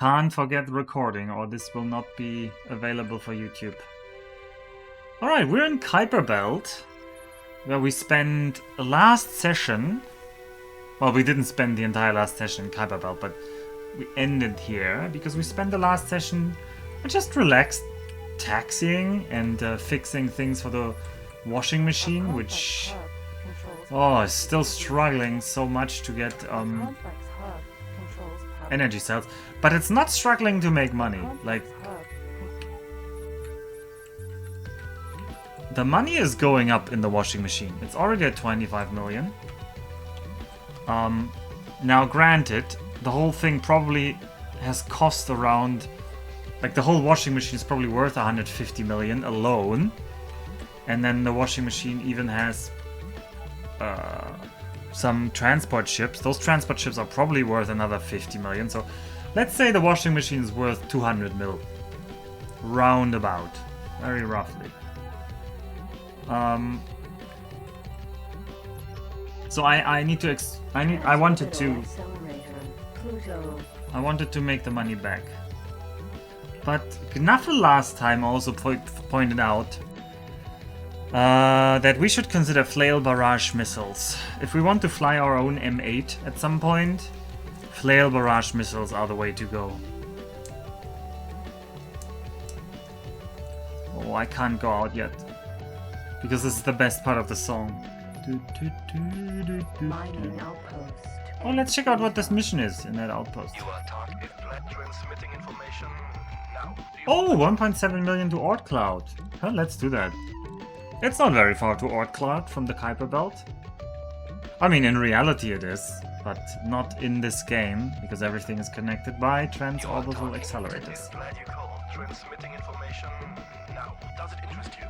Can't forget recording or this will not be available for YouTube. Alright, we're in Kuiper Belt, where we spent last session. Well, we didn't spend the entire last session in Kuiper Belt, but we ended here because we spent the last session just relaxed taxiing and fixing things for the washing machine, which is still struggling so much to get energy cells, but it's not struggling to make money. Like, the money is going up in the washing machine. It's already at 25 million. Now granted, the whole thing probably has cost around, like the whole washing machine is probably worth 150 million alone. And then the washing machine even has some transport ships. Those transport ships are probably worth another 50 million. So let's say the washing machine is worth 200 mil. Roundabout. Very roughly. So I need to I wanted to make the money back. But Gnaffle last time also pointed out that we should consider flail barrage missiles. If we want to fly our own M8 at some point, flail barrage missiles are the way to go. Oh, I can't go out yet, because this is the best part of the song. Oh, let's check out what this mission is in that outpost. Transmitting information now. Oh, 1.7 million to Ort Cloud. Well, let's do that. It's not very far to Ort Cloud from the Kuiper Belt. I mean, in reality it is, but not in this game, because everything is connected by transorbital accelerators. Glad you called. Transmitting information now. Does it interest you?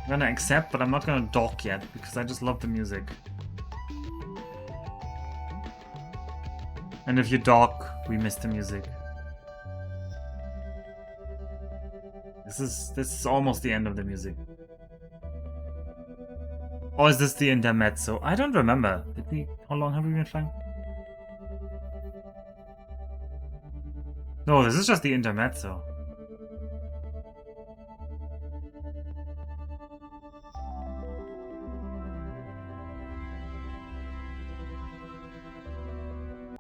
I'm gonna accept, but I'm not gonna dock yet, because I just love the music. And if you dock, we miss the music. This is almost the end of the music. Or is this the intermezzo? I don't remember. How long have we been flying? No, this is just the intermezzo.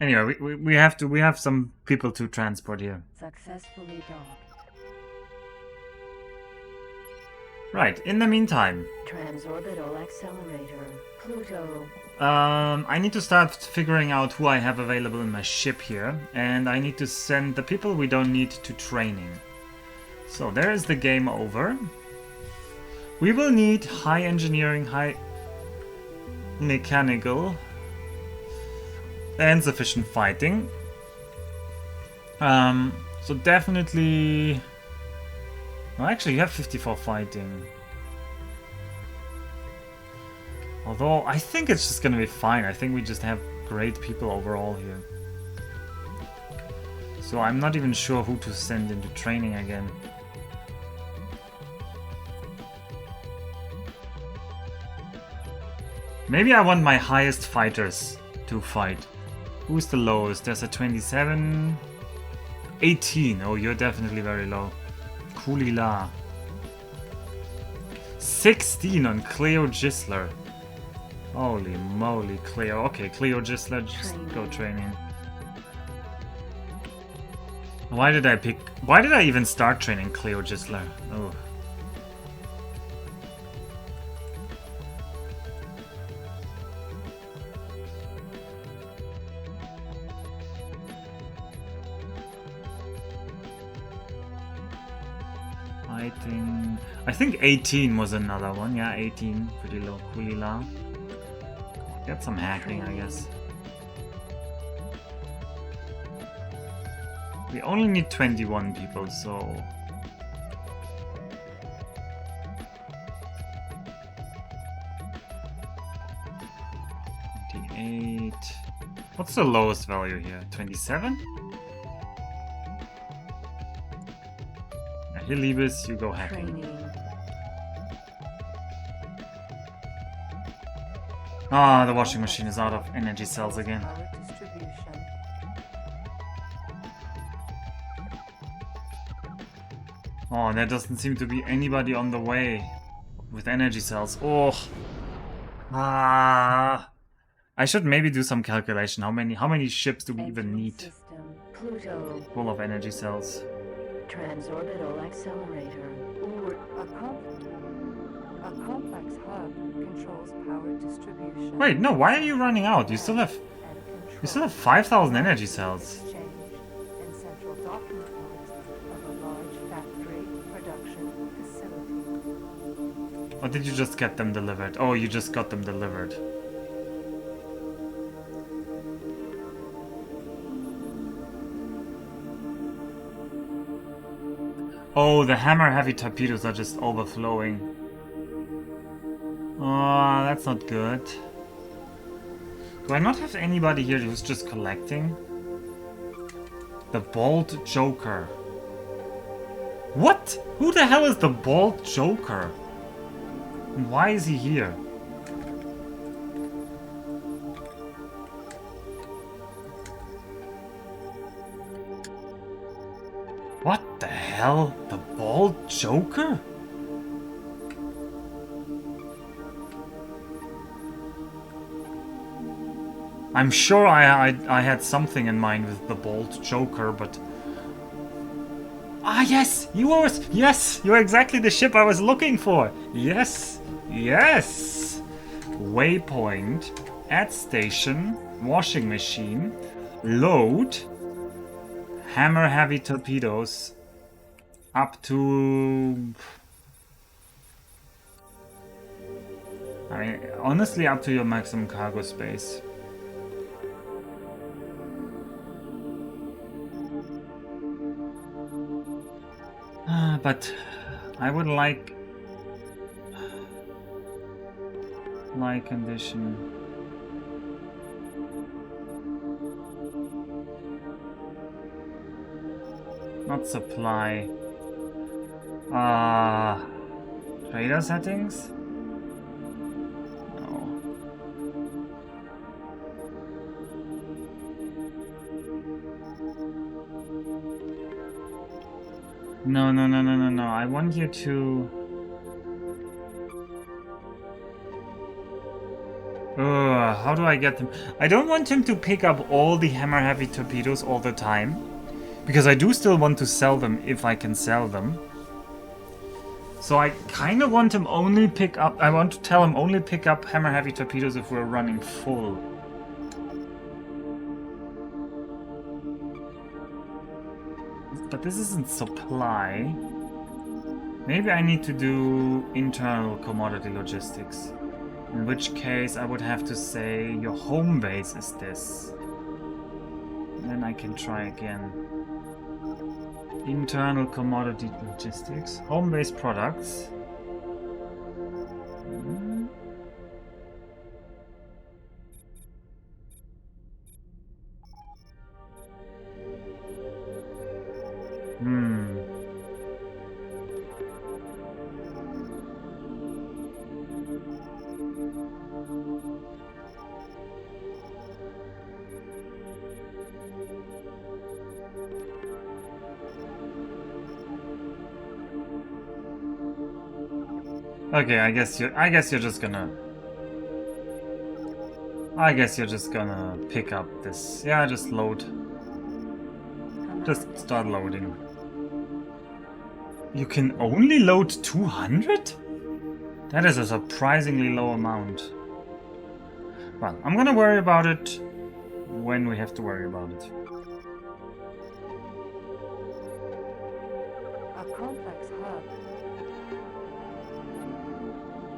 Anyway, we have some people to transport here. Successfully docked. Right, in the meantime. Transorbital accelerator. Pluto. I need to start figuring out who I have available in my ship here, and I need to send the people we don't need to training. So there is the game over. We will need high engineering, high mechanical, and sufficient fighting. So definitely... Well, actually, you have 54 fighting. Although, I think it's just gonna be fine. I think we just have great people overall here. So I'm not even sure who to send into training again. Maybe I want my highest fighters to fight. Who's the lowest? There's a 27... 18. Oh, you're definitely very low. Kulila. 16 on Cleo Gisler. Holy moly, Cleo. Okay, Cleo Gisler, just go training. Why did I even start training Cleo Gisler? Oh. I think 18 was another one. Yeah, 18. Pretty low. Kulila. Get some hacking, I guess. We only need 21 people, so... What's the lowest value here? 27? Here, Liebes, you go hacking. Training. Ah, the washing machine is out of energy cells again. Power distribution. Oh, there doesn't seem to be anybody on the way with energy cells. Oh. Ah. I should maybe do some calculation. How many ships do we even Entering need system. Pluto. full of energy cells? Transorbital accelerator. Or A complex hub controls power distribution. Wait, no, why are you running out? You still have and control 5,000 energy cells. exchange and central docking points of a large factory production facility. Or did you just get them delivered? Oh, you just got them delivered. Oh, the hammer heavy torpedoes are just overflowing. Oh, that's not good. Do I not have anybody here who's just collecting? The Bald Joker. What? Who the hell is the Bald Joker? And why is he here? What the hell? The Bald Joker? I'm sure I had something in mind with the Bald Joker, but... Ah, yes! Yes! You're exactly the ship I was looking for! Yes! Yes! Waypoint. Add station. Washing machine. Load. Hammer heavy torpedoes. Up to... I mean, honestly, up to your maximum cargo space. But I would like condition. Not supply. Trader settings? No. No. I want you to... how do I get them? I don't want him to pick up all the hammer heavy torpedoes all the time. Because I do still want to sell them if I can sell them. So I kind of want him only pick up... I want to tell him only pick up hammer heavy torpedoes if we're running full. But this isn't supply. Maybe I need to do internal commodity logistics. In which case I would have to say your home base is this. And then I can try again. Internal commodity logistics. Home base products. Okay, I guess you're just gonna pick up this. Yeah, just load. Just start loading. You can only load 200? That is a surprisingly low amount. Well, I'm gonna worry about it when we have to worry about it. A complex hub.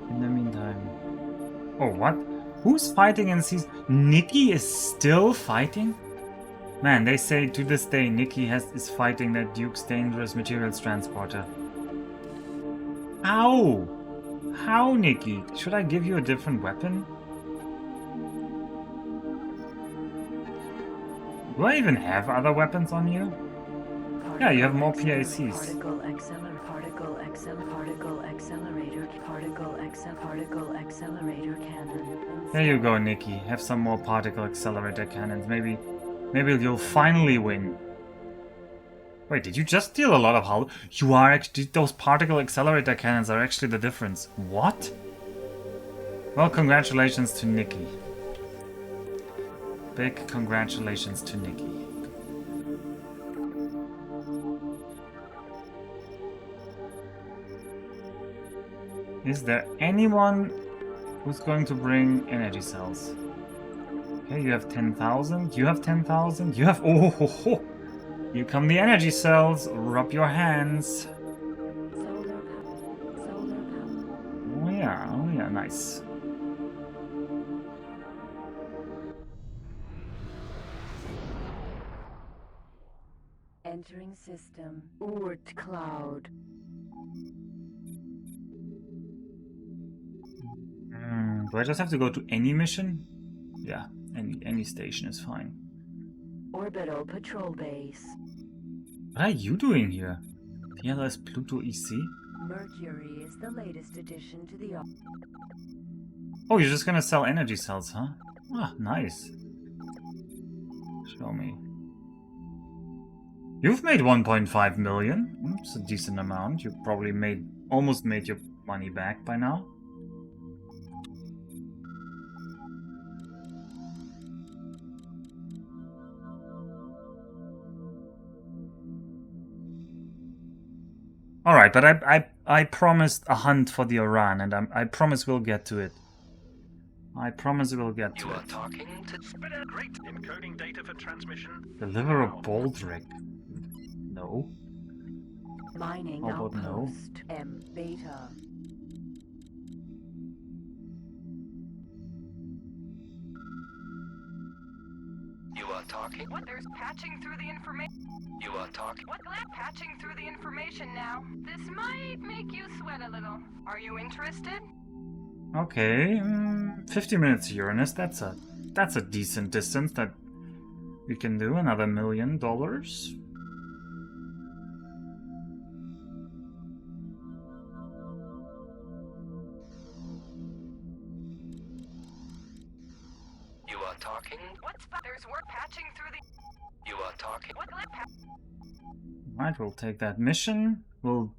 In the meantime... Oh, what? Who's fighting in season... Nikki is still fighting? Man, they say to this day Nikki is fighting that Duke's dangerous materials transporter. How? How, Nikki? Should I give you a different weapon? Do I even have other weapons on you? Yeah, you have more PACs. Particle accelerator cannon. There you go, Nikki. Have some more particle accelerator cannons. Maybe you'll finally win. Wait, did you just deal a lot of hull? You are actually... Those particle accelerator cannons are actually the difference. What? Well, congratulations to Nikki. Big congratulations to Nikki. Is there anyone who's going to bring energy cells? Okay, you have 10,000. You have 10,000. You have... Oh, ho, ho. Here come the energy cells. Rub your hands. Solar power. Solar power. Oh yeah, nice. Entering system. Oort cloud. Do I just have to go to any mission? Yeah, any station is fine. Orbital patrol base. What are you doing here? PLS Pluto EC? Mercury is the latest addition to the... Oh, you're just gonna sell energy cells, huh? Ah, nice. Show me. You've made 1.5 million. It's a decent amount. You probably almost made your money back by now. Alright, but I promised a hunt for the Aran, and I promise we'll get to it. I promise we'll get to You are it. talking to Spinner. Great. Encoding data for transmission. Deliver a bolt rig. No. Mining How about no? outpost. M beta. You are talking. What? There's patching through the information. You are talking. What? Patching through the information now. This might make you sweat a little. Are you interested? Okay, 50 minutes Uranus. That's a decent distance that we can do. Another $1 million. You are talking. There's work patching through the... You are talking. What? Right, we'll take that mission. We'll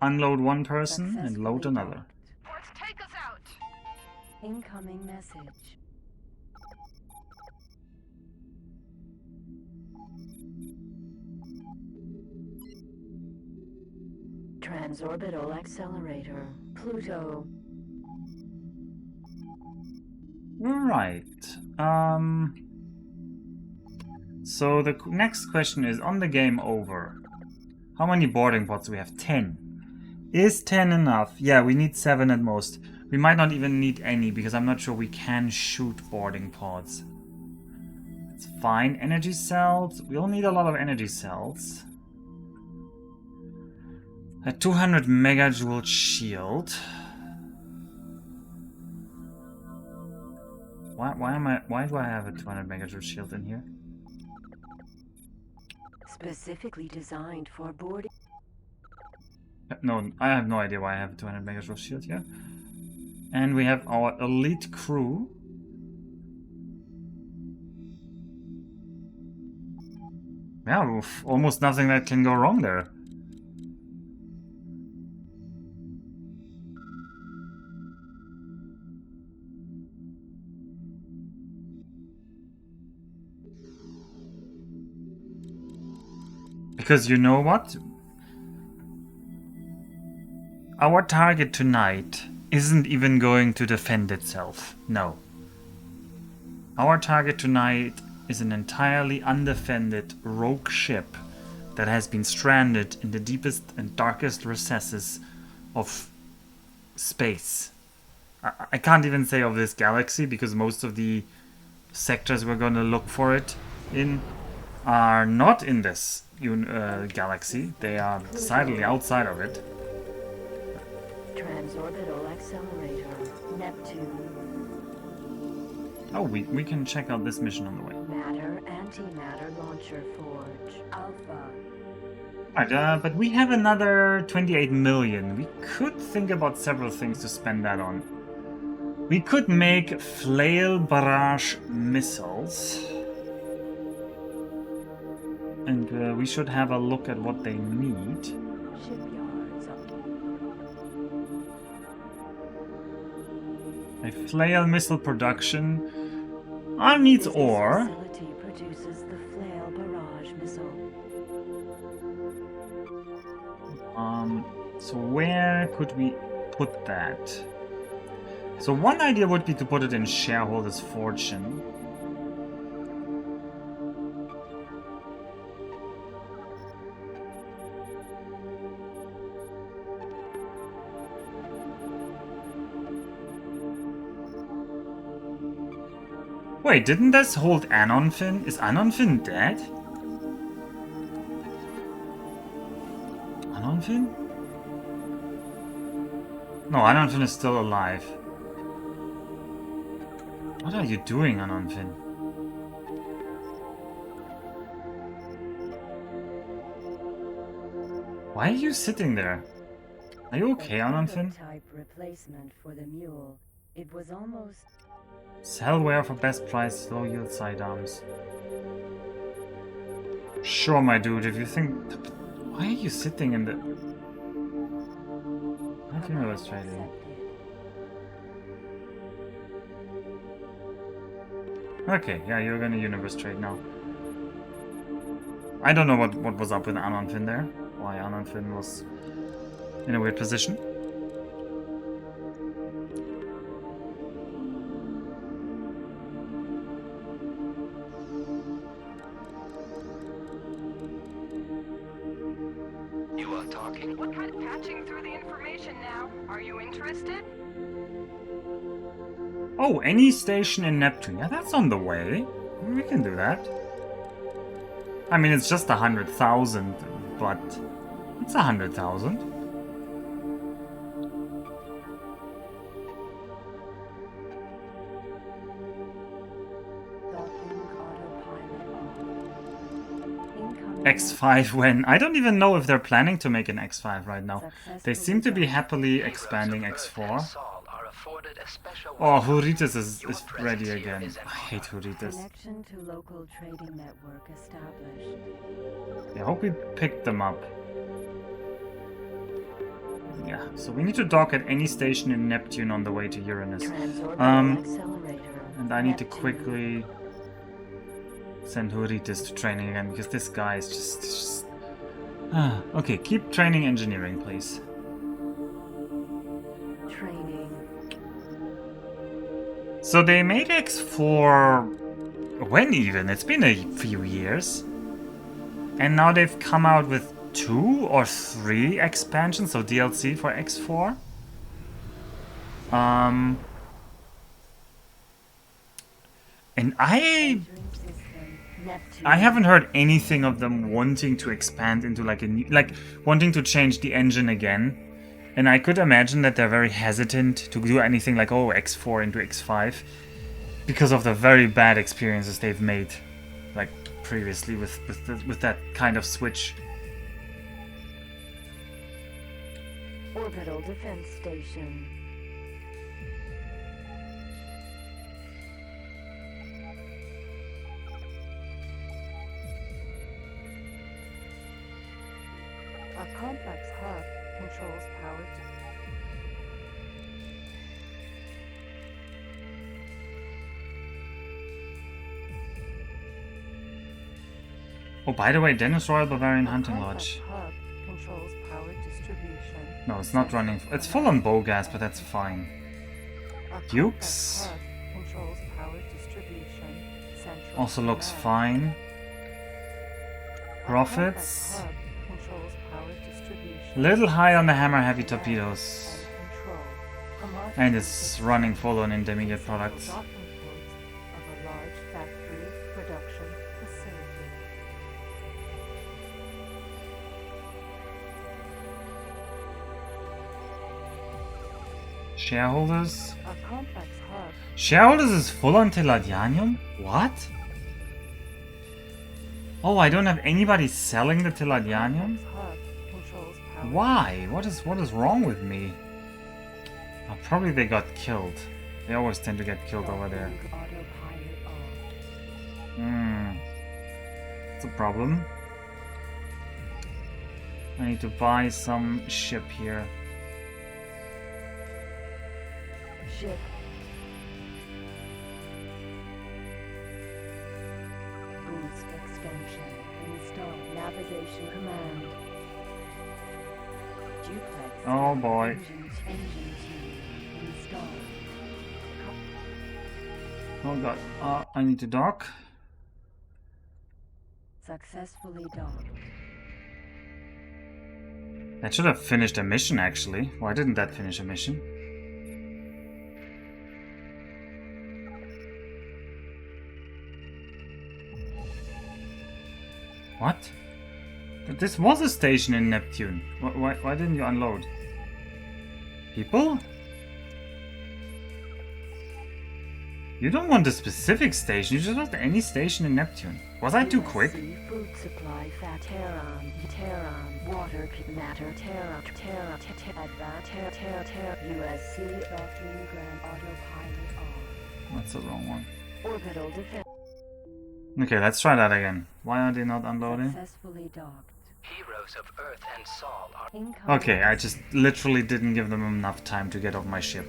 unload one person and load Successfully another. docked. Ports, take us out. Incoming message. Transorbital accelerator. Pluto. Right. So the next question is, on the game over, how many boarding pods do we have? 10. Is 10 enough? Yeah, we need 7 at most. We might not even need any, because I'm not sure we can shoot boarding pods. It's fine. Energy cells. We'll need a lot of energy cells. A 200 megajoule shield. Why do I have a 200 megajoule shield in here? Specifically designed for boarding. No, I have no idea why I have a 200 megajoule shield here. And we have our elite crew. Yeah, oof, almost nothing that can go wrong there. Because you know what? Our target tonight isn't even going to defend itself. No. Our target tonight is an entirely undefended rogue ship that has been stranded in the deepest and darkest recesses of space. I can't even say of this galaxy, because most of the sectors we're going to look for it in are not in this galaxy. They are decidedly outside of it. Transorbital accelerator. Neptune. Oh, we can check out this mission on the way. Matter antimatter launcher forge. Alpha. Right, but we have another 28 million. We could think about several things to spend that on. We could make flail barrage missiles. And we should have a look at what they need. Shipyards are A flail missile production. Our needs This ore. facility produces the Flail Barrage missile. So where could we put that? So one idea would be to put it in shareholders' fortune. Wait, didn't this hold Anonfin? Is Anonfin dead? Anonfin? No, Anonfin is still alive. What are you doing, Anonfin? Why are you sitting there? Are you okay, Anonfin? Type replacement for the mule. It was almost Cellware for best price, low yield sidearms. Sure, my dude, if you think... Why are you sitting in the... I think I was trading. Okay, yeah, you're gonna universe trade now. I don't know what was up with Anonfin there. Why Anonfin was in a weird position. You are talking? What kind of patching through the information now? Are you interested? Oh, any station in Neptune. Yeah, that's on the way. We can do that. I mean, it's just 100,000, but it's 100,000. docking autopilot off. Incoming X5 when? I don't even know if they're planning to make an X5 right now. They seem to be happily expanding X4. Saul are afforded a special Oh, Huritas is ready again. I hate Huritas. connection to local trading network established. I hope we picked them up. Yeah, so we need to dock at any station in Neptune on the way to Uranus. Transorbital accelerator. And I need to Neptune. quickly send Huritas to training again because this guy is just... Okay, keep training engineering, please. Training. So they made X4... When even? It's been a few years. And now they've come out with 2 or 3 expansions, so DLC for X4. And Entering system. Neptune. I haven't heard anything of them wanting to expand into like a new, like wanting to change the engine again. And I could imagine that they're very hesitant to do anything like, oh, X4 into X5 because of the very bad experiences they've made, like previously with that kind of switch. Orbital defense station. a complex hub controls power to Oh, by the way, Dennis Royal Bavarian a Hunting complex Lodge. hub controls power distribution. No, it's not running. It's full on bow gas, but that's fine. A complex Dukes hub controls power distribution. Central also looks command. fine. A Profits. complex hub controls power distribution. A little high on the hammer heavy torpedoes. And control. Homogeneous And it's system. running full on intermediate products. Docking ports of a large factory production facility. Shareholders? A complex hub Shareholders is full on Teladianium? What? Oh, I don't have anybody selling the Teladianium? complex hub controls power. Why? What is wrong with me? Probably they got killed. They always tend to get killed over there. Autopilot off. It's a problem. I need to buy some ship here. Ship. Boost extension. Install navigation command. Duplex. Oh boy. Engine 2. Install. Oh god. I need to dock. Successfully docked. That should have finished a mission actually. Why didn't that finish a mission? What? But this was a station in Neptune. Why didn't you unload? People? You don't want a specific station, you just want any station in Neptune. Was I too quick? USC food supply fat Terran water matter USC docking ground autopilot on. That's the wrong one. Orbital defense. Okay, let's try that again. Why are they not unloading? Successfully docked. Heroes of Earth and Sol are Incoming. Okay, I just literally didn't give them enough time to get off my ship.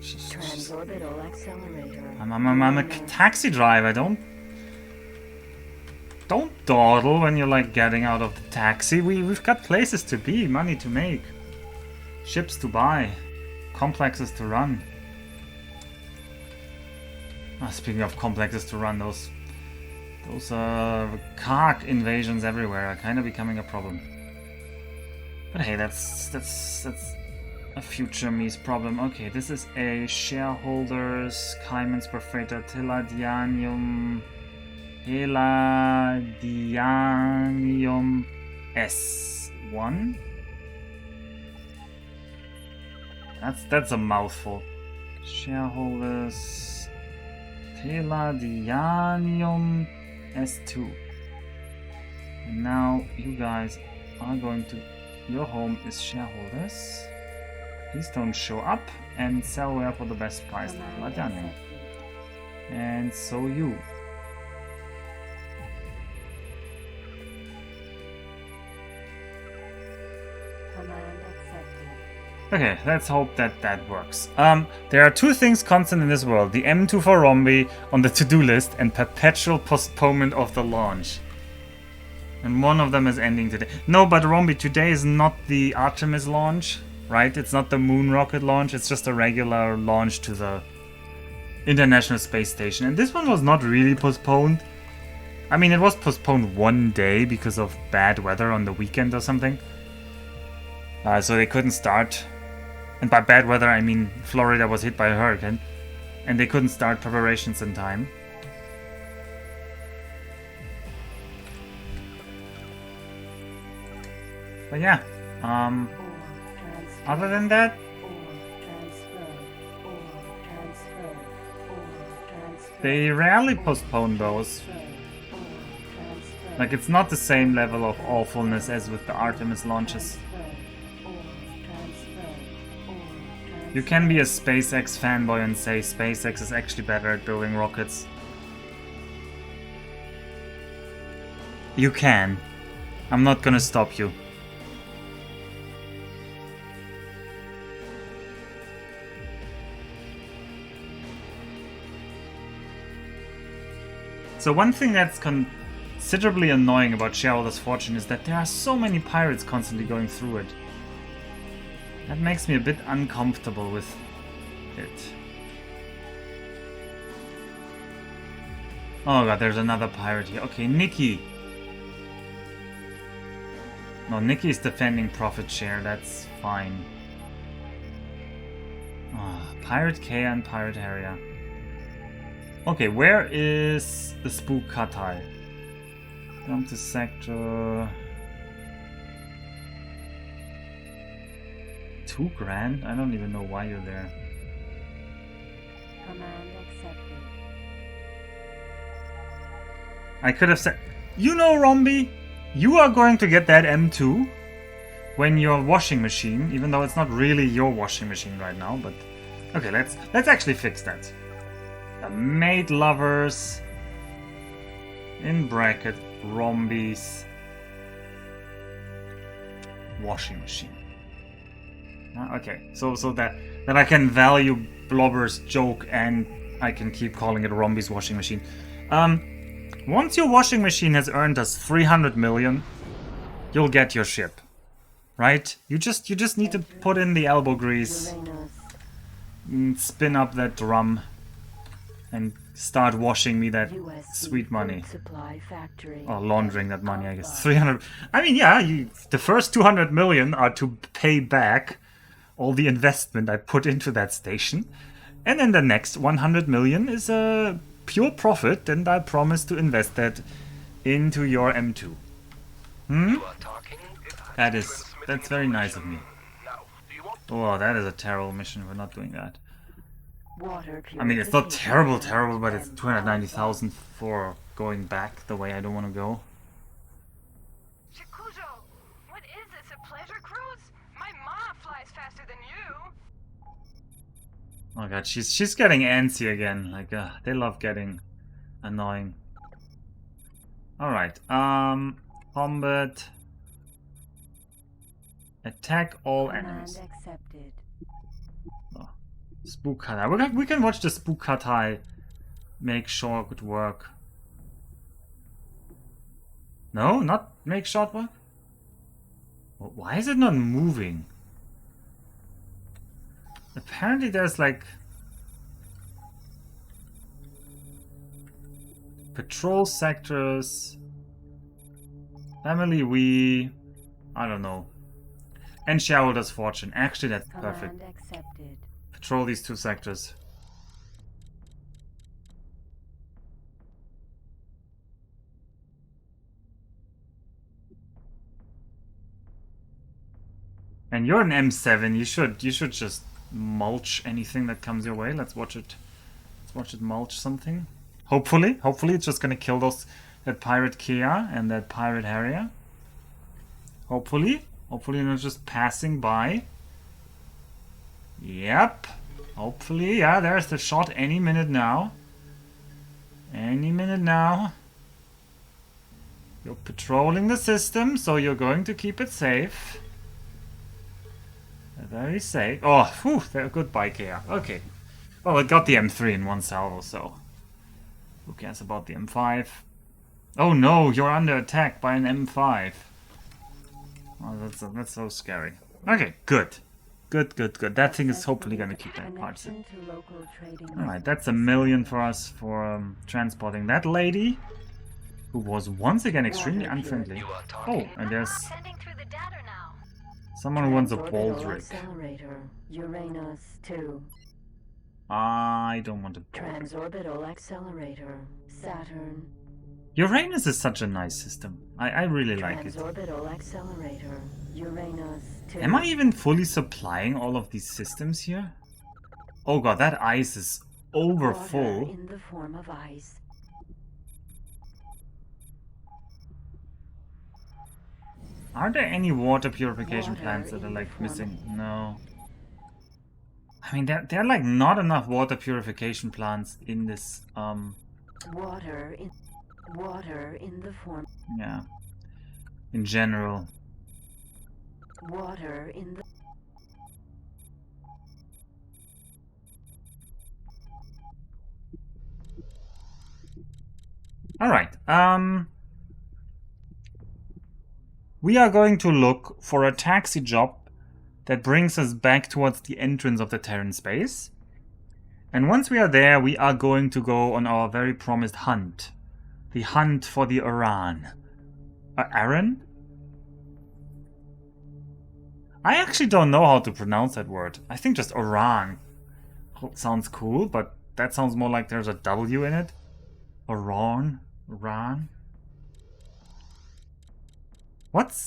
Transorbital accelerator. I'm a taxi driver. Don't dawdle when you're like getting out of the taxi. We've got places to be, money to make, ships to buy, complexes to run. Speaking of complexes to run, those Karg invasions everywhere are kind of becoming a problem. But hey, that's a future me's problem. Okay, this is a shareholders Caimans per freighter Teladianium S1. That's a mouthful. Shareholders Teladianium S2. And now you guys are going to. Your home is shareholders. Please don't show up and sell where for the best price. Teladianium. And so you. Command accepted. Okay, let's hope that works. There are two things constant in this world. The M2 for Rombi on the to-do list and perpetual postponement of the launch. And one of them is ending today. No, but Rombi, today is not the Artemis launch, right? It's not the moon rocket launch. It's just a regular launch to the International Space Station. And this one was not really postponed. I mean, it was postponed one day because of bad weather on the weekend or something. So they couldn't start. And by bad weather, I mean Florida was hit by a hurricane. And they couldn't start preparations in time. But yeah, other than that, they rarely postpone those. Like, it's not the same level of awfulness as with the Artemis launches. You can be a SpaceX fanboy and say SpaceX is actually better at building rockets. You can. I'm not gonna stop you. So one thing that's considerably annoying about Shareholders' Fortune is that there are so many pirates constantly going through it. That makes me a bit uncomfortable with it. Oh god, there's another pirate here. Okay, Nikki. No, Nikki's defending profit share, that's fine. Pirate Kea and Pirate Harrier. Okay, where is the Spook Katai? Come to sector... 2 grand? I don't even know why you're there. Command accepted. I could have said... You know, Rombi, you are going to get that M2 when your washing machine, even though it's not really your washing machine right now, but... Okay, let's actually fix that. The maid lovers, in bracket, Rombies. washing machine. Okay, so that I can value Blobber's joke and I can keep calling it Rombi's washing machine. Once your washing machine has earned us 300 million, you'll get your ship, right? You just need to put in the elbow grease, spin up that drum, and start washing me that sweet money. Or laundering that money, I guess. 300. I mean, yeah, the first 200 million are to pay back all the investment I put into that station. And then the next 100 million is a pure profit, and I promise to invest that into your M2. That's very nice of me. Oh, that is a terrible mission. We're not doing that. I mean, it's not terrible, but it's 290,000 for going back the way I don't want to go. Shikujo, what is this, a pleasure cruise? My ma flies faster than you. Oh god, she's getting antsy again. Like, they love getting annoying. Alright, combat. Attack all enemies. Accepted. Oh, Spook Hatai. We can watch the Spook Hatai make short work. No, not make short work? Why is it not moving? Apparently there's like patrol sectors, family I don't know, and shareholders fortune. Actually, that's perfect. Accepted. Patrol these two sectors. And you're an M7. You should just mulch anything that comes your way. Let's watch it. Let's watch it mulch something. Hopefully it's just gonna kill that pirate Kia and that pirate Harrier. Hopefully they're just passing by. Yep. Hopefully, yeah. There's the shot. Any minute now. Any minute now. You're patrolling the system, so you're going to keep it safe. Very safe. Oh, whew, goodbye, Kia. Okay. Well, it got the M3 in one salvo, so who cares about the M5? Oh no, you're under attack by an M5. Oh, that's so scary. Okay, good. Good. That thing is hopefully gonna keep that part safe. Alright, that's $1 million for us for transporting that lady, who was once again extremely unfriendly. Oh, and there's Sending through the data now. someone who wants a baldric. Accelerator. Uranus 2. I don't want a baldric. Transorbital accelerator. Saturn. Uranus is such a nice system. I really like it. Transorbital accelerator. Uranus 2. Am I even fully supplying all of these systems here? Oh god, that ice is over Water full. in the form of ice. Are there any water purification Water plants that are in like the form missing? No. I mean, there are like not enough water purification plants in this, Water in the form. yeah. In general. Water in the. Alright, we are going to look for a taxi job that brings us back towards the entrance of the Terran space. And once we are there, we are going to go on our very promised hunt. The hunt for the Aran. Aran? I actually don't know how to pronounce that word. I think just Aran sounds cool, but that sounds more like there's a W in it. Aran? Aran?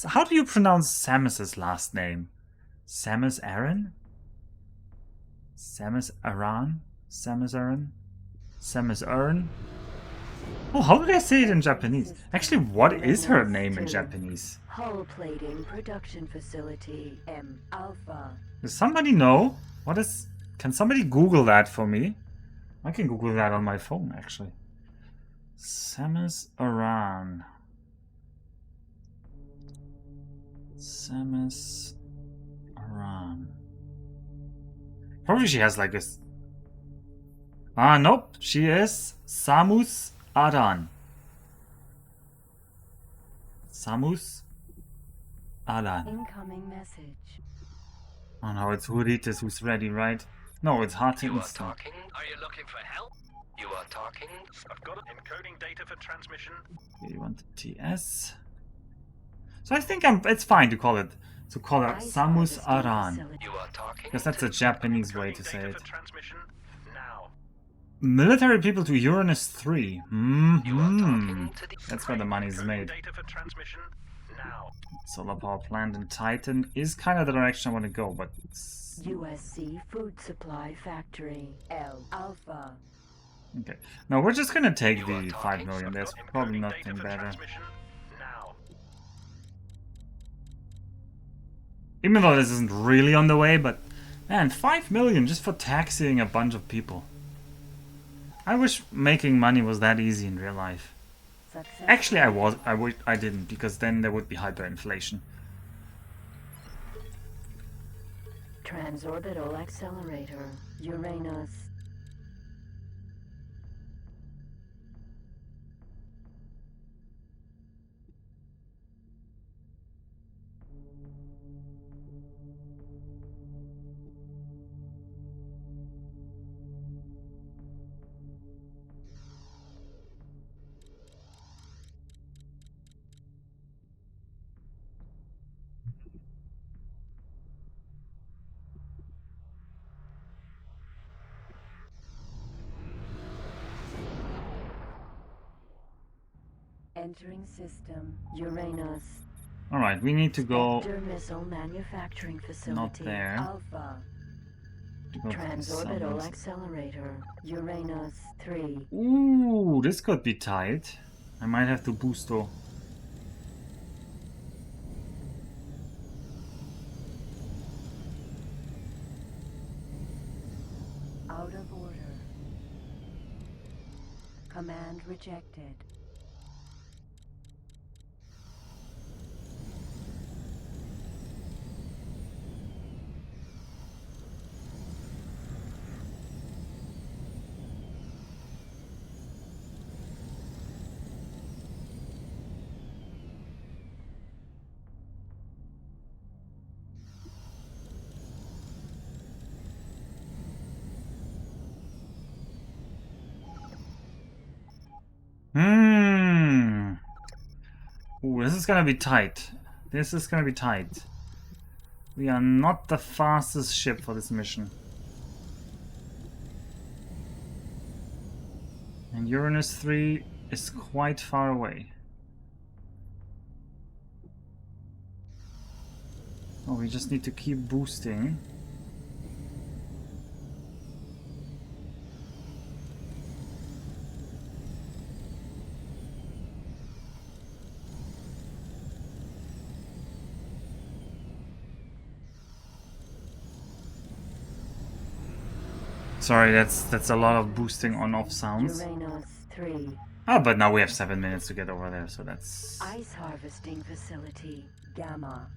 How do you pronounce Samus's last name? Samus Aran? Samus Aran? Samus Aran? Samus Aran? Oh, how did I say it in Japanese? Actually, what is her name in Japanese? Hull plating production facility M Alpha. Does somebody know? Can somebody Google that for me? I can Google that on my phone, actually. Samus Aran. Samus Aran. Probably she has like a... nope. She is Samus Aran. Samus Aran. Incoming message. Oh no, it's Huritis who's ready, right? No, it's hard to You are install. talking? Are you looking for help? You are talking? I've got encoding data for transmission. You want the TS? So I think it's fine to call it her Ice Samus harvesting Aran. facility. You are talking? Because that's a Japanese way to Encoding say data it. for transmission now. Military people to Uranus 3. You are talking to the... That's where the money's Encoding made. data for transmission now. Solar power plant in Titan is kind of the direction I want to go, but it's... USC Food Supply Factory. L Alpha. Okay. No, we're just gonna take You are the talking? 5 million. There's probably Encoding nothing data for better. transmission now. Even though this isn't really on the way, but man, 5 million just for taxiing a bunch of people. I wish making money was that easy in real life. Success. Actually, I didn't, because then there would be hyperinflation. Transorbital Accelerator. Uranus. Entering system. Uranus. Alright, we need to go Vector Missile Manufacturing Facility. there. Alpha. to go to the Transorbital summons. Accelerator. Uranus 3. Ooh, this could be tight. I might have to boost though. Out of order. Command rejected. Ooh, this is gonna be tight. This is gonna be tight. We are not the fastest ship for this mission. And Uranus 3 is quite far away. Oh, we just need to keep boosting. Sorry, that's a lot of boosting on-off sounds. Uranus 3. Ah, but now we have 7 minutes to get over there, so that's... Ice Harvesting Facility. Gamma.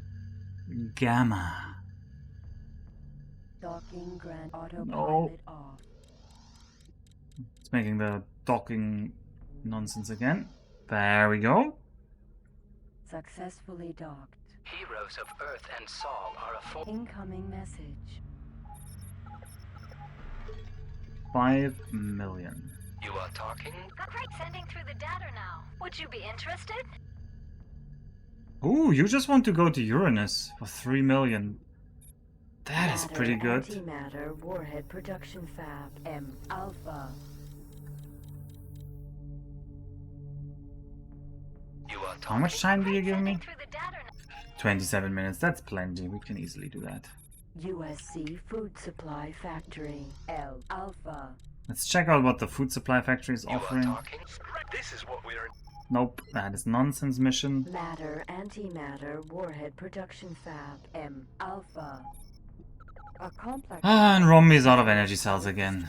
Gamma. Docking Grand Autopilot No. off. It's making the docking nonsense again. There we go. Successfully docked. Heroes of Earth and Sol are a force. Incoming message. 5 million. You are talking? Great, sending through the data now. Would you be interested? Ooh, you just want to go to Uranus for 3 million. That is pretty good. Antimatter Warhead Production Fab. M Alpha. You are talking? How much time do you give me? Sending through the data now. 27 minutes, that's plenty. We can easily do that. USC Food Supply Factory. L Alpha. Let's check out what the food supply factory is You are offering. talking? This is what we're... Nope, that is nonsense mission. Matter Antimatter Warhead Production Fab. M Alpha. A complex. Ah, and Romney's out of energy cells again.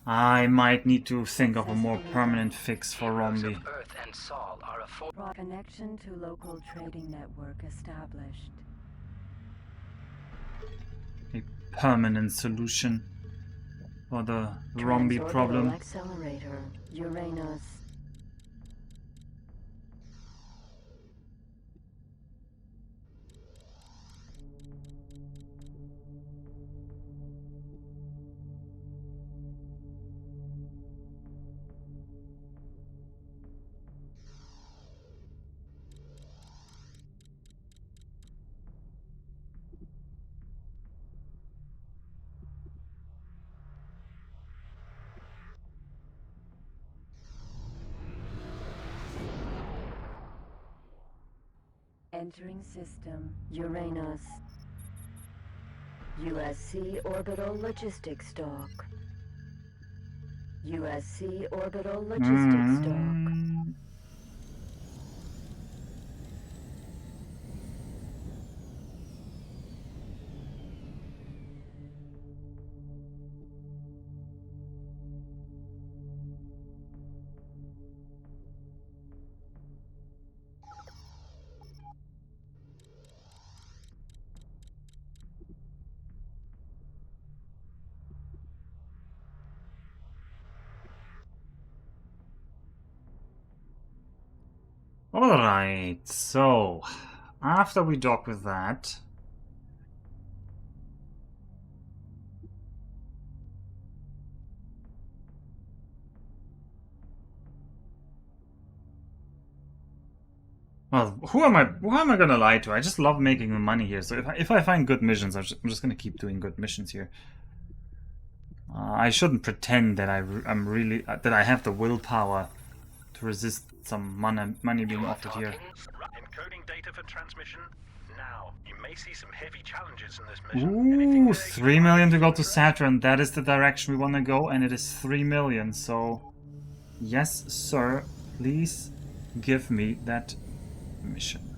I might need to think of a more permanent fix for Heroes Romney. of Earth and Sol are a for Connection to local trading network established. A permanent solution for the Rombi problem. Accelerator, Uranus. Entering system, Uranus. USC orbital logistics dock. USC orbital logistics dock. Alright, so after we dock with that, well, who am I gonna lie to? I just love making the money here. So if I find good missions, I'm just gonna keep doing good missions here. I shouldn't pretend that I'm really that I have the willpower to resist some money being offered here. Encoding data for transmission now. You may see some heavy challenges in this mission. Ooh, 3 million to go to Saturn. That is the direction we want to go, and it is 3 million. So, yes, sir. Please give me that mission.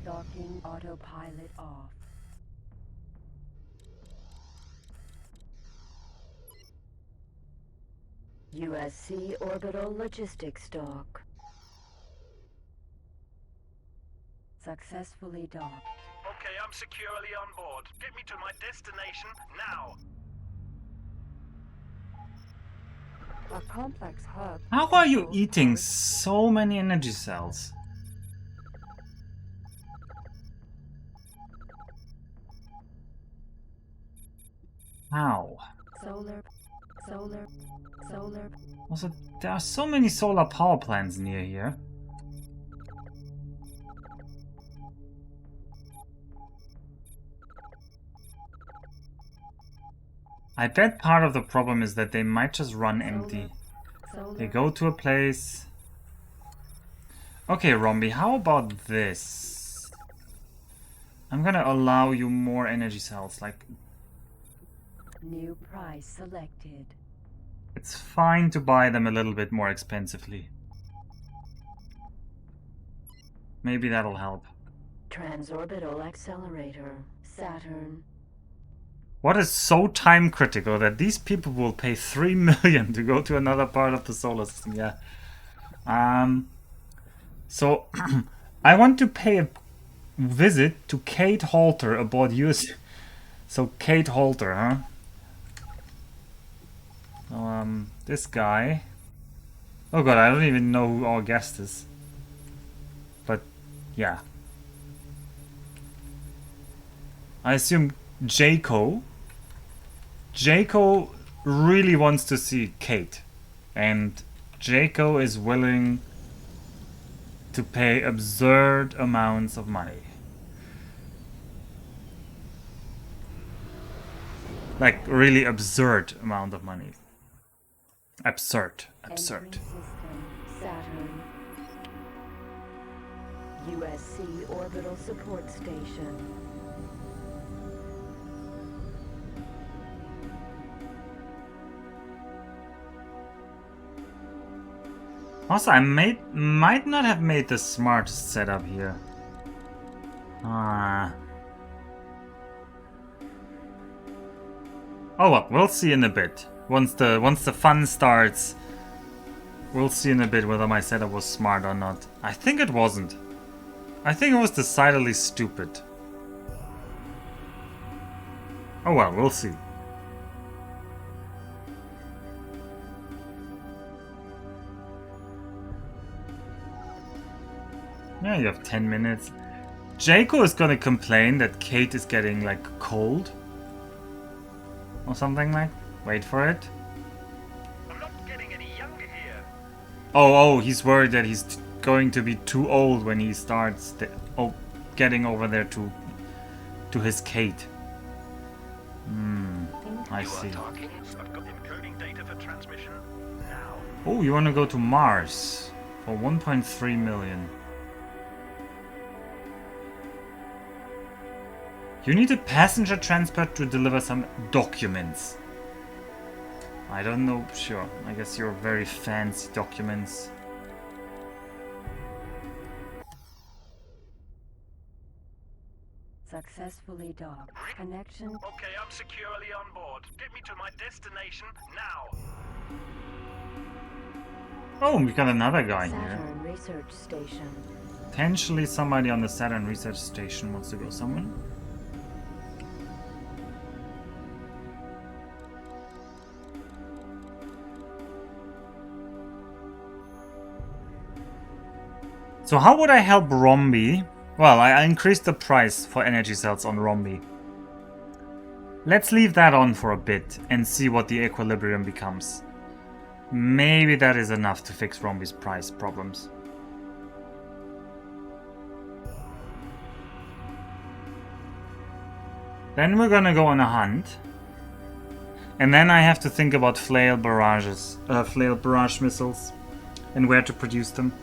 Docking autopilot off. USC orbital logistics dock. Successfully docked. Okay, I'm securely on board. Get me to my destination now. A complex hub. How are you eating so many energy cells? How? Solar. Also, there are so many solar power plants near here. I bet part of the problem is that they might just run empty. They go to a place. Okay, Rombi, how about this? I'm gonna allow you more energy cells, like... New price selected. It's fine to buy them a little bit more expensively. Maybe that'll help. Transorbital accelerator, Saturn. What is so time critical that these people will pay 3 million to go to another part of the solar system? Yeah. So I want to pay a visit to Kate Halter aboard US. So Kate Halter, huh? This guy. Oh god, I don't even know who our guest is. But yeah. I assume Jaco. Jaco really wants to see Kate. And Jaco is willing to pay absurd amounts of money. Like really absurd amount of money. Absurd. Absurd. Saturn. USC orbital support station. Also, I might not have made the smartest setup here. Oh well, we'll see in a bit. Once the fun starts. We'll see in a bit whether my setup was smart or not. I think it wasn't. I think it was decidedly stupid. Oh well, we'll see. Yeah, you have 10 minutes. Jaco is gonna complain that Kate is getting, like, cold. Or something like. Wait for it. I'm not getting any younger here. Oh, he's worried that he's going to be too old when he starts getting over there to his Kate. I see. I've got encoding data for transmission now. Oh, you want to go to Mars for 1.3 million. You need a passenger transport to deliver some documents. I don't know, sure. I guess you're very fancy documents. Successfully docked. Connection. Okay, I'm securely on board. Get me to my destination now. Oh, we got another guy here. Saturn Research Station. Potentially somebody on the Saturn Research Station wants to go somewhere. So how would I help Romby? Well, I increased the price for energy cells on Romby. Let's leave that on for a bit and see what the equilibrium becomes. Maybe that is enough to fix Romby's price problems. Then we're gonna go on a hunt. And then I have to think about flail barrage missiles and where to produce them.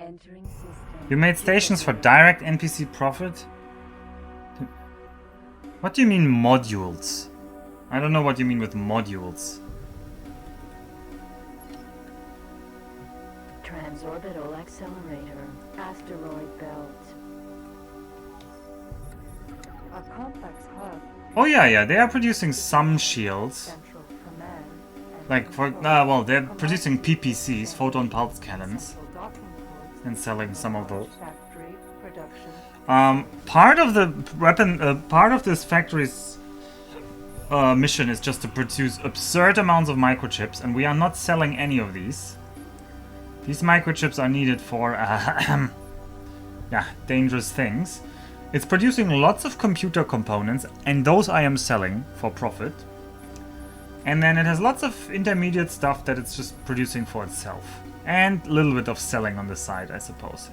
Entering system. You made stations for direct NPC profit? What do you mean modules? I don't know what you mean with modules. Transorbital accelerator. Asteroid belt. A complex hub. Oh yeah, they are producing some shields. Central command. And Like for control. well, they're producing PPCs, photon pulse cannons, Central docking ports. and selling some of those. Factory production. Part of the part of this factory's mission is just to produce absurd amounts of microchips, and we are not selling any of these. These microchips are needed for, yeah, dangerous things. It's producing lots of computer components, and those I am selling for profit. And then it has lots of intermediate stuff that it's just producing for itself. And a little bit of selling on the side, I suppose.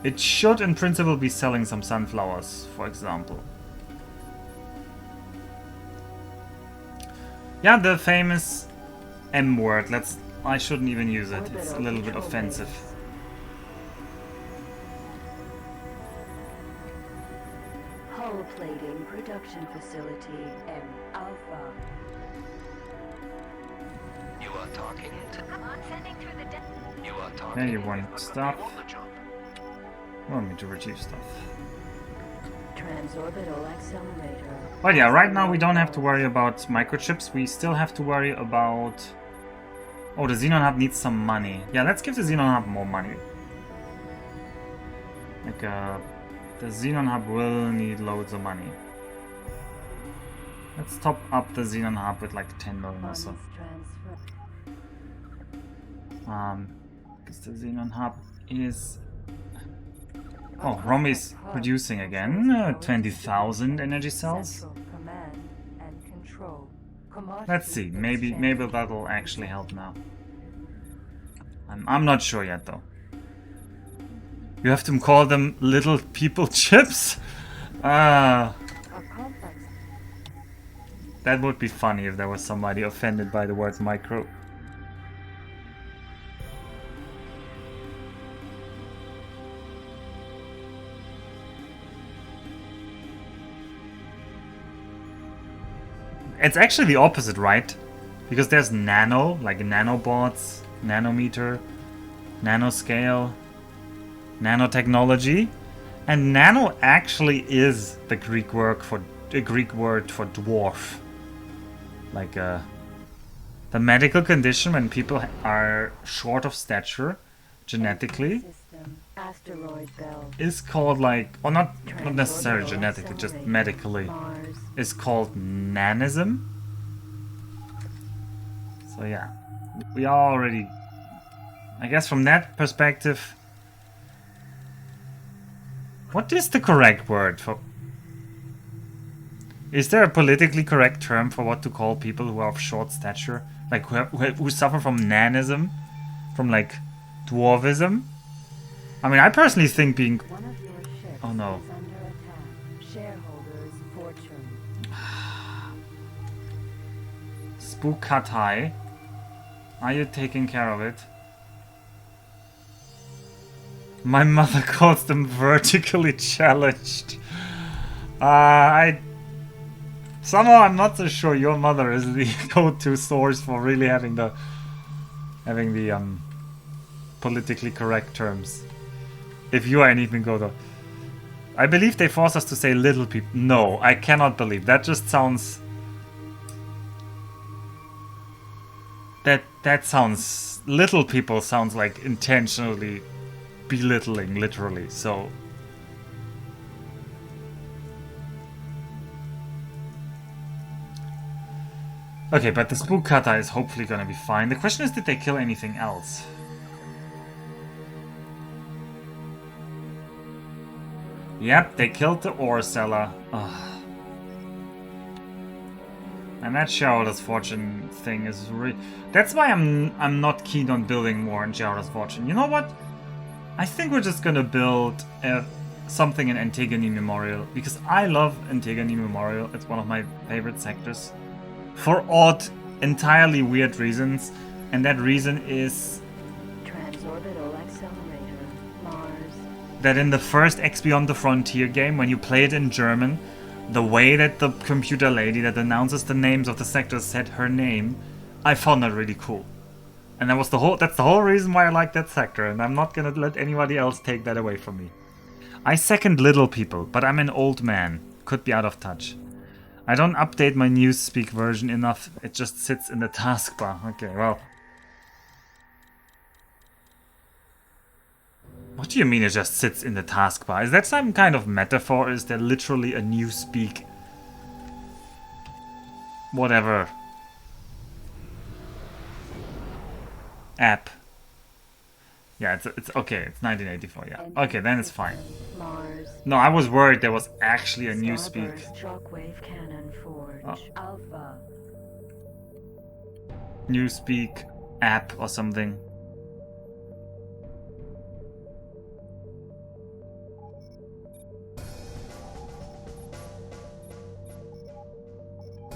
It should, in principle, be selling some sunflowers, for example. Yeah, the famous M word. I shouldn't even use it. It's a little bit offensive. Hull plating production facility. M Alpha. You are talking to... I'm sending through the You are talking... There you want stuff. On the job. You want me to retrieve stuff. Transorbital accelerator. But yeah, right now we don't have to worry about microchips. We still have to worry about... Oh, the Xenon Hub needs some money. Yeah, let's give the Xenon Hub more money. Like, the Xenon Hub will need loads of money. Let's top up the Xenon Hub with like 10 million or so. Funds transfer. Because the Xenon Hub is... Oh, Romby's producing again. 20,000 energy cells. Central command and control. Let's see. Maybe that'll actually help now. I'm not sure yet though. You have to call them little people chips? Ah, A complex that would be funny if there was somebody offended by the word micro. It's actually the opposite, right? Because there's nano, like nanobots, nanometer, nanoscale, nanotechnology, and nano actually is the Greek word for dwarf. Like the medical condition when people are short of stature genetically system, asteroid belt, is called like, or not necessarily genetically, just medically, Mars, is called nanism. So yeah, we are already, I guess from that perspective, what is the correct word for, is there a politically correct term for what to call people who are of short stature? Like who suffer from nanism? From like dwarvism? I mean, I personally think being... one of your ships Oh no. is under attack. Shareholders' fortune. Spookatai. Are you taking care of it? My mother calls them vertically challenged. Somehow I'm not so sure your mother is the go-to source for really having the politically correct terms. If you are anything go though. I believe they force us to say little people. No, I cannot believe. That just sounds... That sounds... Little people sounds like intentionally belittling, literally, so... Okay, but the spook kata is hopefully gonna be fine. The question is, did they kill anything else? Yep, they killed the ore seller. Ugh. And that shareholder's fortune thing is really... That's why I'm not keen on building more in shareholder's fortune. You know what? I think we're just gonna build something in Antigone Memorial, because I love Antigone Memorial. It's one of my favorite sectors. For odd, entirely weird reasons. And that reason is Transorbital accelerator. Mars. that in the first X Beyond the Frontier game, when you play it in German, the way that the computer lady that announces the names of the sectors said her name, I found that really cool. And that's the whole reason why I like that sector, and I'm not gonna let anybody else take that away from me. I second little people, but I'm an old man. Could be out of touch. I don't update my Newspeak version enough, it just sits in the taskbar. Okay, well. What do you mean it just sits in the taskbar? Is that some kind of metaphor? Is there literally a Newspeak? Whatever. App. Yeah, it's okay, it's 1984, yeah. Okay, then it's fine. Mars. No, I was worried there was actually a Newspeak. Starburst Shockwave cannon forge. Oh. Alpha. Newspeak app or something.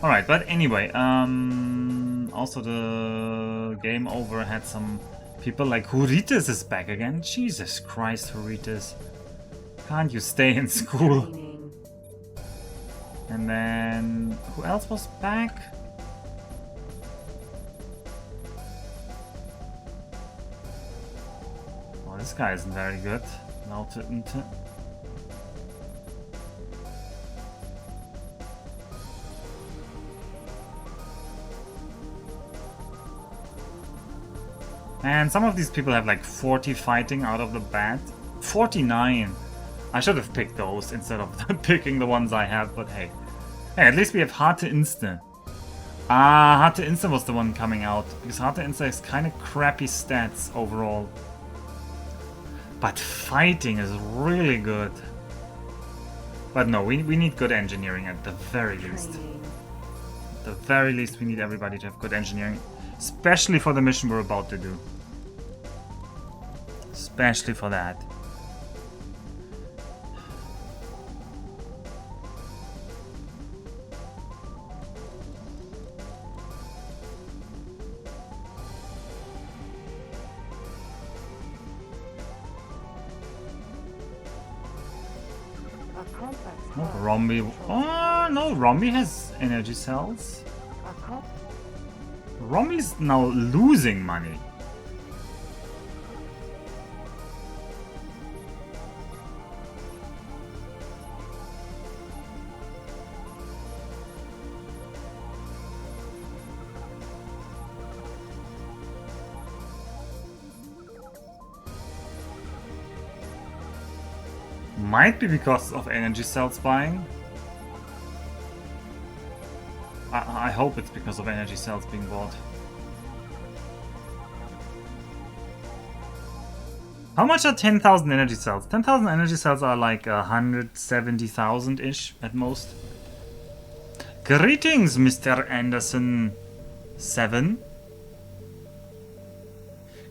Alright, but anyway, also the game over had some people like Huritas is back again. Jesus Christ, Huritas. Can't you stay in school? Training. And then who else was back? Oh, this guy isn't very good. And some of these people have like 40 fighting out of the bat. 49! I should have picked those instead of picking the ones I have, but hey. Hey, at least we have Hard to Insta. Ah, Hard to Insta was the one coming out, because Hard to Insta is kind of crappy stats overall. But fighting is really good. But no, we need good engineering at the very least. Training. At the very least, we need everybody to have good engineering. Especially for the mission we're about to do. Especially for that. A complex No, hub Rombi. controls Oh, power no, Rombi has energy cells. A com- Rombi's now losing money. Might be because of energy cells buying. I hope it's because of energy cells being bought. How much are 10,000 energy cells? 10,000 energy cells are like 170,000-ish at most. Greetings, Mr. Anderson 7.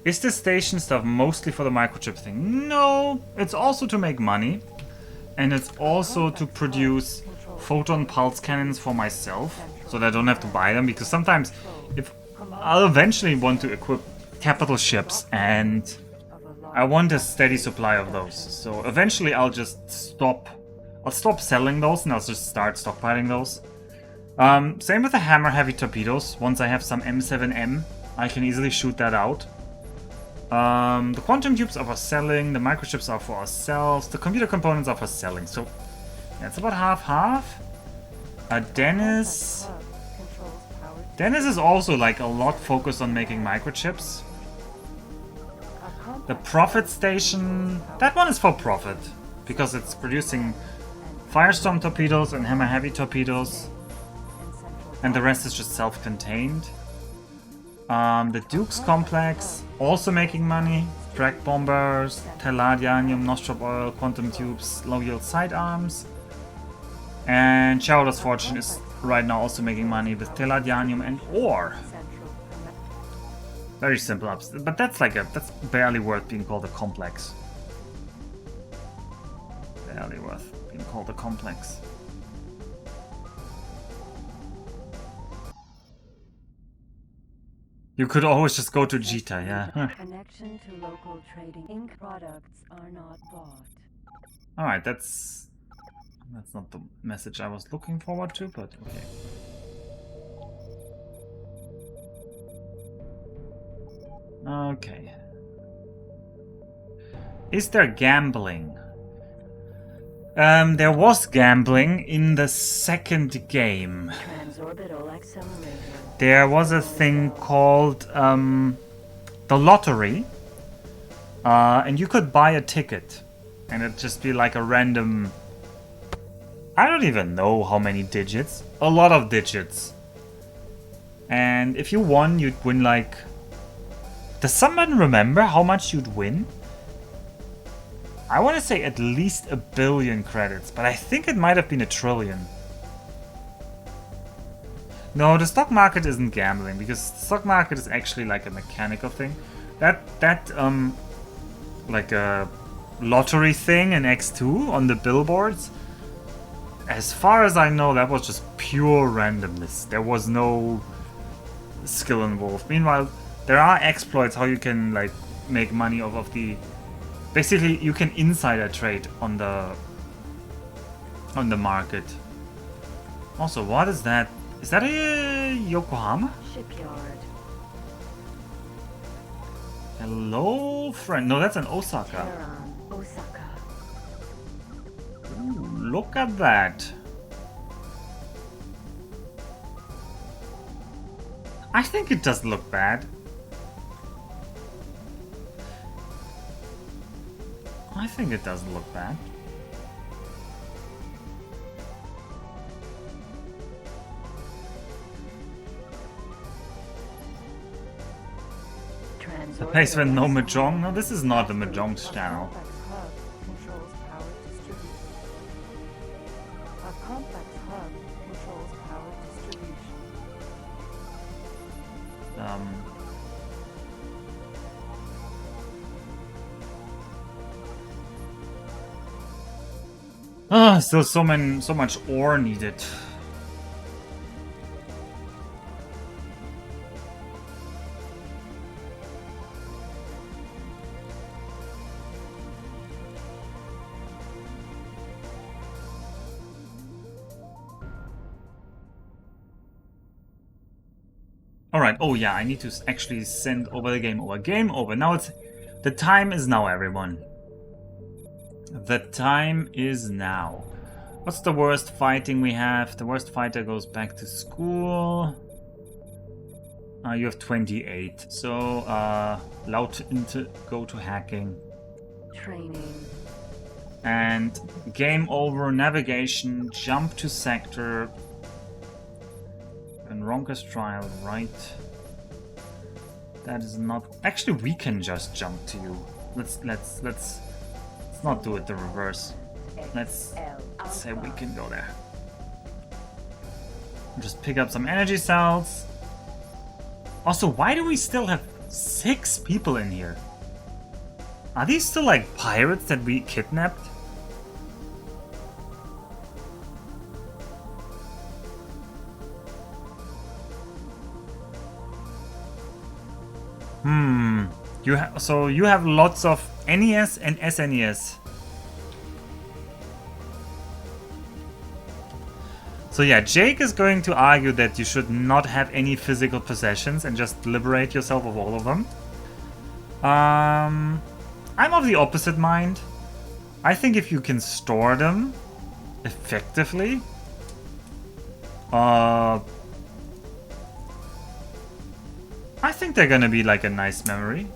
Is the station stuff mostly for the microchip thing? No, it's also to make money. And it's also to produce photon pulse cannons for myself, so that I don't have to buy them, because sometimes if I'll eventually want to equip capital ships and I want a steady supply of those. So eventually I'll just stop selling those and I'll just start stockpiling those. Same with the hammer heavy torpedoes. Once I have some M7M, I can easily shoot that out. The quantum tubes are for selling, the microchips are for ourselves, the computer components are for selling, so that's about half-half. Dennis is also like a lot focused on making microchips. The profit station, that one is for profit, because it's producing Firestorm torpedoes and Hammer Heavy torpedoes, and the rest is just self-contained. The Duke's complex, also making money. Drag bombers, Telladianium, Nostrop oil, quantum tubes, low-yield sidearms. And Chowder's Fortune is right now also making money with Telladianium and ore. Very simple ups, but that's barely worth being called a complex. Barely worth being called a complex. You could always just go to Jita, yeah. Connection to local trading. Ink products are not bought. Alright, that's not the message I was looking forward to, but okay. Okay. Is there gambling? There was gambling in the second game. Transorbital accelerator. There was a thing called the lottery, and you could buy a ticket, and it'd just be like a random. I don't even know how many digits. A lot of digits. And if you won, you'd win like. Does someone remember how much you'd win? I want to say at least 1 billion credits, but I think it might have been 1 trillion. No, the stock market isn't gambling, because the stock market is actually like a mechanical thing. That like a lottery thing in X2 on the billboards, as far as I know, that was just pure randomness. There was no skill involved. Meanwhile, there are exploits how you can like make money off of the. Basically, you can insider trade on the market. Also, what is that? Is that a Yokohama? Shipyard. Hello, friend. No, that's an Osaka. Aran, Osaka. Ooh, look at that. I think it doesn't look bad. I think it doesn't look bad. The place where no Mahjong? No, this is not the Mahjong's channel. A complex hub controls power distribution. Still so much ore needed. Alright, oh yeah, I need to actually send over the game over. Game over. Now it's... The time is now, everyone. The time is now. What's the worst fighting we have? The worst fighter goes back to school. You have 28. So, allowed to go to hacking. Training. And game over, navigation, jump to sector. And Ronka's trial, right? That is not... Actually, we can just jump to you. Let's not do it the reverse. Let's say we can go there. Just pick up some energy cells. Also, why do we still have 6 people in here? Are these still like pirates that we kidnapped? So you have lots of NES and SNES. So yeah, Jake is going to argue that you should not have any physical possessions and just liberate yourself of all of them. I'm of the opposite mind. I think if you can store them effectively, I think they're gonna be like a nice memory.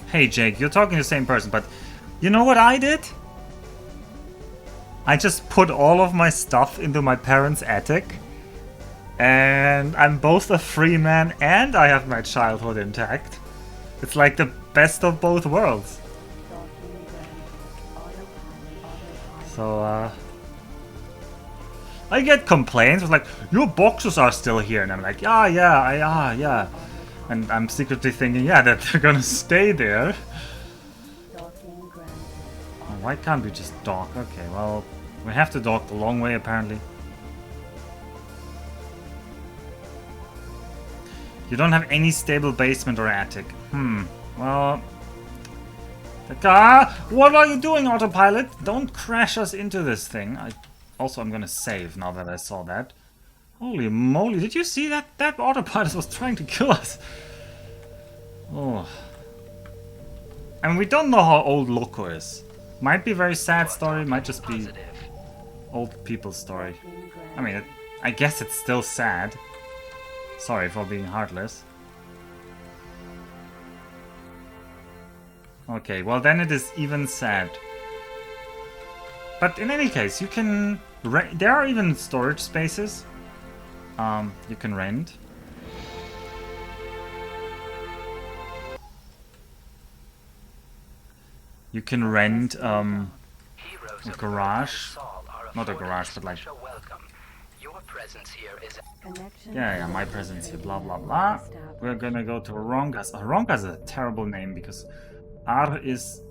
Hey Jake, you're talking to the same person, but you know what I did? I just put all of my stuff into my parents' attic. And I'm both a free man and I have my childhood intact. It's like the best of both worlds. So, I get complaints. It's like, your boxes are still here. And I'm like, yeah. And I'm secretly thinking, yeah, that they're gonna stay there. Oh, why can't we just dock? Okay, well, we have to dock the long way, apparently. You don't have any stable basement or attic. Well... What are you doing, autopilot? Don't crash us into this thing. I'm gonna save now that I saw that. Holy moly, did you see that? That autopilot was trying to kill us. Oh. And we don't know how old Loco is. Might be a very sad story, might just be old people's story. I mean, I guess it's still sad. Sorry for being heartless. Okay, well then it is even sad. But in any case, you can... There are even storage spaces. You can rent. You can rent a garage. Not a garage, but like... Yeah, my presence here, blah blah blah. We're gonna go to Ronkas. Ronkas is a terrible name because R is...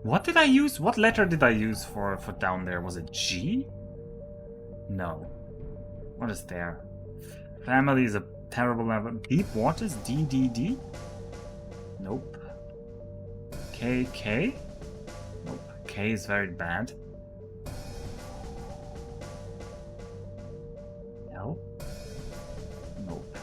What did I use? What letter did I use for down there? Was it G? No. What is there? Family is a terrible level. Deep waters? DDD? Nope. KK? Nope. K is very bad. L? Nope.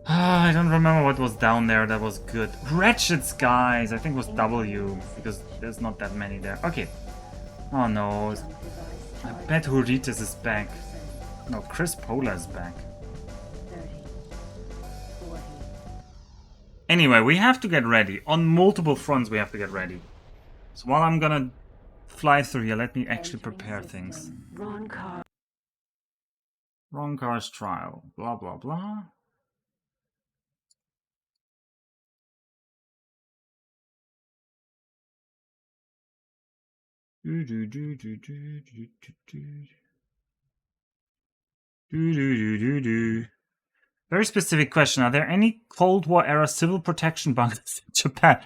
I don't remember what was down there that was good. Wretched Skies! I think it was W, because there's not that many there. Okay. Oh no. I bet Huritas is back. No, Chris Pola is back. Anyway, we have to get ready. On multiple fronts we have to get ready. So while I'm gonna fly through here, let me actually prepare things. Wrong car's trial. Blah blah blah. Very specific question. Are there any Cold War era civil protection bunkers in Japan?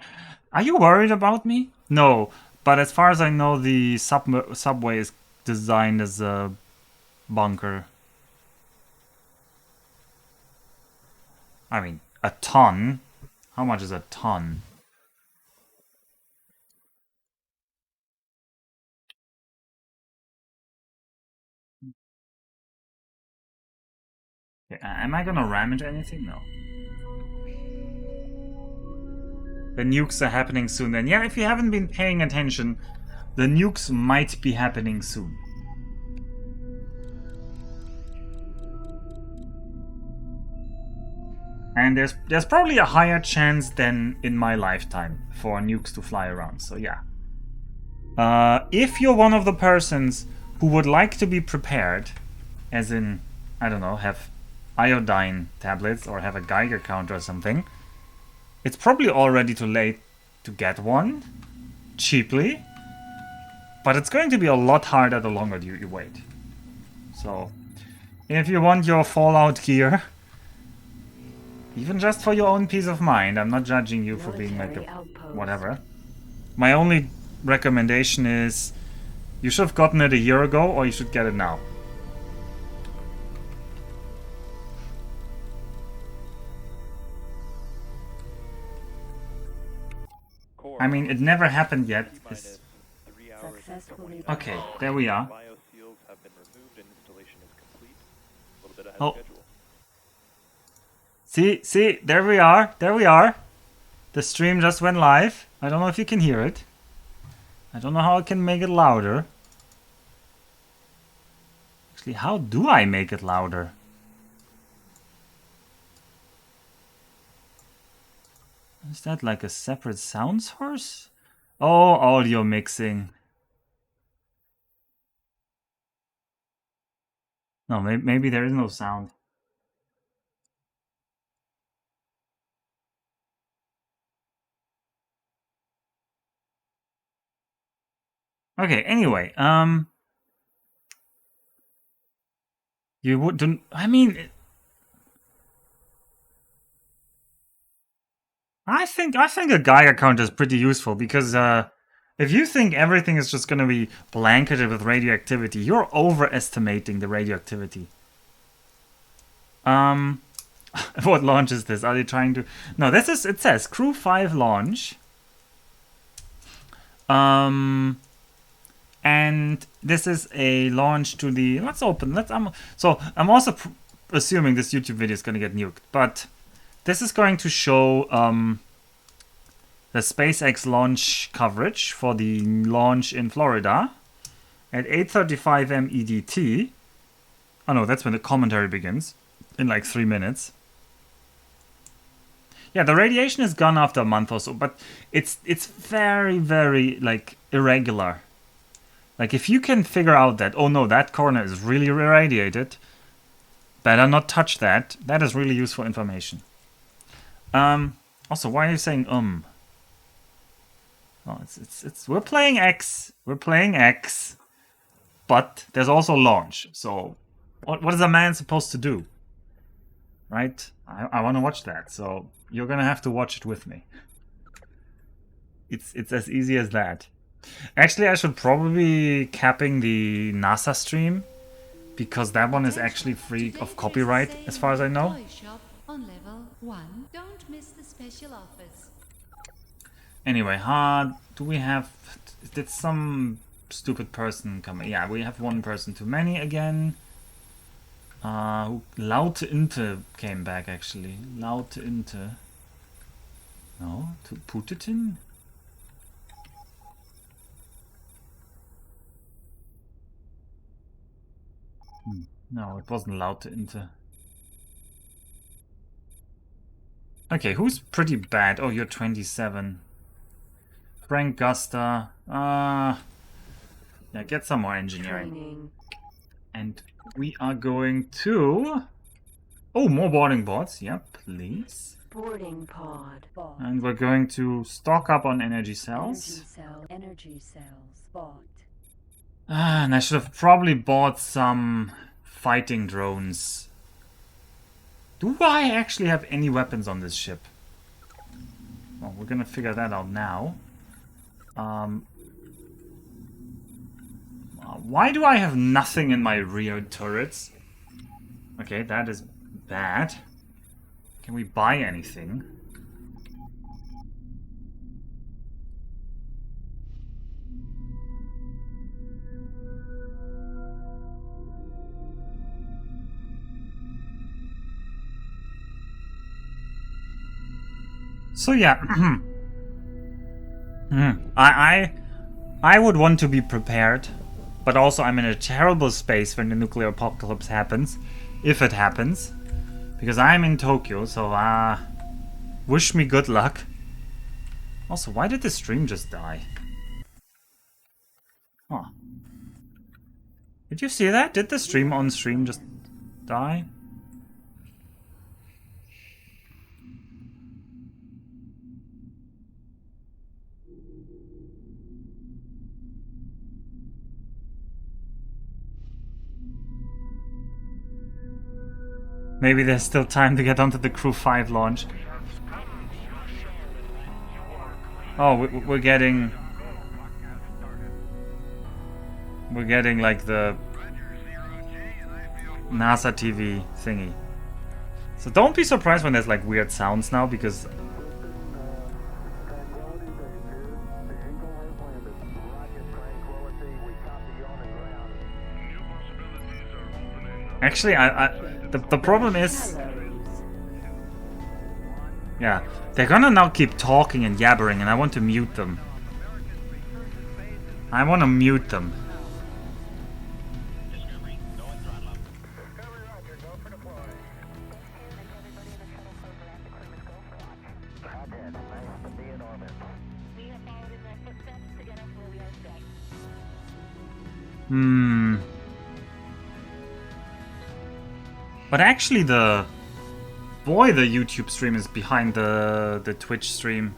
Are you worried about me? No, but as far as I know, the subway is designed as a bunker. I mean, a ton? How much is a ton? Okay, am I gonna ram into anything? No. The nukes are happening soon then. Yeah, if you haven't been paying attention, the nukes might be happening soon. And there's probably a higher chance than in my lifetime for nukes to fly around, so yeah. If you're one of the persons who would like to be prepared, as in, I don't know, have iodine tablets or have a Geiger counter or something, it's probably already too late to get one cheaply, but it's going to be a lot harder the longer you wait. So, if you want your Fallout gear, even just for your own peace of mind, I'm not judging you for being like a whatever. My only recommendation is you should have gotten it a year ago, or you should get it now. I mean, it never happened yet. Successfully. Okay, there we are. Bioseals have been removed and installation is complete. A little bit ahead Oh. of schedule. See, there we are. There we are. The stream just went live. I don't know if you can hear it. I don't know how I can make it louder. Actually, how do I make it louder? Is that like a separate sound source? Oh, audio mixing. No, maybe there is no sound. Okay, anyway, you wouldn't, I mean, I think a Geiger counter is pretty useful because if you think everything is just going to be blanketed with radioactivity, you're overestimating the radioactivity. What launch is this? Are they trying to? No, this is. It says Crew-5 launch. And this is a launch to the. Let's open. So I'm also assuming this YouTube video is going to get nuked, but this is going to show the SpaceX launch coverage for the launch in Florida at 8:35 m EDT. Oh no, that's when the commentary begins in like 3 minutes. Yeah, the radiation is gone after a month or so, but it's very, very like irregular. Like if you can figure out that, oh no, that corner is really irradiated, better not touch that. That is really useful information. Also, why are you saying Oh, it's we're playing X. We're playing X. But there's also launch. So what is a man supposed to do? Right? I want to watch that. So you're gonna have to watch it with me. It's as easy as that. Actually, I should probably be capping the NASA stream because that one is actually free of copyright, as far as I know. On level 1. Don't miss the special offers. Anyway, do we have? Did some stupid person come? Yeah, we have one person too many again. Laute Inte came back actually. Laute Inte. No, to put it in. No, it wasn't Laute Inte. Okay, who's pretty bad? Oh, you're 27. Frank Gusta. Yeah, get some more engineering. Training. And we are going to... Oh, more boarding boards. Yeah, please. Boarding pod. And we're going to stock up on energy cells. Energy cells bought. And I should have probably bought some fighting drones. Do I actually have any weapons on this ship? Well, we're gonna figure that out now. Why do I have nothing in my rear turrets? Okay, that is bad. Can we buy anything? So yeah, I would want to be prepared, but also I'm in a terrible space when the nuclear apocalypse happens, if it happens, because I'm in Tokyo. So wish me good luck. Also, why did the stream just die? Huh. Did you see that? Did the stream on stream just die? Maybe there's still time to get onto the Crew-5 launch. Oh, we're getting... We're getting like the NASA TV thingy. So don't be surprised when there's like weird sounds now, because... Actually, the problem is... Yeah, they're gonna now keep talking and yabbering, and I want to mute them. I want to mute them. But actually the YouTube stream is behind the Twitch stream.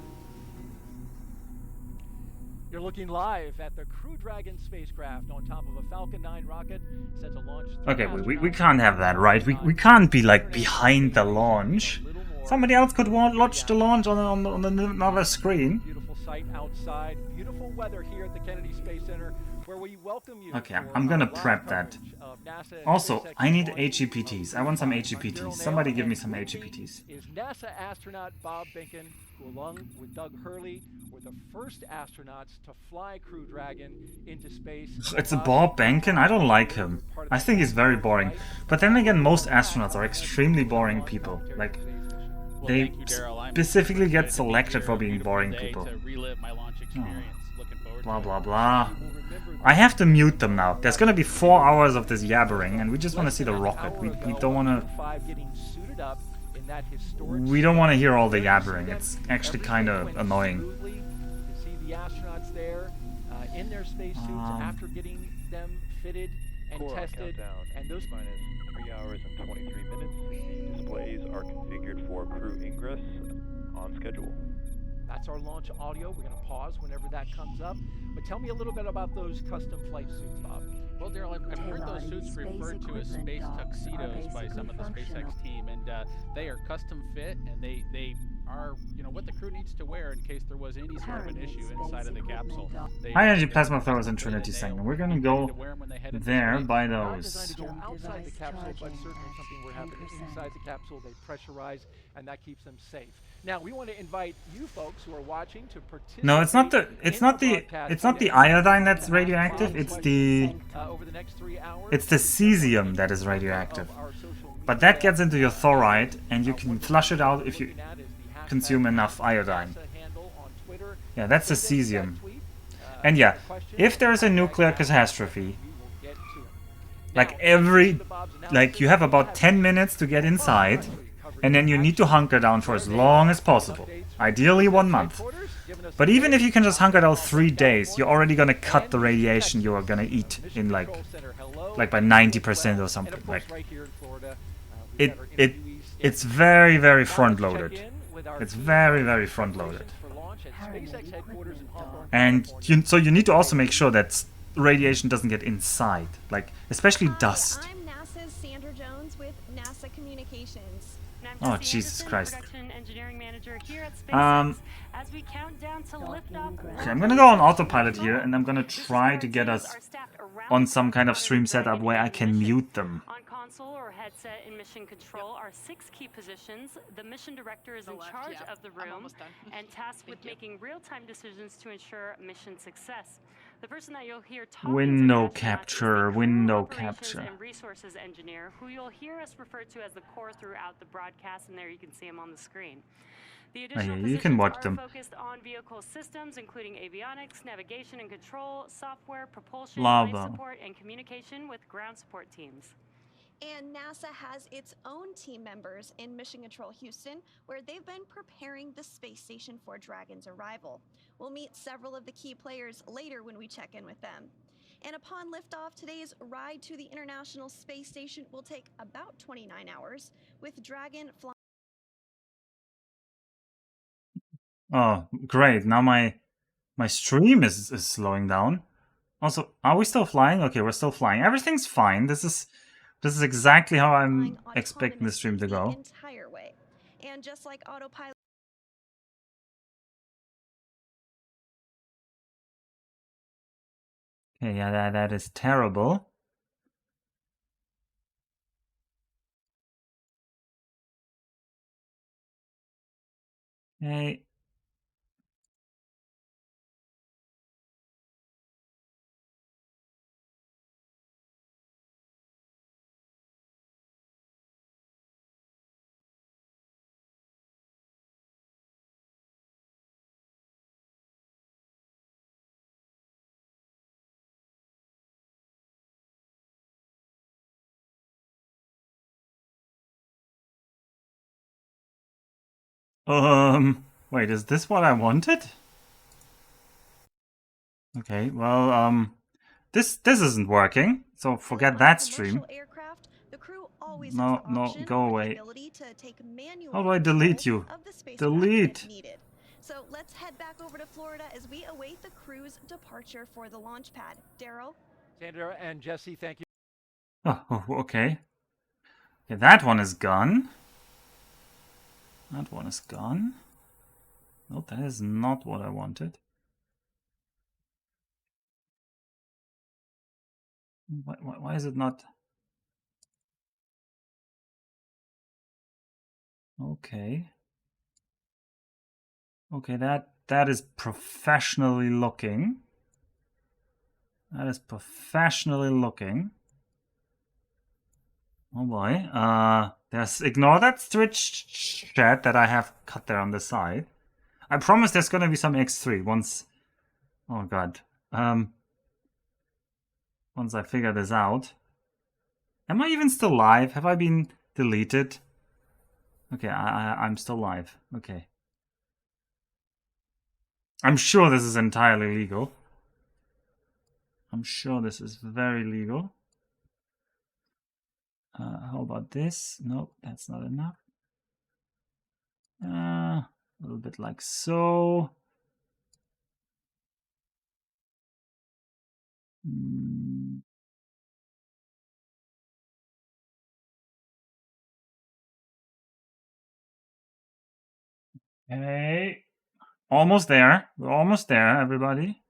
You're looking live at the Crew Dragon spacecraft on top of a Falcon 9 rocket set to launch. Okay, we can't have that, right? We can't be like behind the launch. Somebody else could watch the launch on another screen. Beautiful sight outside, beautiful weather here at the Kennedy Space Center, where we welcome you. Okay, I'm gonna prep that. Also, I need HEPTs. I want some HEPTs. Somebody give me some HEPTs. Is NASA astronaut Bob Behnken, who along with Doug Hurley were the first astronauts to fly Crew Dragon into space. It's a Bob Behnken? I don't like him. I think he's very boring. But then again, most astronauts are extremely boring people. Like, they specifically get selected for being boring people. Blah blah blah. I have to mute them now. There's gonna be 4 hours of this yabbering, and we just want to see the rocket. We don't want to. We don't want to hear all the yabbering. It's actually kind of annoying. You see the astronauts there in their spacesuits after getting them fitted and tested, and those minus 3 hours and 23 minutes. The displays are configured for crew ingress on schedule. That's our launch audio. We're going to pause whenever that comes up. But tell me a little bit about those custom flight suits, Bob. Well, Daryl, I've heard those suits referred to as space tuxedos by some of the SpaceX team, and they are custom fit, and they are, you know, what the crew needs to wear in case there was any sort of an issue inside of the capsule. High energy plasma throwers in Trinity segment. We're gonna go there by those. Outside the capsule, but certainly something we're having inside the capsule. They pressurize, and that keeps them safe. Now we want to invite you folks who are watching to participate. No, it's not the iodine that's radioactive. It's the cesium that is radioactive. But that gets into your thorite, and you can flush it out if you consume enough iodine. Yeah, that's the cesium. And yeah, if there is a nuclear catastrophe, like you have about 10 minutes to get inside, and then you need to hunker down for as long as possible. Ideally 1 month. But even if you can just hunker down 3 days, you're already gonna cut the radiation you are gonna eat in like by 90% or something. Like it's very, very front loaded. It's very, very front loaded. And so you need to also make sure that radiation doesn't get inside, like especially dust. I'm NASA's Sandra Jones with NASA Communications. Oh, Jesus Christ. As we count down to lift off. Okay, I'm gonna go on autopilot here, and I'm gonna try to get us on some kind of stream setup where I can mute them. On console or headset in mission control are 6 key positions. The mission director is in charge of the room and tasked with making real-time decisions to ensure mission success. The person that you'll hear talking Window to capture, is the window operations capture. and resources engineer, who you'll hear us refer to as the core throughout the broadcast, and there you can see him on the screen. The additional you can positions watch are them. focused on vehicle systems, including avionics, navigation and control, software, propulsion, Blah, life blah. support, and communication with ground support teams. And NASA has its own team members in Mission Control Houston, where they've been preparing the space station for Dragon's arrival. We'll meet several of the key players later when we check in with them. And upon liftoff, today's ride to the International Space Station will take about 29 hours, with Dragon flying. Oh, great. Now my stream is slowing down. Also, are we still flying? Okay, we're still flying. Everything's fine. This is exactly how I'm expecting the stream to go. The entire way. And just like autopilot. Okay, yeah, that is terrible. Hey. Wait, is this what I wanted? Okay, well, this isn't working, so forget that stream. Aircraft, the crew always No, has the option go or the away. ability to take manual How do I delete you? of the spacecraft Delete. if needed. So let's head back over to Florida as we await the crew's departure for the launch pad. Daryl? Sandra and Jesse, thank you. Oh, okay. Okay, that one is gone. That one is gone. No, that is not what I wanted. Why is it not? Okay. Okay, that is professionally looking. That is professionally looking. Oh boy. Ignore that Twitch chat that I have cut there on the side. I promise there's gonna be some X3 once. Oh god. Once I figure this out. Am I even still live? Have I been deleted? Okay, I'm still live. Okay. I'm sure this is entirely legal. I'm sure this is very legal. How about this? Nope, that's not enough. A little bit like so. Okay. Almost there. We're almost there, everybody.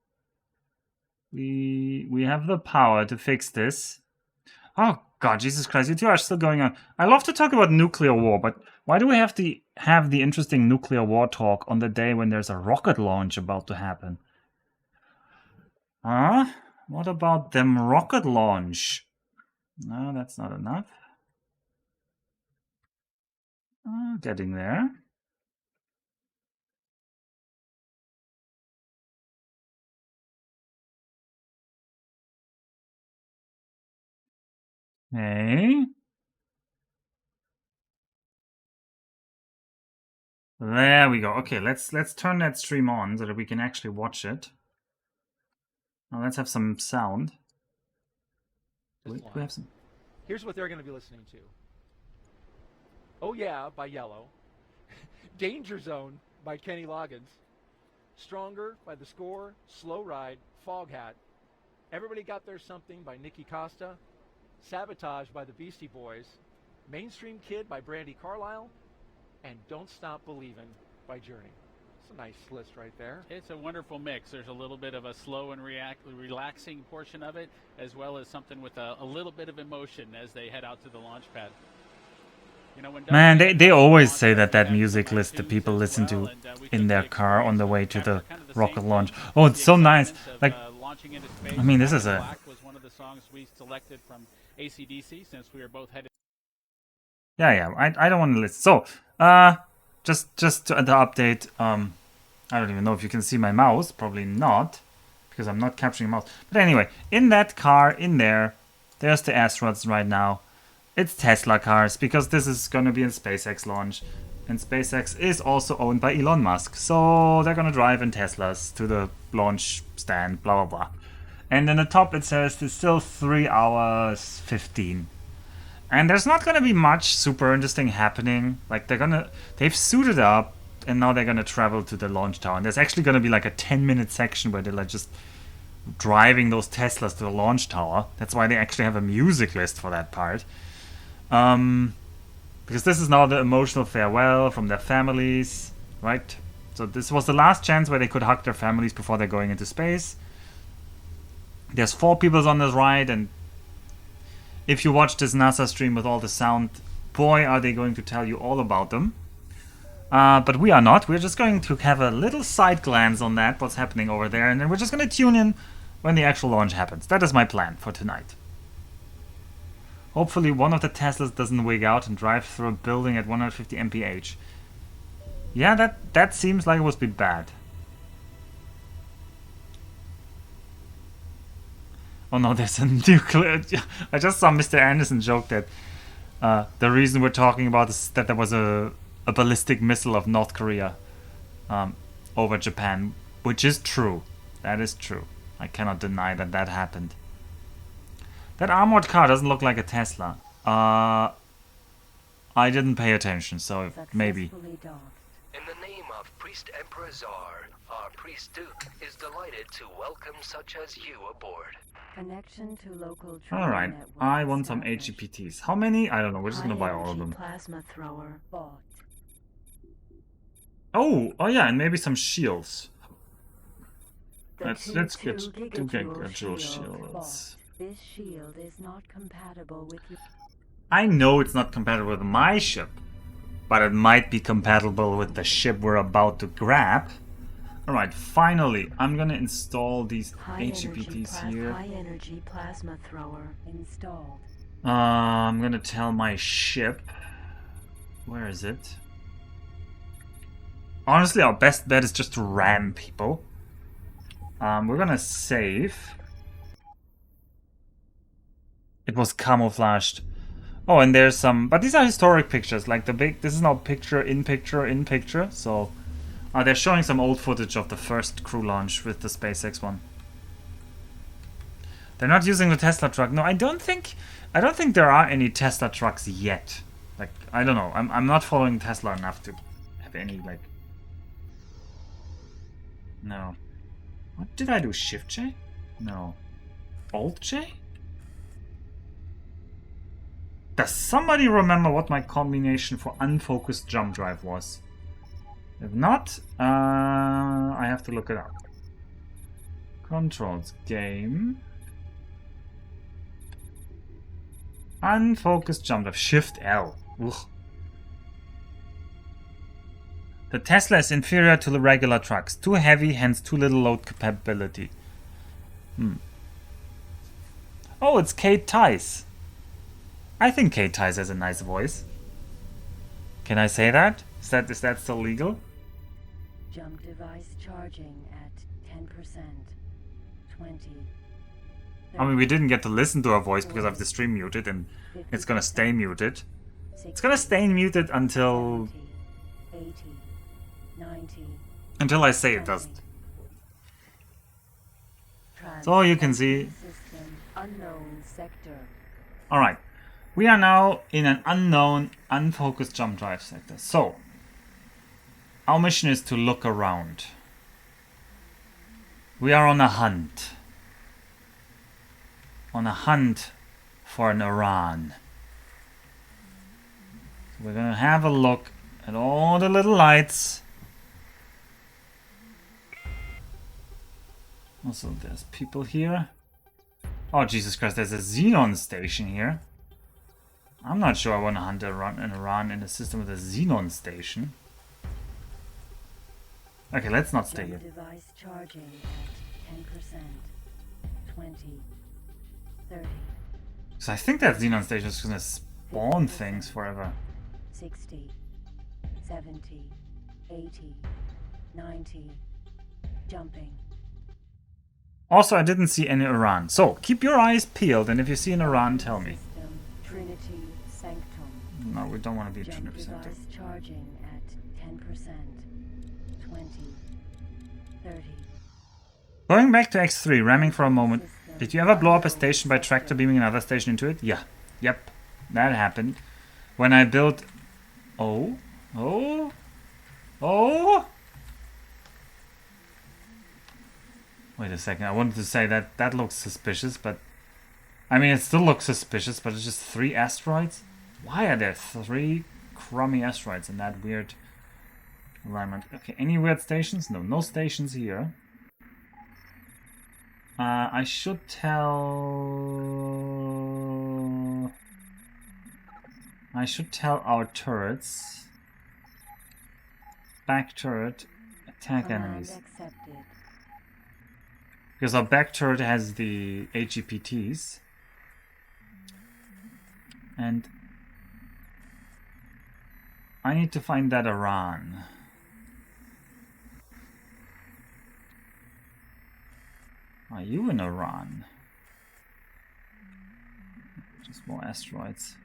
We have the power to fix this. Oh god, Jesus Christ, you two are still going on. I love to talk about nuclear war, but why do we have to have the interesting nuclear war talk on the day when there's a rocket launch about to happen? Huh? What about them rocket launch? No, that's not enough. Getting there. Okay. There we go. Okay, let's turn that stream on so that we can actually watch it. Now let's have some sound. We have some. Here's what they're going to be listening to. Oh Yeah by Yellow. Danger Zone by Kenny Loggins. Stronger by The Score. Slow Ride, Foghat. Everybody Got Their Something by Nikki Costa. Sabotage by the Beastie Boys. Mainstream Kid by Brandy Carlisle. And Don't Stop Believin' by Journey. It's a nice list right there. It's a wonderful mix. There's a little bit of a slow and relaxing portion of it, as well as something with a little bit of emotion as they head out to the launch pad. You know, man, they always say that music list that people listen to in their car on the way to the rocket launch. Oh, it's so nice. Like, I mean, this is a... was one of the songs we selected from AC/DC since we were both headed. Yeah, I don't want to listen. So, just the update. I don't even know if you can see my mouse. Probably not, because I'm not capturing mouse. But anyway, in that car, in there's the astronauts right now. It's Tesla cars, because this is going to be a SpaceX launch. And SpaceX is also owned by Elon Musk. So they're going to drive in Teslas to the launch stand, blah, blah, blah. And in the top it says it's still 3 hours 15. And there's not going to be much super interesting happening. Like they've suited up and now they're going to travel to the launch tower. And there's actually going to be like a 10-minute section where they're like just driving those Teslas to the launch tower. That's why they actually have a music list for that part. Because this is now the emotional farewell from their families, right? So this was the last chance where they could hug their families before they're going into space. There's 4 people on this ride, and if you watch this NASA stream with all the sound, boy, are they going to tell you all about them. But we are not. We're just going to have a little side glance on that, what's happening over there, and then we're just going to tune in when the actual launch happens. That is my plan for tonight. Hopefully one of the Teslas doesn't wig out and drive through a building at 150 mph. Yeah, that seems like it would be bad. Oh no, there's a nuclear... I just saw Mr. Anderson joke that the reason we're talking about is that there was a ballistic missile of North Korea over Japan, which is true. That is true. I cannot deny that that happened. That armored car doesn't look like a Tesla. I didn't pay attention, so maybe. In the name of Priest Emperor Tsar, our Priest Duke is delighted to welcome such as you aboard. Connection to local Alright, I want some HEPTs. How many? I don't know, we're just gonna buy all of them. Plasma thrower bought. Oh yeah, and maybe some shields. Let's get 2 gigajoule shields. This shield is not compatible with you. I know it's not compatible with my ship, but it might be compatible with the ship we're about to grab. Alright, finally, I'm gonna install these HEPTs here. High energy plasma thrower installed. I'm gonna tell my ship. Where is it? Honestly, our best bet is just to ram people. We're gonna save. It was camouflaged. Oh, and there's some... But these are historic pictures. Like the big... This is now picture in picture in picture. So... they're showing some old footage of the first crew launch with the SpaceX one. They're not using the Tesla truck. No, I don't think there are any Tesla trucks yet. Like, I don't know. I'm not following Tesla enough to have any, like... No. What did I do? Shift J? No. Alt J? Does somebody remember what my combination for unfocused jump drive was? If not, I have to look it up. Controls, game. Unfocused jump drive, Shift L. Ugh. The Tesla is inferior to the regular trucks. Too heavy, hence too little load capability. Oh, it's Kate Tice. I think Kate Tice has a nice voice. Can I say that? Is that still legal? Jump device charging at 10%. 20. I mean, we didn't get to listen to her voice because I have the stream muted, and it's gonna stay muted. It's gonna stay muted until... 80, 90, until I say it doesn't. So you can see... Unknown sector. Alright. We are now in an unknown, unfocused jump drive sector. So, our mission is to look around. We are on a hunt. On a hunt for an Aran. So we're gonna have a look at all the little lights. Also, there's people here. Oh, Jesus Christ, there's a Xenon station here. I'm not sure I want to hunt an Aran in a system with a Xenon station. Okay, let's not stay here. Device charging at 10%. 20. 30. So I think that Xenon station is going to spawn things forever. 60. 70, 80, 90. Jumping. Also, I didn't see any Aran. So, keep your eyes peeled, and if you see an Aran, tell me. Trinity Sanctum. No, we don't want to be a Jump Trinity Sanctum. device charging at 10%. 20. 30. Going back to X3, ramming for a moment. Did you ever blow up a station by tractor beaming another station into it? Yeah. Yep. That happened. When I built... Oh? Oh? Oh? Wait a second. I wanted to say that that looks suspicious, but... I mean, it still looks suspicious, but it's just 3 asteroids? Why are there 3 crummy asteroids in that weird alignment? Okay, any weird stations? No, no stations here. I should tell... our turrets. Back turret, attack enemies. Because our back turret has the HEPTs. And I need to find that Aran. Are you in Aran? Just more asteroids.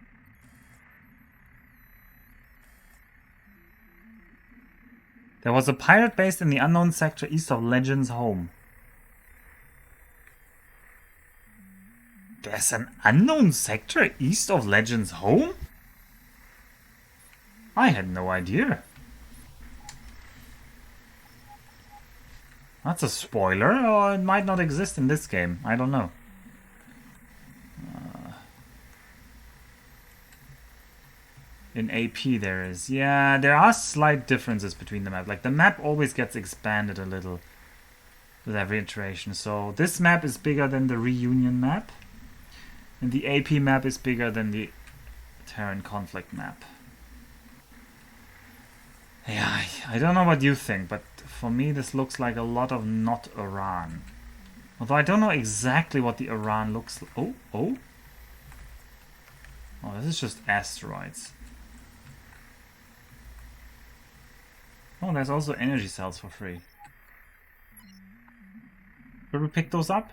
There was a pirate based in the unknown sector east of Legends Home. There's an unknown sector east of Legends Home? I had no idea. That's a spoiler, or it might not exist in this game. I don't know. In AP there is. Yeah, there are slight differences between the map. Like, the map always gets expanded a little with every iteration. So this map is bigger than the Reunion map. And the AP map is bigger than the Terran Conflict map. Yeah, I don't know what you think, but for me this looks like a lot of not Aran. Although I don't know exactly what the Aran looks like. Oh, oh. Oh, this is just asteroids. Oh, there's also energy cells for free. Should we pick those up?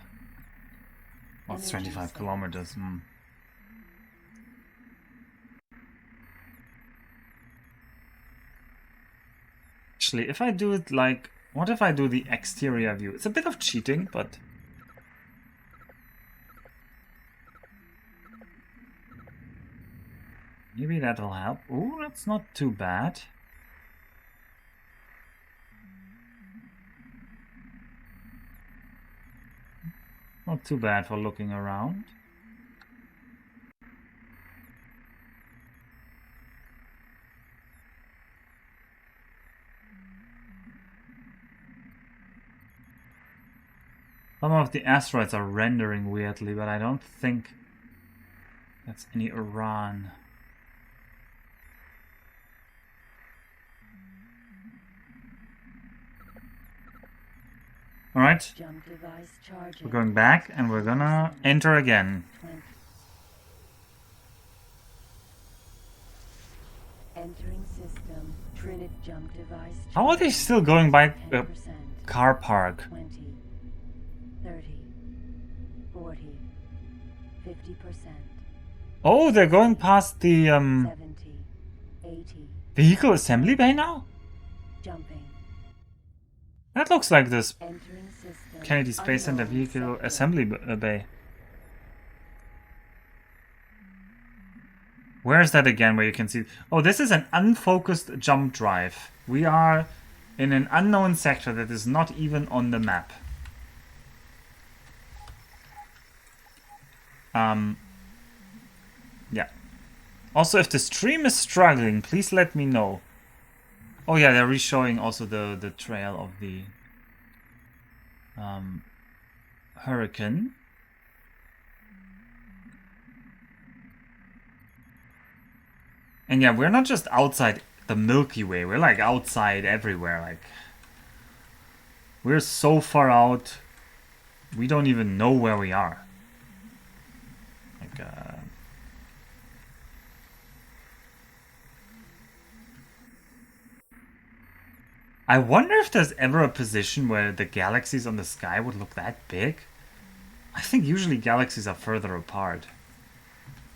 Oh, it's 25 kilometers. Actually, if I do it like... What if I do the exterior view? It's a bit of cheating, but... maybe that'll help. Ooh, that's not too bad. Not too bad for looking around. Some of the asteroids are rendering weirdly, but I don't think that's any Aran. Alright, we're going back and we're gonna enter again. Entering system. Trinity jump device. How are they still going by a car park? 20, 30, 40, 50%. Oh, they're going past the 70, 80. vehicle assembly bay now? Jumping. That looks like this Entering system. Kennedy Space Center vehicle assembly bay. Where is that again where you can see... Oh, this is an unfocused jump drive. We are in an unknown sector that is not even on the map. Yeah. Also, if the stream is struggling, please let me know. Oh yeah, they're re-showing also the trail of the Hurricane. And yeah, we're not just outside the Milky Way, we're like outside everywhere. Like, we're so far out, we don't even know where we are. Like, I wonder if there's ever a position where the galaxies on the sky would look that big. I think usually galaxies are further apart.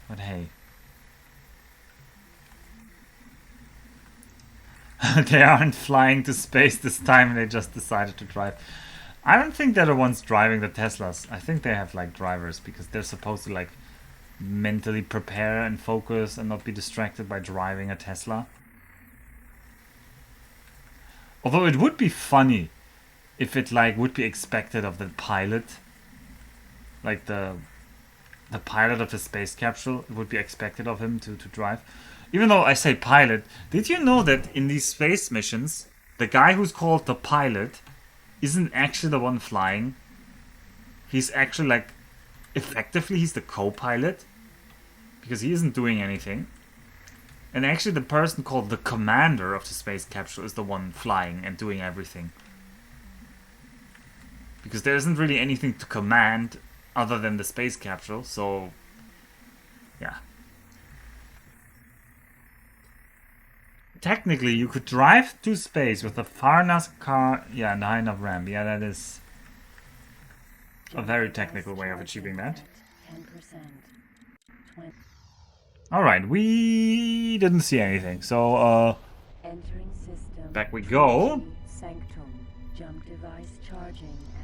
But hey. They aren't flying to space this time, they just decided to drive. I don't think they're the ones driving the Teslas. I think they have like drivers because they're supposed to like mentally prepare and focus and not be distracted by driving a Tesla. Although it would be funny if it like would be expected of the pilot, like the pilot of the space capsule, it would be expected of him to drive. Even though I say pilot, did you know that in these space missions, the guy who's called the pilot isn't actually the one flying? He's actually like, effectively he's the co-pilot, because he isn't doing anything. And actually the person called the commander of the space capsule is the one flying and doing everything. Because there isn't really anything to command other than the space capsule, so yeah. Technically, you could drive to space with a far enough car, yeah, and high enough ramp. Yeah, that is a very technical way of achieving that. Alright, we didn't see anything, so back we go.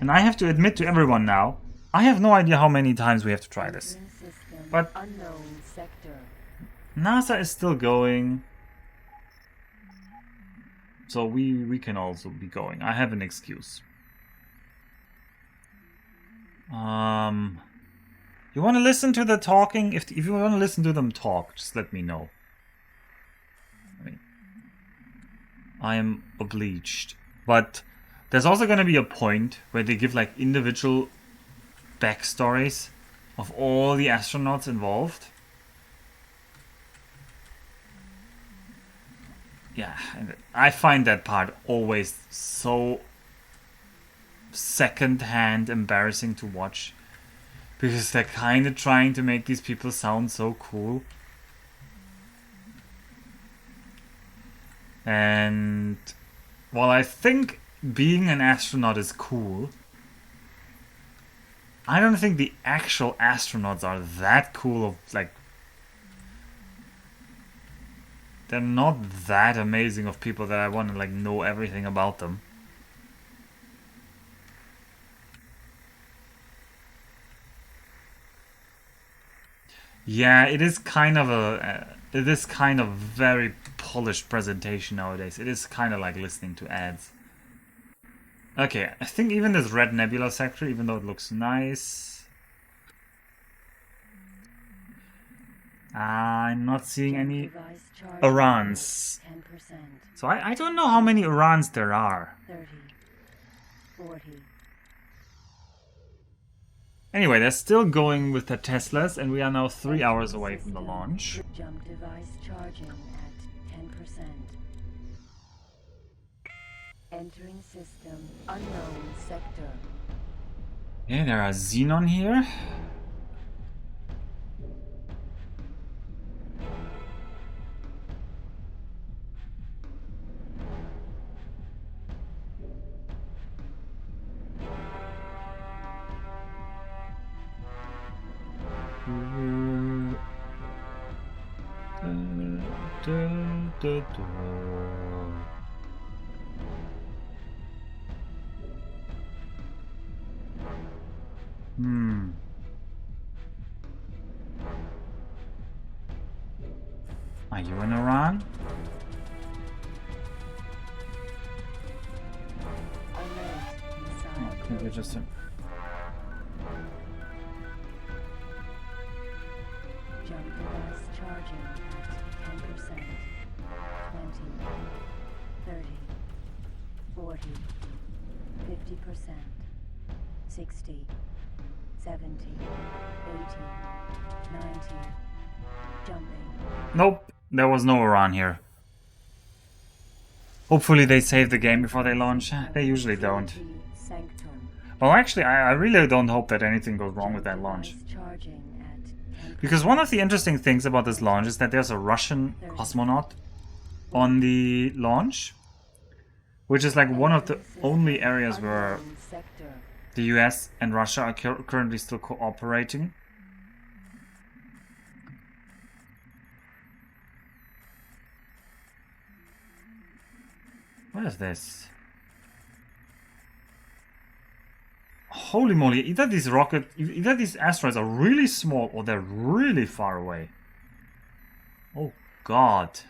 And I have to admit to everyone now, I have no idea how many times we have to try this. But NASA is still going. So we can also be going. I have an excuse. You want to listen to the talking? If you want to listen to them talk, just let me know. I am obliged. But there's also going to be a point where they give like individual backstories of all the astronauts involved. Yeah, and I find that part always so second-hand embarrassing to watch. Because they're kind of trying to make these people sound so cool. And while I think being an astronaut is cool, I don't think the actual astronauts are that cool. Like, they're not that amazing of people that I want to like know everything about them. Yeah, it is kind of very polished presentation nowadays. It is kind of like listening to ads. Okay, I think even this red nebula sector, even though it looks nice, I'm not seeing any Arans. So I don't know how many Arans there are. 30, 40. Anyway, they're still going with the Teslas, and we are now 3 hours away from the launch. Jump device charging at 10%. Entering system unknown sector. Yeah, there are Xenon here. Are you in Aran? Oh, maybe just a... Jump device charging at 10%. 20, 30, 40, 50%, 60, 70, 80, 90, jumping. Nope, there was no Aran here. Hopefully they save the game before they launch. They usually don't. Well, actually, I really don't hope that anything goes wrong with that launch. Because one of the interesting things about this launch is that there's a Russian cosmonaut on the launch. which is like one of the only areas where the US and Russia are currently still cooperating. What is this? Holy moly, either these asteroids are really small or they're really far away. Oh god.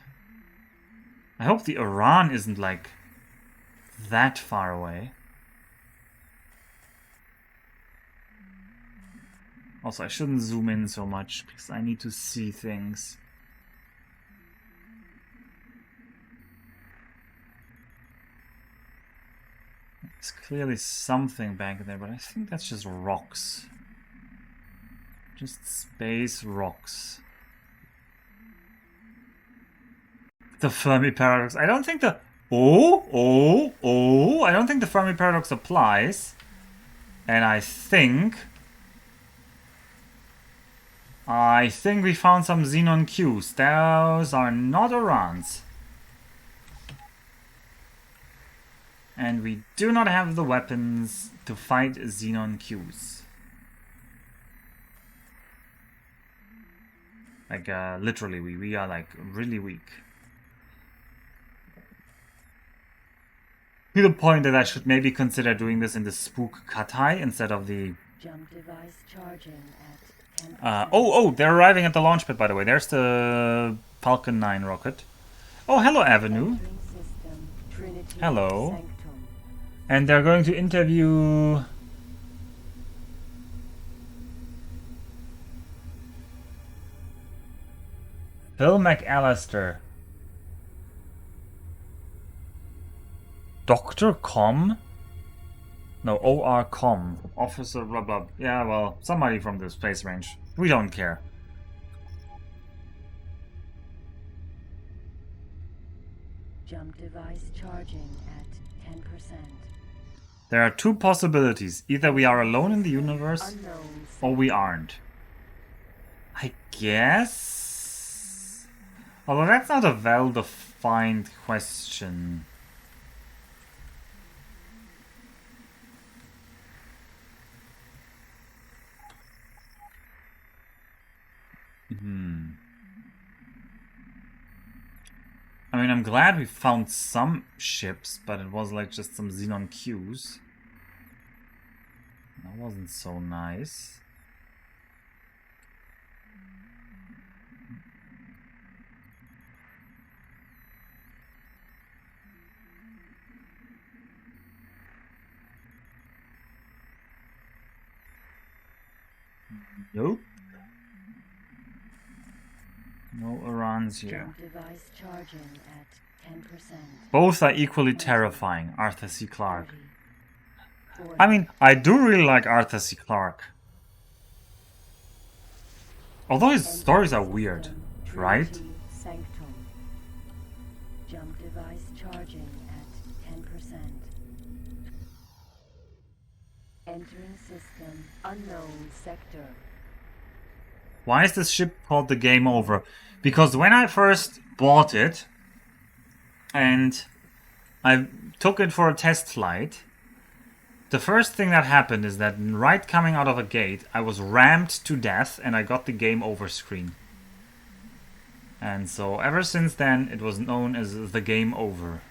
I hope the Aran isn't like that far away. Also, I shouldn't zoom in so much because I need to see things. There's clearly something back there, but I think that's just rocks. Just space rocks. The Fermi paradox. I don't think the... I don't think the Fermi paradox applies. And I think we found some xenon Qs. Those are not Arans. And we do not have the weapons to fight xenon Qs. Like, literally, we are, like, really weak. To the point that I should maybe consider doing this in the Spook Katai instead of the... Jump device charging at 10%. Oh, they're arriving at the launch pad, by the way. There's the Falcon 9 rocket. Oh, hello, Avenue. Hello. And they're going to interview... Phil McAllister. Dr. Com? No, OR Com. Officer blah blah. Yeah, well, somebody from the space range. We don't care. Jump device charging at 10%. There are two possibilities. Either we are alone in the universe, or we aren't. I guess? Although that's not a well-defined question. I mean, I'm glad we found some ships, but it was like just some xenon Qs. That wasn't so nice. Nope. No Arans here. Device charging at 10%. Both are equally terrifying, Arthur C. Clarke. I mean, I do really like Arthur C. Clarke. Although his stories are weird, right? Sanctum. Jump device charging at 10%. Entering system unknown sector. Why is this ship called the Game Over? Because when I first bought it and I took it for a test flight, the first thing that happened is that right coming out of a gate, I was rammed to death and I got the Game Over screen. And so ever since then, it was known as the Game Over.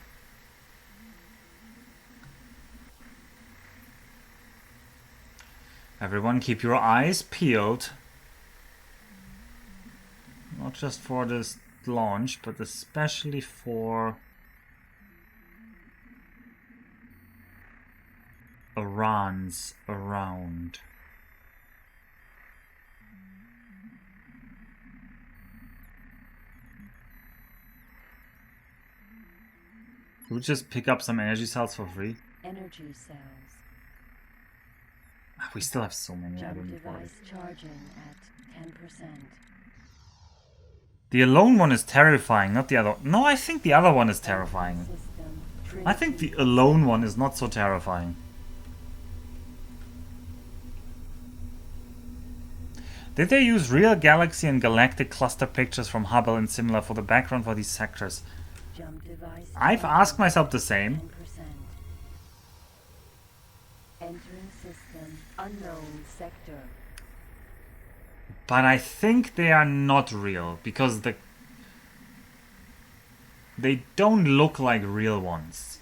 Everyone keep your eyes peeled. Not just for this launch, but especially for Arans around. We'll just pick up some energy cells for free. Energy cells. We still have so many. I Jump don't need more. device charging at 10%. The alone one is terrifying, not the other. No, I think the other one is terrifying. I think the alone one is not so terrifying. Did they use real galaxy and galactic cluster pictures from Hubble and similar for the background for these sectors? I've asked myself the same. Unknown sector. But I think they are not real because they don't look like real ones.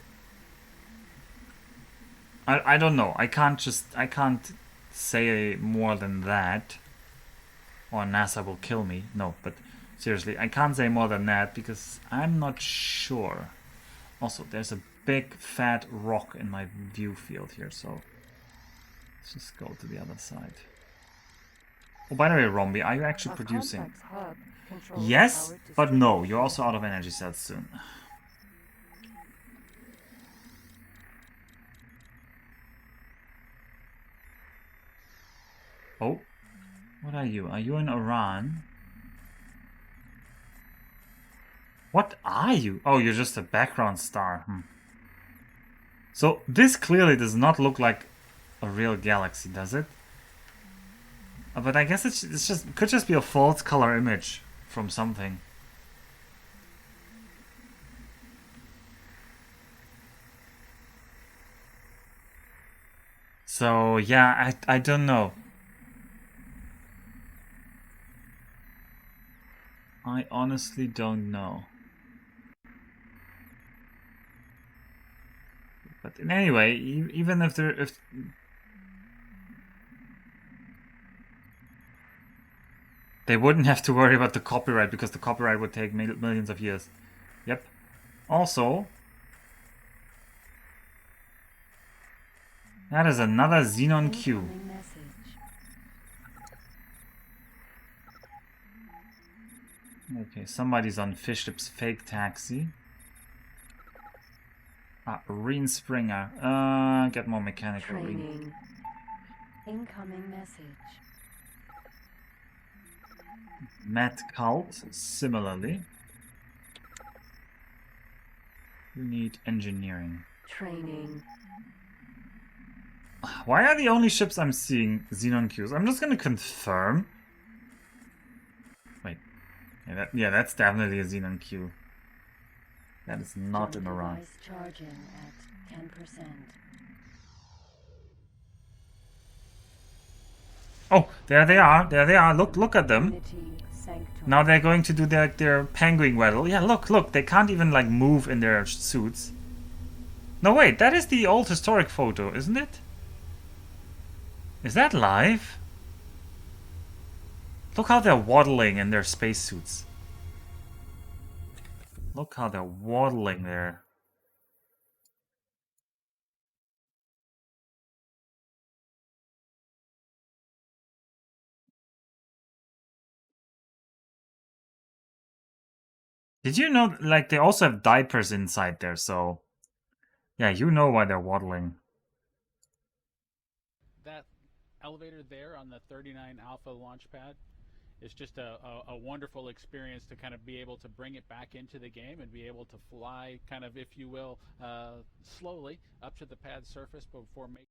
I don't know. I can't say more than that, or NASA will kill me. No, but seriously, I can't say more than that because I'm not sure. Also, there's a big fat rock in my view field here, so let's just go to the other side. Oh, by the way, Rombi, are you actually producing? Yes, but no, you're also out of energy cells soon. Oh, what are you? Are you in Aran? What are you? Oh, you're just a background star. So this clearly does not look like a real galaxy, does it? But I guess it could just be a false color image from something. So yeah, I don't know. I honestly don't know. But in any way, even if they wouldn't have to worry about the copyright because the copyright would take millions of years. Yep. Also, that is another Xenon Q. Okay, somebody's on Fishship's fake taxi. Reen Springer. Get more mechanical. Training. Incoming message. Matt Cult, similarly. We need engineering. Training. Why are the only ships I'm seeing Xenon Qs? I'm just gonna confirm. Wait. Yeah, that's definitely a Xenon Q. That is not an Aran. Charging at 10%. Oh, there they are. There they are. Look at them. Now they're going to do their penguin waddle. Yeah, look. They can't even like move in their suits. No, wait. That is the old historic photo, isn't it? Is that live? Look how they're waddling in their spacesuits. Look how they're waddling there. Did you know, like, they also have diapers inside there, so... Yeah, you know why they're waddling. That elevator there on the 39 Alpha launch pad is just a wonderful experience to kind of be able to bring it back into the game and be able to fly kind of, if you will, slowly up to the pad surface before making...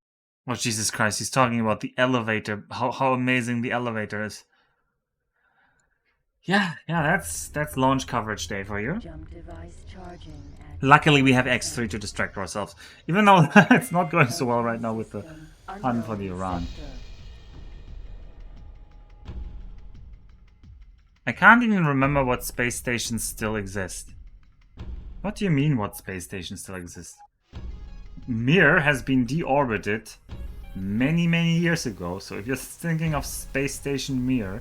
Oh, Jesus Christ, he's talking about the elevator, how amazing the elevator is. Yeah, that's launch coverage day for you. Jump device charging at Luckily, we have X3 to distract ourselves, even though it's not going so well right now with the hunt for the Aran. I can't even remember what space stations still exist. What do you mean, what space stations still exist? Mir has been deorbited many years ago, so if you're thinking of Space Station Mir,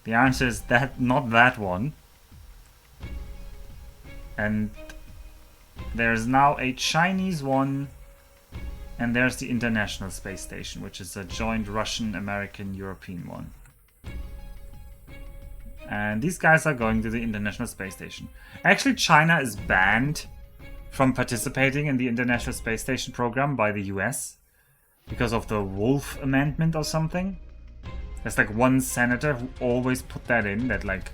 the answer is not that one. And there's now a Chinese one, and there's the International Space Station, which is a joint Russian, American, European one. And these guys are going to the International Space Station. Actually, China is banned from participating in the International Space Station program by the US because of the Wolf Amendment or something. There's like one senator who always put that in, that like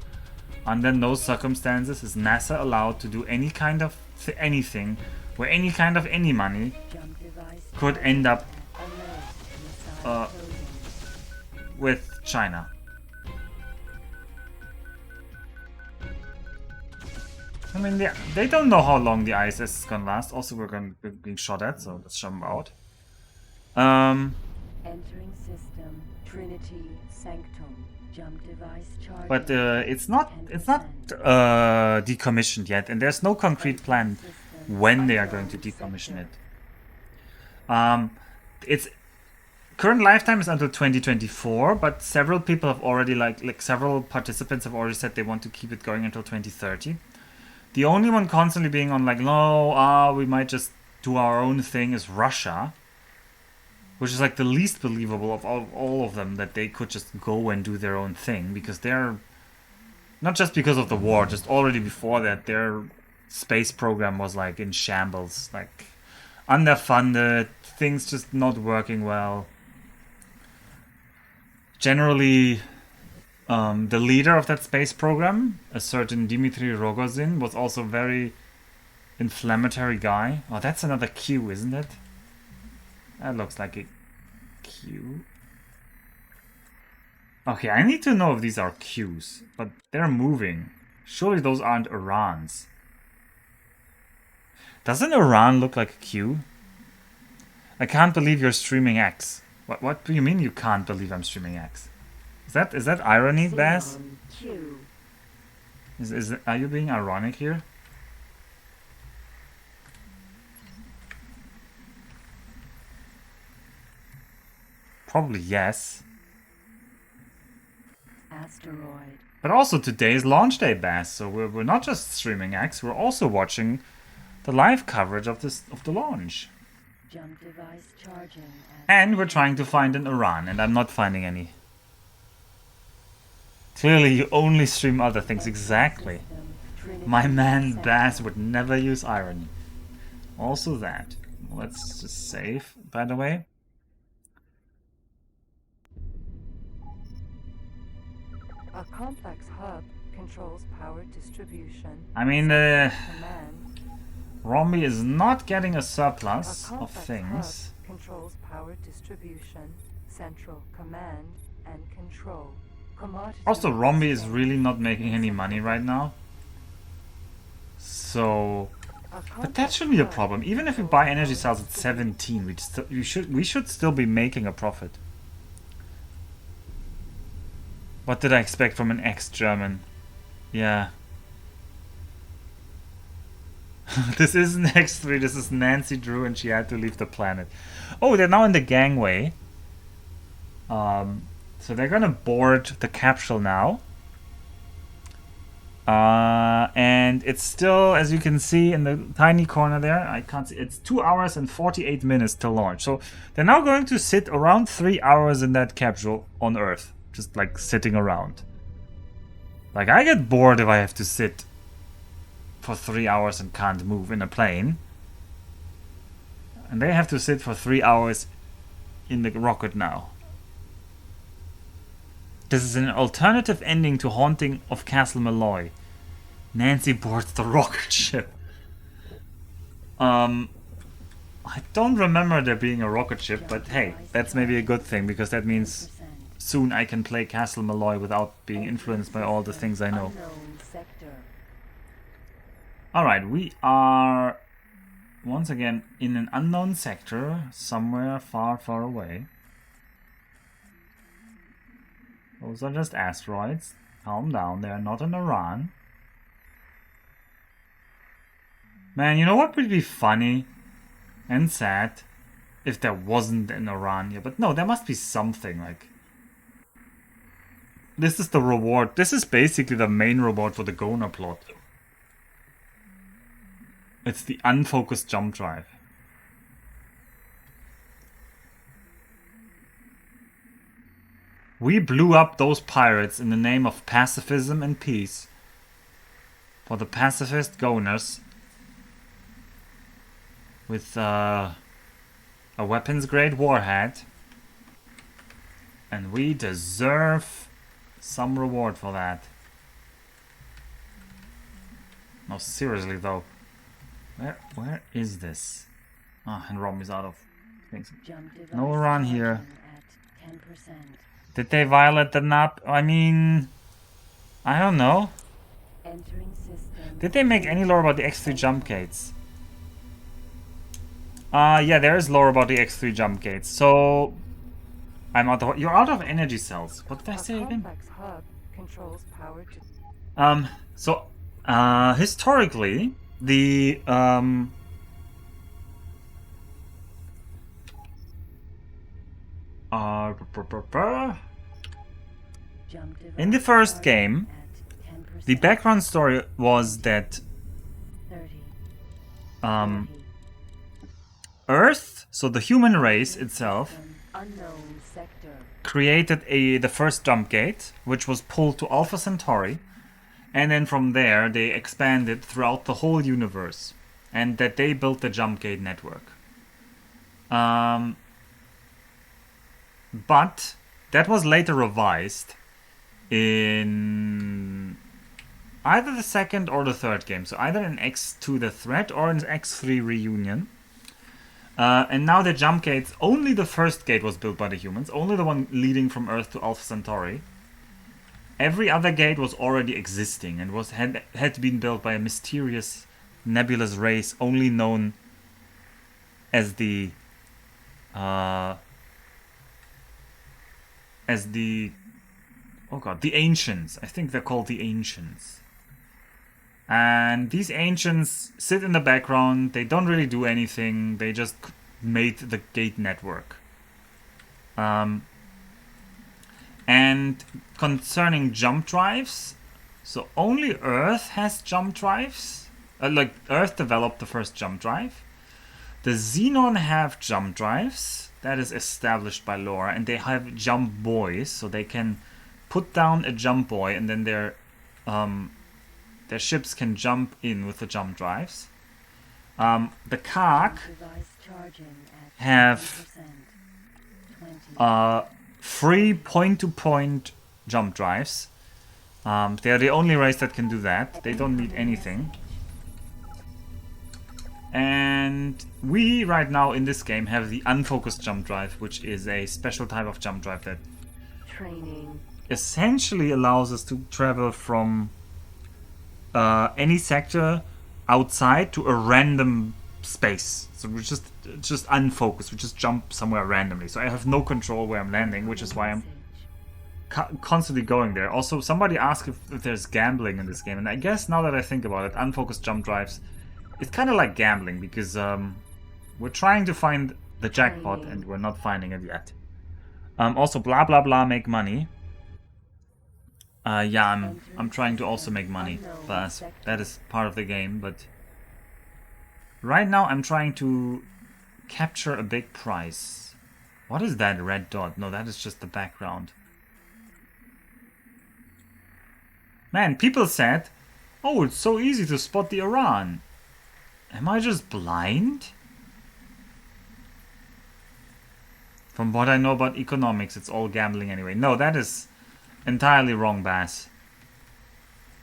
under no circumstances is NASA allowed to do any kind of anything where any kind of any money could end up with China. I mean, they don't know how long the ISS is gonna last. Also, we're being shot at, so let's jump out. Entering system. Trinity Sanctum. Jump device charging. But it's not decommissioned yet, and there's no concrete plan when they are going to decommission it. Its current lifetime is until 2024, but several people have already like several participants have already said they want to keep it going until 2030. The only one constantly being on like, no, we might just do our own thing is Russia, which is like the least believable of all of them, that they could just go and do their own thing, because they're not just because of the war, just already before that their space program was like in shambles, like underfunded, things just not working well. Generally, the leader of that space program, a certain Dmitry Rogozin, was also a very inflammatory guy. Oh, that's another Q, isn't it? That looks like a Q. Okay, I need to know if these are Qs, but they're moving. Surely those aren't Arans. Doesn't Aran look like a Q? I can't believe you're streaming X. What do you mean you can't believe I'm streaming X? Is that irony, Bass? Are you being ironic here? Probably yes. Asteroid. But also today's launch day, Bass. So we're not just streaming X. We're also watching the live coverage of the launch. Jump device charging. And we're trying to find an Aran, and I'm not finding any. Clearly, you only stream other things. Exactly. My man Bass would never use irony. Also that. Let's just save, by the way. A complex hub controls power distribution. I mean, Rombi is not getting a surplus of things. Hub controls power distribution, central command and control. Also, Rombi is really not making any money right now. So, but that shouldn't be a problem. Even if we buy energy cells at 17, we should still be making a profit. What did I expect from an ex-German? Yeah. This isn't X3, this is Nancy Drew, and she had to leave the planet. Oh, they're now in the gangway. So they're gonna board the capsule now. And it's still, as you can see in the tiny corner there, I can't see, it's 2 hours and 48 minutes to launch. So they're now going to sit around 3 hours in that capsule on Earth. Just like sitting around. Like, I get bored if I have to sit for 3 hours and can't move in a plane. And they have to sit for 3 hours in the rocket now. This is an alternative ending to Haunting of Castle Malloy. Nancy boards the rocket ship. I don't remember there being a rocket ship, but hey, that's maybe a good thing, because that means soon I can play Castle Malloy without being influenced by all the things I know. Alright, we are once again in an unknown sector, somewhere far, far away. Those are just asteroids. Calm down, they are not in Aran. Man, you know what would be funny and sad if there wasn't an Aran here? But no, there must be something like... This is the reward. This is basically the main reward for the Gona plot. It's the unfocused jump drive. We blew up those pirates in the name of pacifism and peace. For the pacifist Goners. With a weapons-grade warhead. And we deserve some reward for that. No, seriously though. Where is this? Ah, and Rom is out of things. No run here. Did they violate the NAP? I mean, I don't know. Did they make any lore about the X3 jump gates? Yeah, there is lore about the X3 jump gates. So I'm out of... You're out of energy cells. What did I say again? Complex hub controls power to... So, historically, the, in the first game, the background story was that, Earth, so the human race itself, created the first jump gate, which was pulled to Alpha Centauri, and then from there they expanded throughout the whole universe, and that they built the jump gate network. But that was later revised in either the second or the third game, so either in X2 The Threat or in X3 Reunion. And now the jump gates, only the first gate was built by the humans, only the one leading from Earth to Alpha Centauri. Every other gate was already existing and had been built by a mysterious, nebulous race only known as the Ancients. I think they're called the Ancients. And these Ancients sit in the background, they don't really do anything, they just made the gate network. And concerning jump drives, so only Earth has jump drives. Like, Earth developed the first jump drive. The Xenon have jump drives, that is established by lore, and they have jump buoys, so they can put down a jump buoy and then their ships can jump in with the jump drives. The Kark have 3 point-to-point jump drives. They are the only race that can do that. They don't need anything. And we, right now in this game, have the unfocused jump drive, which is a special type of jump drive that essentially allows us to travel from any sector outside to a random space. So we're just unfocused. We just jump somewhere randomly. So I have no control where I'm landing, which is why I'm constantly going there. Also, somebody asked if there's gambling in this game, and I guess now that I think about it, unfocused jump drives, it's kind of like gambling because we're trying to find the jackpot and we're not finding it yet. Also, blah blah blah, make money. Yeah, I'm trying to also make money, but that is part of the game. But right now I'm trying to capture a big prize. What is that red dot? No, that is just the background. Man, people said, oh, it's so easy to spot the Aran. Am I just blind? From what I know about economics, it's all gambling anyway. No, that is entirely wrong, Bass.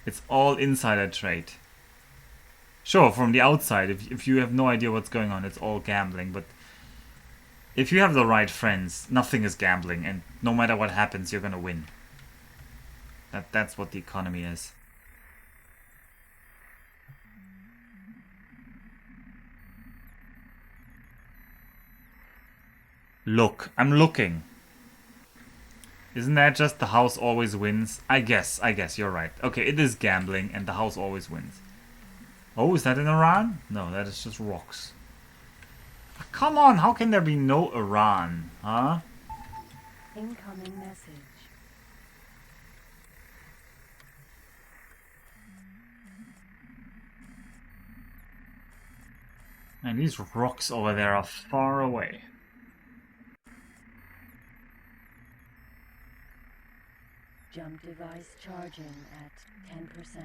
It's all insider trade. Sure, from the outside, if you have no idea what's going on, it's all gambling. But if you have the right friends, nothing is gambling. And no matter what happens, you're gonna win. That's what the economy is. Look, I'm looking. Isn't that just the house always wins? I guess you're right. Okay, it is gambling and the house always wins. Oh, is that in Aran? No, that is just rocks. Come on, how can there be no Aran? Huh? Incoming message. And these rocks over there are far away. Jump device charging at 10%.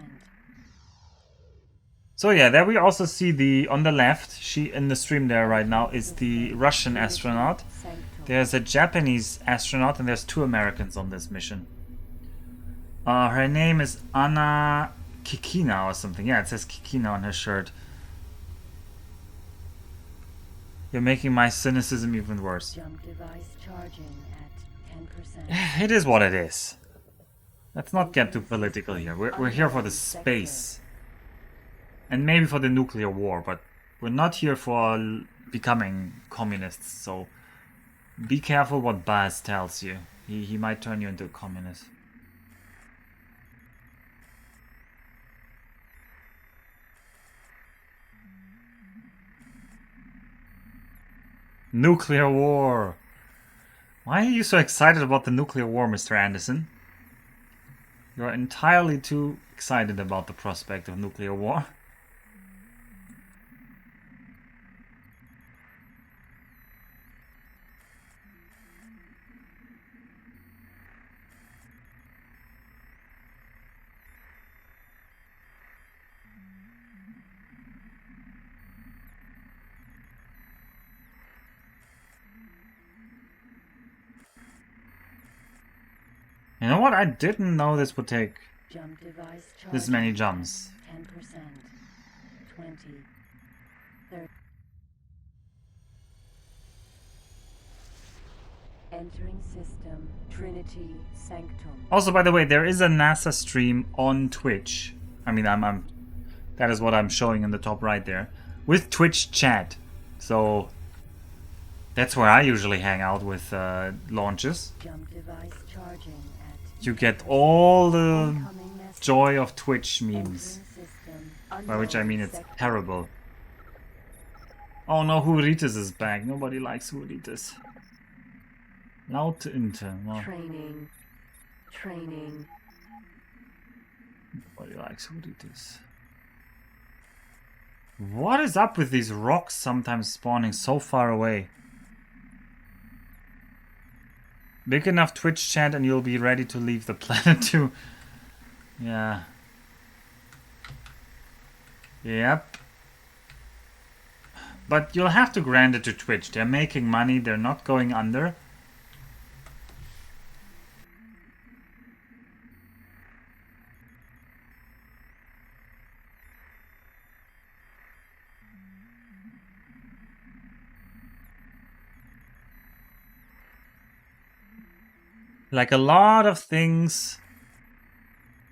So yeah, there we also see the, on the left, she in the stream there right now, is the Russian astronaut. There's a Japanese astronaut and there's 2 Americans on this mission. Her name is Anna Kikina or something. Yeah, it says Kikina on her shirt. You're making my cynicism even worse. Jump device charging at 10%. It is what it is. Let's not get too political here. We're here for the space. And maybe for the nuclear war, but we're not here for becoming communists, so Be careful what Baz tells you. He might turn you into a communist. Nuclear war! Why are you so excited about the nuclear war, Mr. Anderson? You're entirely too excited about the prospect of nuclear war. You know what? I didn't know this would take Jump device this many jumps. 10%, 20, 30. Entering system, Trinity Sanctum. Also, by the way, there is a NASA stream on Twitch. I mean, that is what I'm showing in the top right there, with Twitch chat. So that's where I usually hang out with launches. Jump device charging at You get all the joy of Twitch memes, by which I mean it's terrible. Oh no, Huritas is back. Nobody likes Huritas. Laut Inter. Well, Training. nobody likes Huritas. What is up with these rocks sometimes spawning so far away? Big enough Twitch chat and you'll be ready to leave the planet too. Yeah. Yep. But you'll have to grant it to Twitch. They're making money, they're not going under. Like a lot of things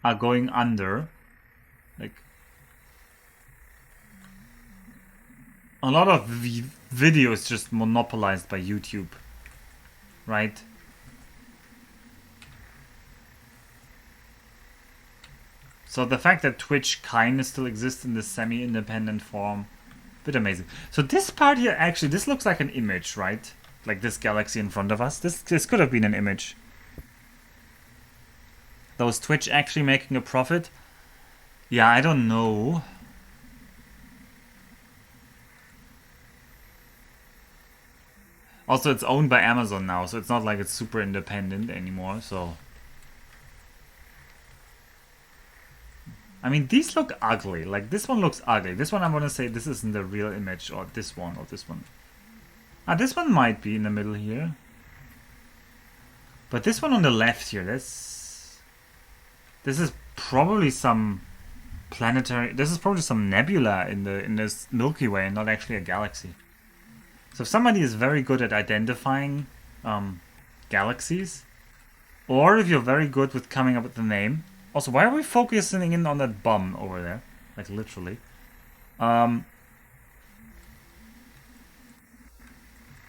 are going under. Like a lot of video is just monopolized by YouTube, right? So the fact that Twitch kind of still exists in this semi-independent form, a bit amazing. So this part here, actually, this looks like an image, right? Like this galaxy in front of us. This could have been an image. Those Twitch actually making a profit? Yeah, I don't know. Also, it's owned by Amazon now, so it's not like it's super independent anymore, so... I mean, these look ugly. Like, this one looks ugly. This one, I'm gonna say this isn't the real image, or this one, or this one. Ah, this one might be in the middle here. But this one on the left here, this is probably some planetary... This is probably some nebula in this Milky Way and not actually a galaxy. So if somebody is very good at identifying galaxies, or if you're very good with coming up with the name... Also, why are we focusing in on that bum over there? Like, literally.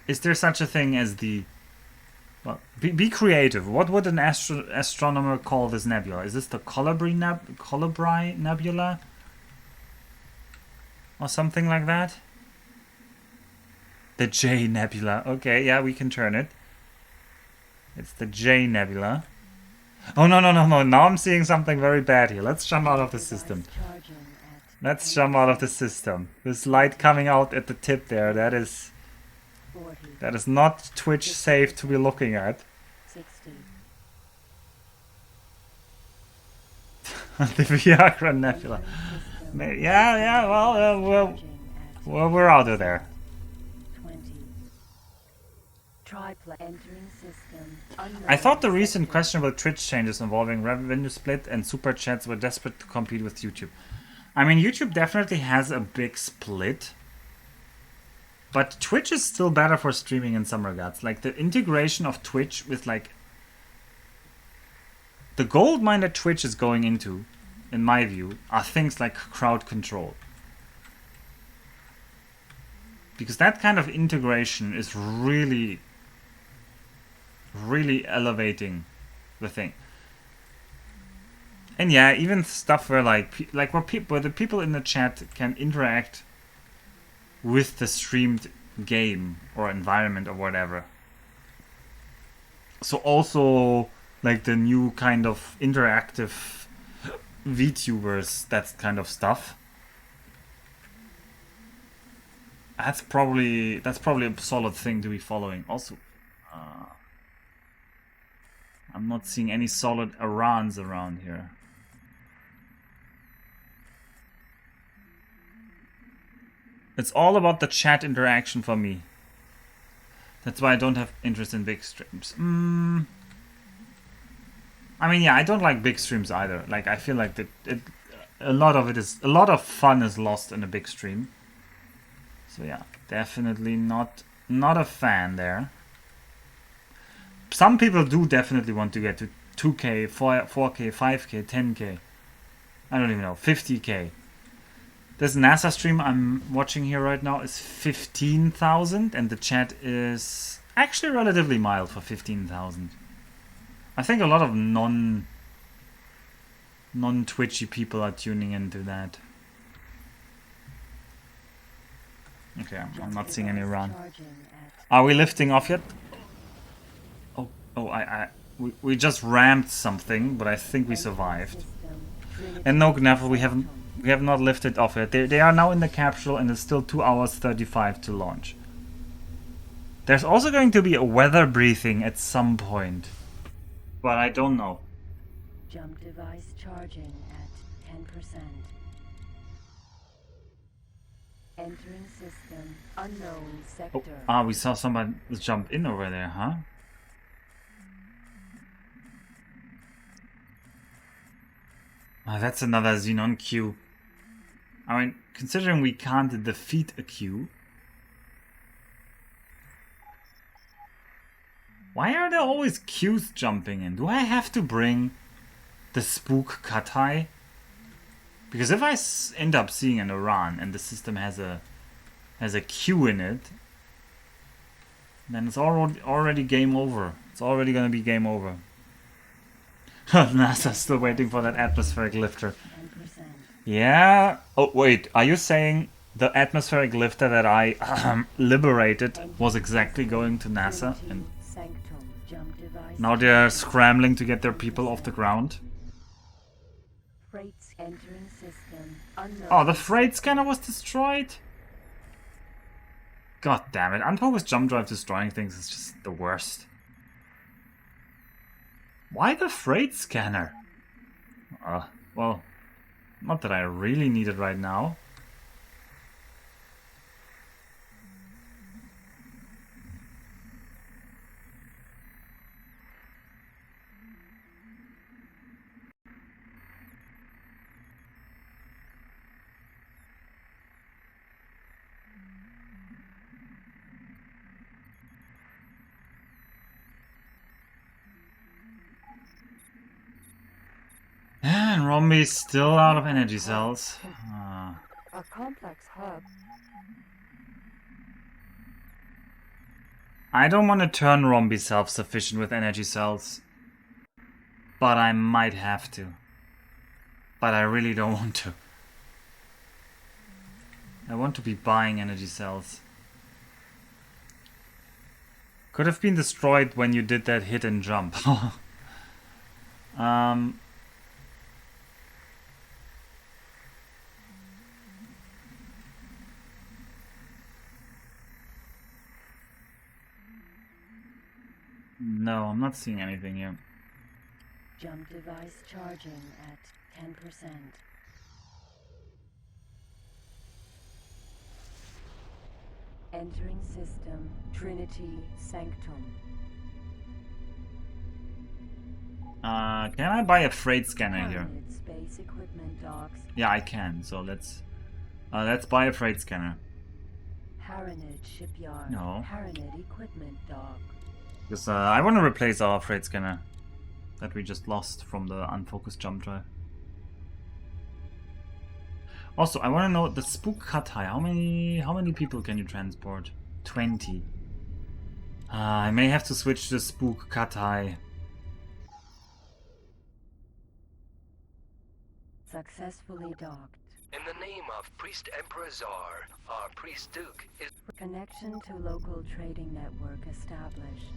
Is there such a thing as the... Well, be creative. What would an astronomer call this nebula? Is this the Colibri Nebula? Or something like that? The J Nebula. Okay, yeah, we can turn it. It's the J Nebula. Oh, no. Now I'm seeing something very bad here. Let's jump out of the system. Let's jump out of the system. This light coming out at the tip there, that is not Twitch safe to be looking at. 60. The Viagra Nebula. Yeah, well, we're out of there. 20. Triplet entering system. I thought the recent questionable Twitch changes involving revenue split and super chats were desperate to compete with YouTube. I mean, YouTube definitely has a big split. But Twitch is still better for streaming in some regards. Like, the integration of Twitch with, like... The gold mine that Twitch is going into, in my view, are things like crowd control. Because that kind of integration is really really elevating the thing. And yeah, even stuff where where the people in the chat can interact with the streamed game or environment or whatever. So also like the new kind of interactive VTubers, that kind of stuff. That's probably a solid thing to be following. Also, I'm not seeing any solid Arans around here. It's all about the chat interaction for me. That's why I don't have interest in big streams. I mean, yeah, I don't like big streams either. Like, I feel like a lot of fun is lost in a big stream. So yeah, definitely not a fan there. Some people do definitely want to get to 2K, 4K, 5K, 10K. I don't even know, 50K. This NASA stream I'm watching here right now is 15,000, and the chat is actually relatively mild for 15,000. I think a lot of non-Twitchy people are tuning into that. Okay, I'm not seeing any run. Are we lifting off yet? We just rammed something, but I think we survived. And no, Gnaffle, we have not lifted off yet. They are now in the capsule, and it's still 2 hours 35 to launch. There's also going to be a weather briefing at some point, but I don't know. Jump device charging at 10%. Entering system unknown sector. We saw somebody jump in over there, huh? That's another Xenon queue. I mean, considering we can't defeat a queue. Why are there always queues jumping in? Do I have to bring the spook Katai? Because if I end up seeing an Aran and the system has a queue in it, then it's already game over. It's already gonna be game over. NASA's still waiting for that atmospheric lifter. Yeah. Oh wait, are you saying the atmospheric lifter that I liberated was exactly going to NASA, and now they're scrambling to get their people off the ground? Oh, the freight scanner was destroyed? God damn it, unfocused jump drive destroying things is just the worst. Why the freight scanner? Well, not that I really need it right now. And Rombi's still out of energy cells. A complex hub. I don't want to turn Rombi self-sufficient with energy cells. But I might have to. But I really don't want to. I want to be buying energy cells. Could have been destroyed when you did that hit and jump. No, I'm not seeing anything here. Jump device charging at 10%. Entering system Trinity Sanctum. Can I buy a freight scanner here? Space equipment docks. Yeah, I can. So let's buy a freight scanner. Haranid shipyard. No. Haranid equipment dock. Because I want to replace our freight scanner that we just lost from the unfocused jump drive. Also, I want to know the spook Katai. How many people can you transport? 20. I may have to switch to Spook Katai. Successfully docked. In the name of Priest Emperor Czar, our Priest Duke is... Connection to local trading network established.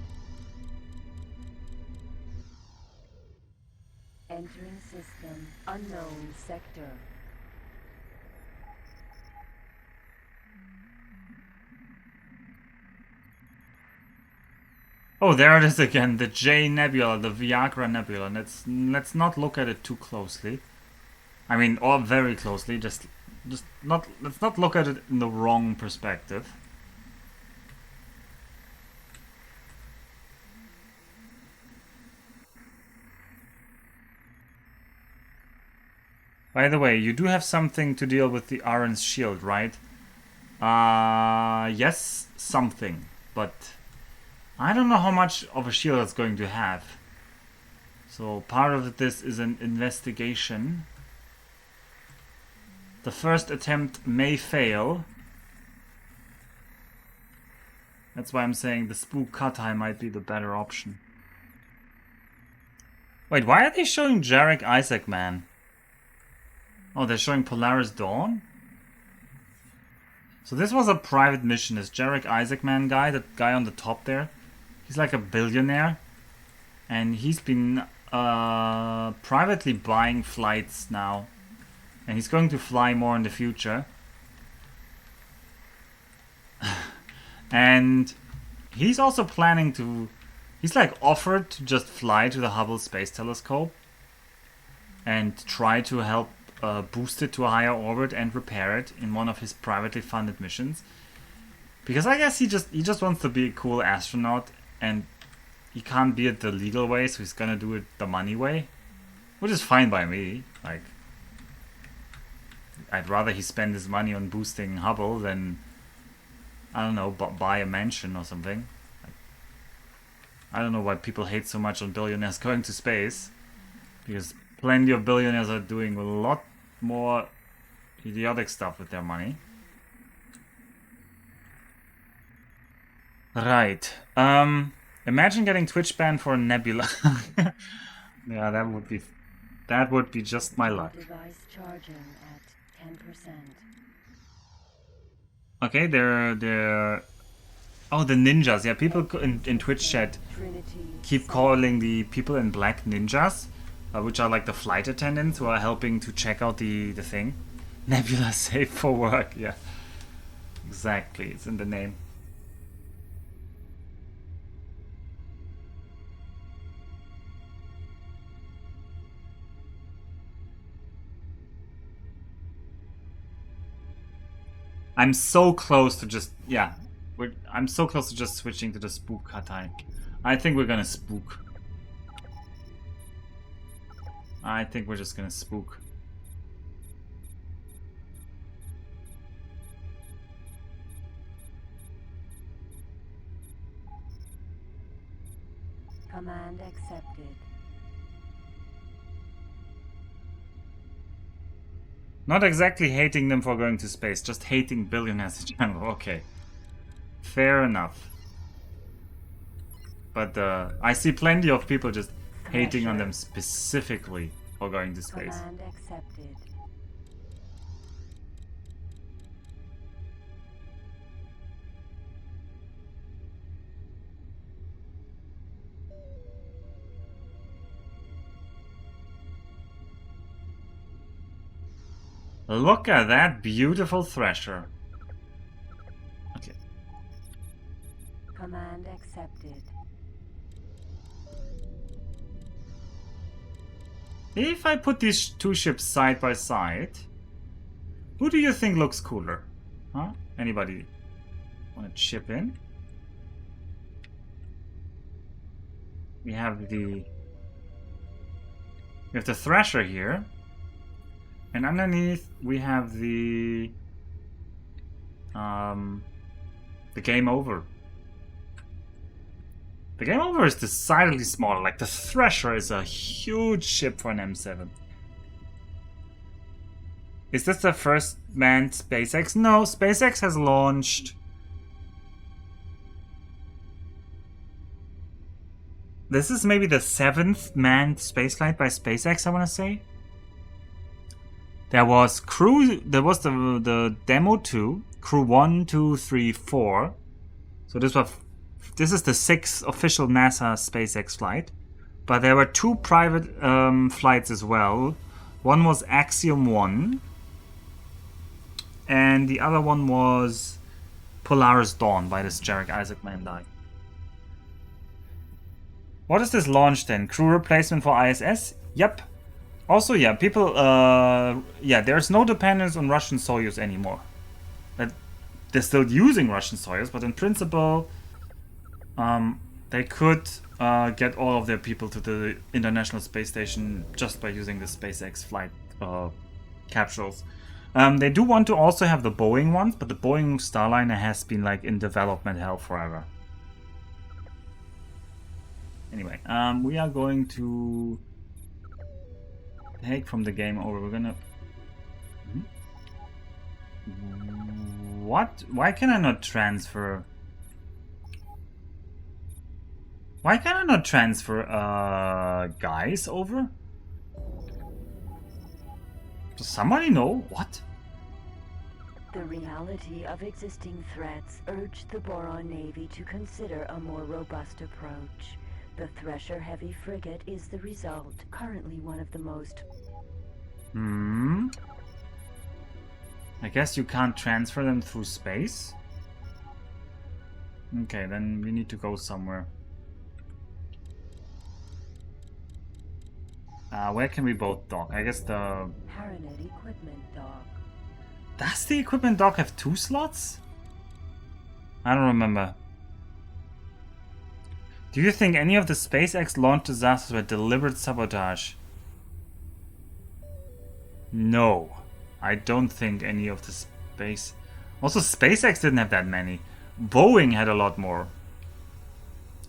Entering system. Unknown sector. Oh, there it is again, the J Nebula, the Viagra Nebula. Let's not look at it too closely. I mean, or very closely. Let's not look at it in the wrong perspective. By the way, you do have something to deal with the Aran's shield, right? Yes, something, but I don't know how much of a shield it's going to have. So part of this is an investigation. The first attempt may fail. That's why I'm saying the Spook Katai might be the better option. Wait, why are they showing Jarek Isaac Man? Oh, they're showing Polaris Dawn? So this was a private mission. This Jarek Isaac Man guy, that guy on the top there, he's like a billionaire. And he's been privately buying flights now. And he's going to fly more in the future. And he's also planning to... He's like offered to just fly to the Hubble Space Telescope and try to help boost it to a higher orbit and repair it in one of his privately funded missions. Because I guess he just wants to be a cool astronaut, and he can't be it the legal way, so he's gonna do it the money way. Which is fine by me. Like, I'd rather he spend his money on boosting Hubble than, I don't know, buy a mansion or something. Like, I don't know why people hate so much on billionaires going to space. Because plenty of billionaires are doing a lot more idiotic stuff with their money. Right. Imagine getting Twitch banned for a nebula. Yeah, that would be just my luck. Device charging at 10%. Okay, they're oh, the ninjas. Yeah, people in Twitch chat keep calling the people in black ninjas, which are like the flight attendants who are helping to check out the thing. Nebula safe for work. Yeah, exactly. It's in the name. I'm so close to just, yeah, I'm so close to just switching to the Spook Katai. I think we're gonna spook. I think we're just gonna spook. Command accepted. Not exactly hating them for going to space, just hating billionaires in general. Okay. Fair enough. But I see plenty of people just hating on them specifically for going to space. Command accepted. Look at that beautiful thresher. Okay. Command accepted. If I put these two ships side by side, who do you think looks cooler? Huh? Anybody want to chip in? We have the thresher here. And underneath we have the game over. The game over is decidedly smaller. Like the Thresher is a huge ship for an M7. Is this the first manned SpaceX? No, SpaceX has launched This is maybe the 7th manned spaceflight by SpaceX, I want to say. There was the demo 2, Crew 1, 2, 3, 4. So this is the 6th official NASA SpaceX flight. But there were 2 private flights as well. One was Axiom 1. And the other one was Polaris Dawn by this Jarek Isaac Mandai. What is this launch then? Crew replacement for ISS? Yep. Also, yeah, people, yeah, there's no dependence on Russian Soyuz anymore. They're still using Russian Soyuz, but in principle, they could get all of their people to the International Space Station just by using the SpaceX flight capsules. They do want to also have the Boeing ones, but the Boeing Starliner has been like in development hell forever. Anyway, we are going to take from the game over. We're gonna... What? Why can I not transfer? Why can I not transfer guys over? Does somebody know? What? The reality of existing threats urged the Boron Navy to consider a more robust approach. The Thresher Heavy Frigate is the result, currently one of the most... I guess you can't transfer them through space? Okay, then we need to go somewhere. Where can we both dock? I guess the... Paranet equipment dock. Does the equipment dock have 2 slots? I don't remember. Do you think any of the SpaceX launch disasters were deliberate sabotage? No. I don't think any of the space... Also, SpaceX didn't have that many. Boeing had a lot more.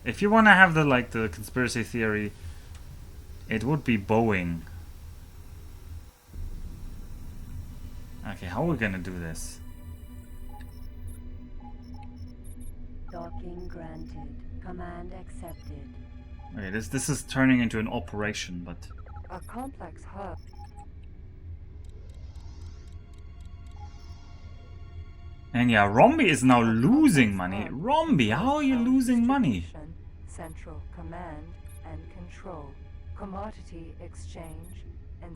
If you want to have the conspiracy theory, it would be Boeing. Okay, how are we gonna do this? Docking granted. Command accepted. Okay, this is turning into an operation, but... A complex hub. And yeah, Rombi is now losing money. Rombi, how are you losing money? Central command and control. Commodity exchange and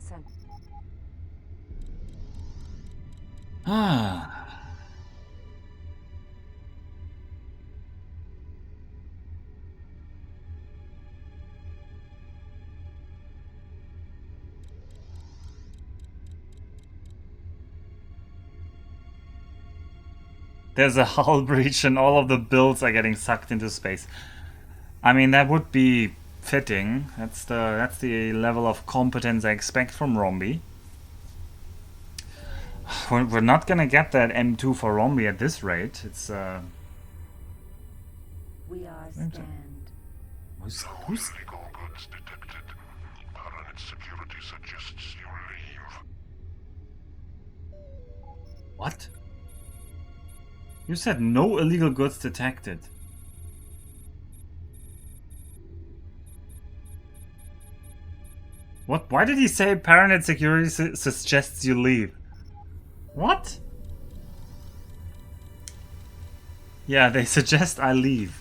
Ah. There's a hull breach and all of the builds are getting sucked into space. I mean, that would be fitting. That's the level of competence I expect from Rombi. We're not gonna get that M2 for Rombi at this rate. It's We are scanned. Who's illegal goods detected. Aran security suggests you leave. What? You said no illegal goods detected. What? Why did he say Paranet security suggests you leave? What? Yeah, they suggest I leave.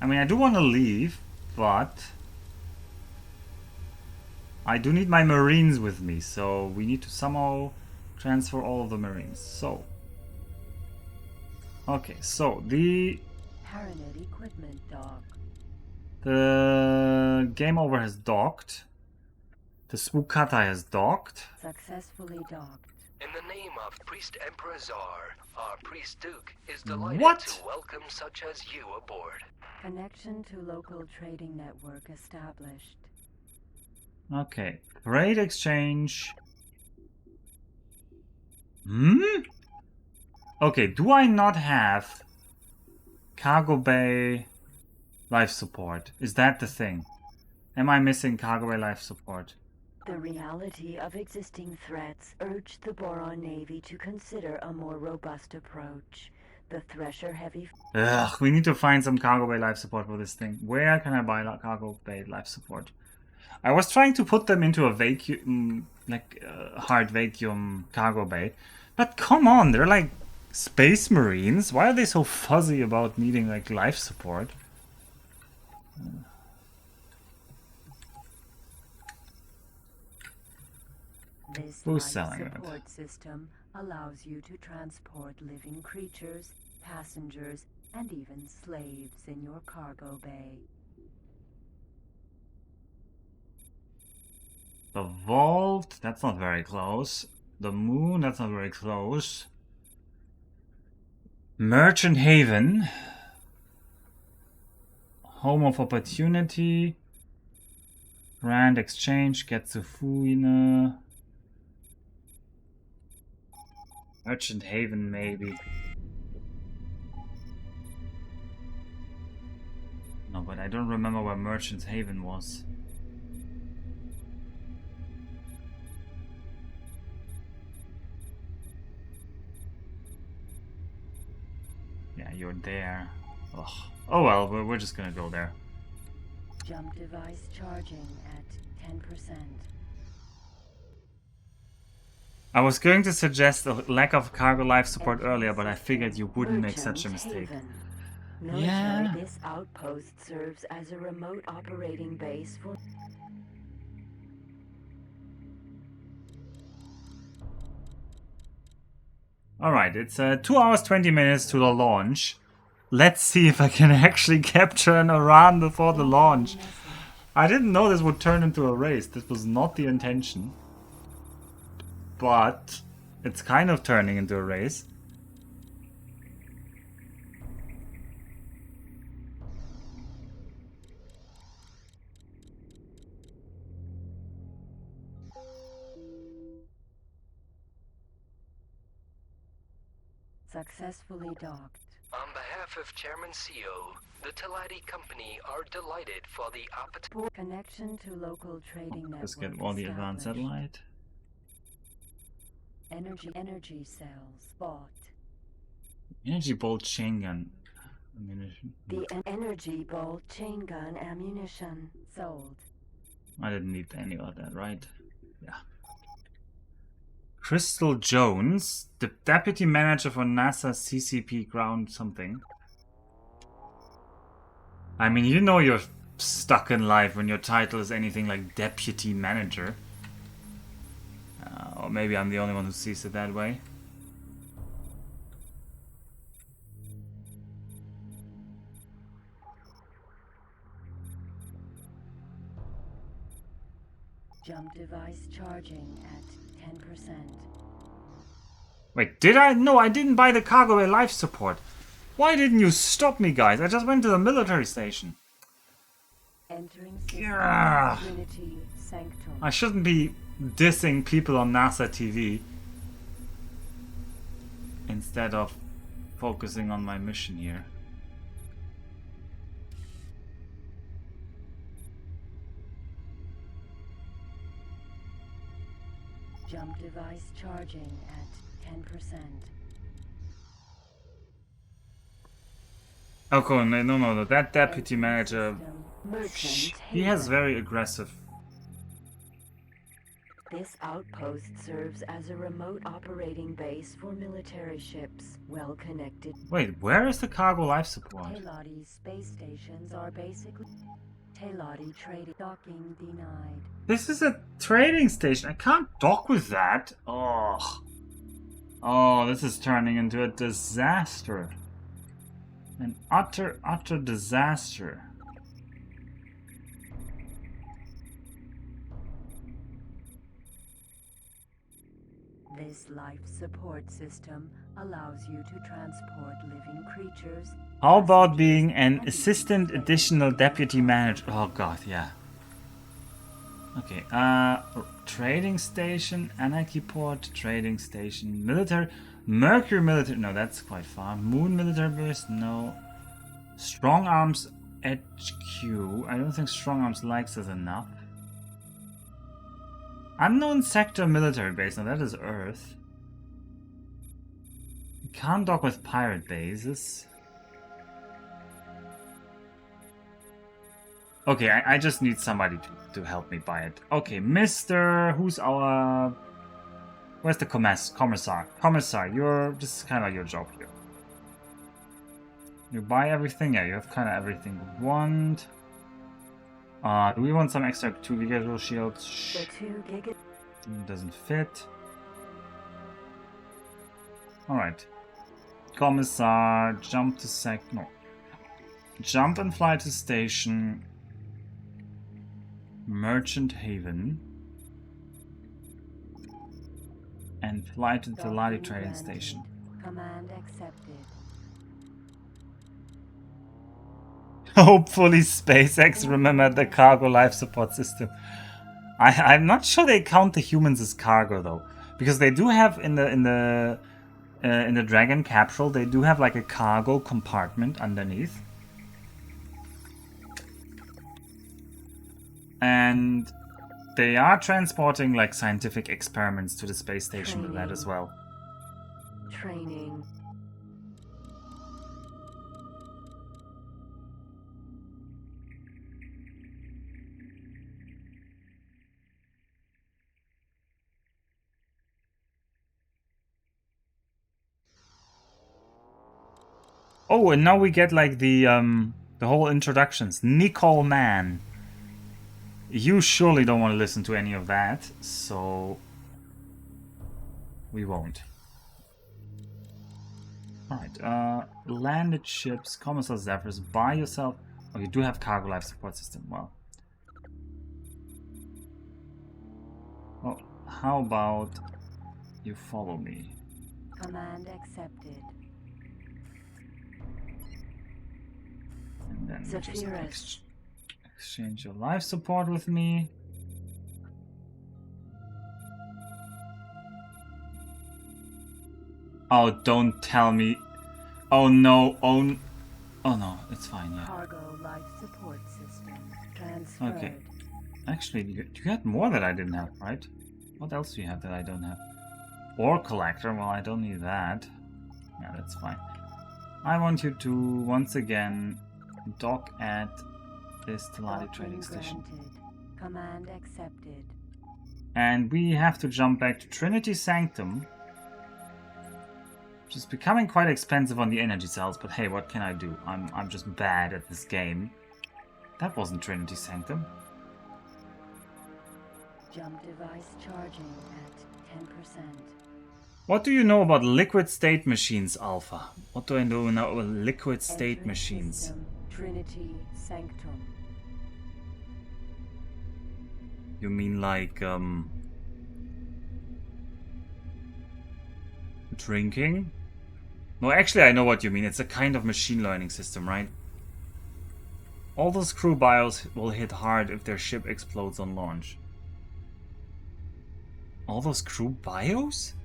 I mean, I do want to leave, but I do need my Marines with me, so we need to somehow transfer all of the Marines. So, okay, so the Paranet equipment dock. The Game Over has docked. The Spookata has docked. Successfully docked. In the name of Priest Emperor Tsar, our Priest Duke is delighted to welcome such as you aboard. Connection to local trading network established. Okay, trade exchange. Okay, do I not have cargo bay life support? Is that the thing? Am I missing cargo bay life support? The reality of existing threats urged the Boron Navy to consider a more robust approach. The Thresher Heavy... Ugh, we need to find some cargo bay life support for this thing. Where can I buy cargo bay life support? I was trying to put them into a vacuum, like hard vacuum cargo bay. But come on, they're like space marines. Why are they so fuzzy about needing like life support? This Who's life selling it? support system allows you to transport living creatures, passengers, and even slaves in your cargo bay. The vault, that's not very close. The moon, that's not very close. Merchant Haven. Home of Opportunity. Grand Exchange, Getsufuina. Merchant Haven, maybe. No, but I don't remember where Merchant Haven was. Yeah, you're there. Ugh. Oh well, we're just gonna go there. Jump device charging at 10%. I was going to suggest a lack of cargo life support earlier, but I figured you wouldn't make such a mistake. Yeah. This outpost serves as a remote operating base for... Alright, it's 2 hours 20 minutes to the launch. Let's see if I can actually capture an Aran before the launch. I didn't know this would turn into a race. This was not the intention. But it's kind of turning into a race. Successfully docked. On behalf of Chairman CO, the Teladi Company are delighted for the opportunity. Connection to local trading network. Let's get all the advanced satellite. Energy cells bought. Energy bolt chain gun ammunition. The energy bolt chain gun ammunition sold. I didn't need any of that, right? Yeah. Crystal Jones, the deputy manager for NASA CCP ground something. I mean, you know you're stuck in life when your title is anything like deputy manager. Or maybe I'm the only one who sees it that way. Jump device charging at 10%. Wait, did I? No, I didn't buy the cargo bay life support. Why didn't you stop me, guys? I just went to the military station. Entering Unity Sanctum. I shouldn't be dissing people on NASA TV instead of focusing on my mission here. Jump device charging at 10%. Oh, cool. No. That deputy manager, he has very aggressive. This outpost serves as a remote operating base for military ships, well connected. Wait, where is the cargo life support? Teladi space stations are basically... Teladi trading docking denied. This is a trading station. I can't dock with that. Oh, this is turning into a disaster. An utter disaster. This life support system allows you to transport living creatures. How about being an assistant additional deputy manager? Oh god, yeah. Okay, trading station, Anarchy port, trading station, military, Mercury military, no, that's quite far. Moon military base, no. Strong Arms HQ, I don't think Strong Arms likes us enough. Unknown sector military base, now that is Earth. You can't dock with pirate bases. Okay, I just need somebody to help me buy it. Okay, Mr. Who's our... Where's the commissar? Commissar, this is kind of your job here. You buy everything? Yeah, you have kind of everything we want. Do we want some extra 2 gigajoule shields? The 2 giga... Doesn't fit. Alright. Commissar, jump to no. Jump and fly to station. Merchant Haven. And fly to the Ladi trading station. Command accepted. Hopefully SpaceX remembered the cargo life support system. I'm not sure they count the humans as cargo though, because they do have in the Dragon capsule they do have like a cargo compartment underneath, and they are transporting like scientific experiments to the space station with that as well. Training. Oh, and now we get like the whole introductions. Nicole Man. You surely don't want to listen to any of that, so we won't. Alright, landed ships, Commissar Zephyrs, buy yourself... Oh, you do have cargo life support system, well. Well, how about you follow me? Command accepted. And then just exchange your life support with me. Oh, don't tell me. Oh no, oh no, it's fine, yeah. Cargo life support system transferred. Okay. Actually, you had more that I didn't have, right? What else do you have that I don't have? Ore collector, well, I don't need that. Yeah, that's fine. I want you to, once again, dock at this Teladi trading station. Command accepted. And we have to jump back to Trinity Sanctum, which is becoming quite expensive on the energy cells, but hey, what can I do? I'm just bad at this game. That wasn't Trinity Sanctum. Jump device charging at 10%. What do you know about liquid state machines, Alpha? What do I know about liquid state machines? System, Trinity Sanctum. You mean like, drinking? No, actually I know what you mean. It's a kind of machine learning system, right? All those crew bios will hit hard if their ship explodes on launch. All those crew bios?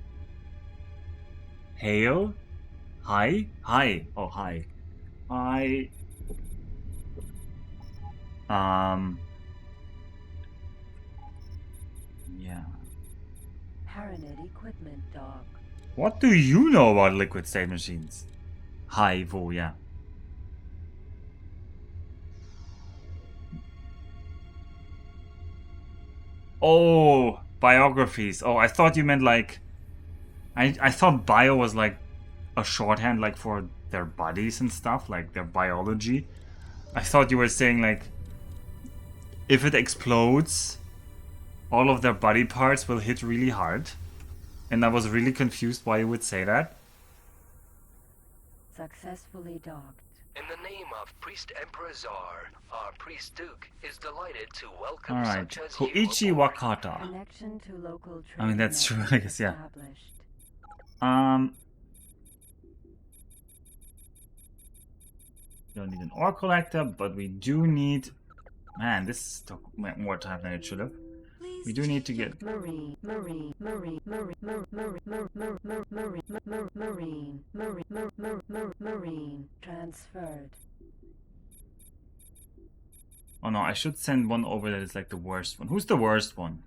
Hail? Hi? Hi. Oh, hi. Hi. Yeah. Paranet equipment dock. What do you know about liquid state machines? Hi, Vo, yeah. Oh, biographies. Oh, I thought you meant like... I thought bio was like a shorthand like for their bodies and stuff, like their biology. I thought you were saying like if it explodes, all of their body parts will hit really hard. And I was really confused why you would say that. Successfully docked. In the name of Priest Emperor Czar, our Priest Duke is delighted to welcome Alright, such as Koichi you aboard. Wakata. Connection to local I mean, that's true, I guess, yeah. established. Don't need an ore collector, but we do need... Man, this took more time than it should have. We do need to get... Marine transferred. Oh no, I should send one over that is like the worst one. Who's the worst one?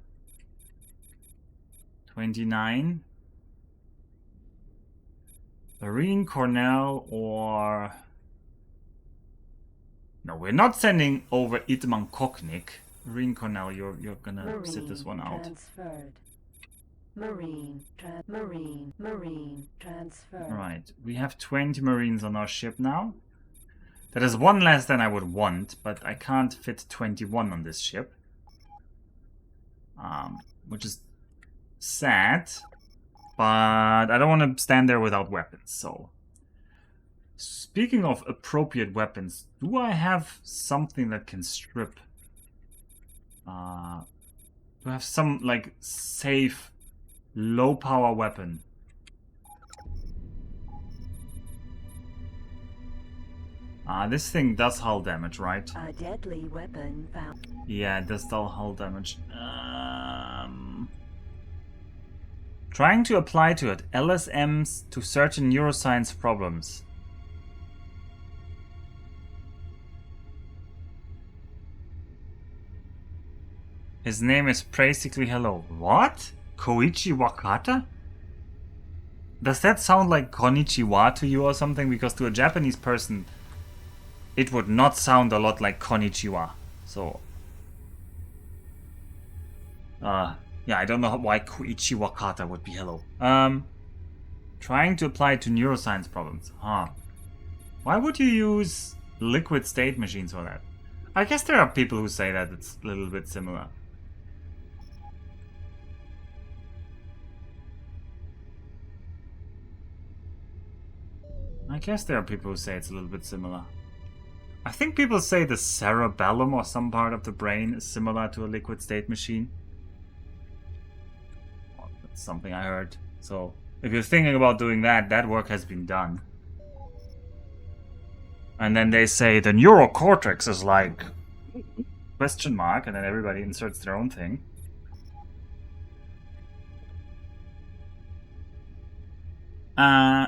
29? Marine Cornell or... No, we're not sending over Itman Koknik. Marine Cornell, you're gonna Marine sit this one out. Transferred. Marine transferred. Right, we have 20 Marines on our ship now. That is one less than I would want, but I can't fit 21 on this ship. Which is sad, but I don't want to stand there without weapons, so... Speaking of appropriate weapons, do I have something that can strip? Do I have some, like, safe, low-power weapon? This thing does hull damage, right? A deadly weapon found. Yeah, it does hull damage. Trying to apply to it LSMs to certain neuroscience problems. His name is basically hello. What? Koichi Wakata? Does that sound like konnichiwa to you or something? Because to a Japanese person, it would not sound a lot like konnichiwa. So, yeah, I don't know why Koichi Wakata would be hello. Trying to apply to neuroscience problems. Why would you use liquid state machines for that? I guess there are people who say that it's a little bit similar. I guess there are people who say it's a little bit similar. I think people say the cerebellum or some part of the brain is similar to a liquid state machine. Well, that's something I heard. So, if you're thinking about doing that, that work has been done. And then they say the neural cortex is like... question mark, and then everybody inserts their own thing.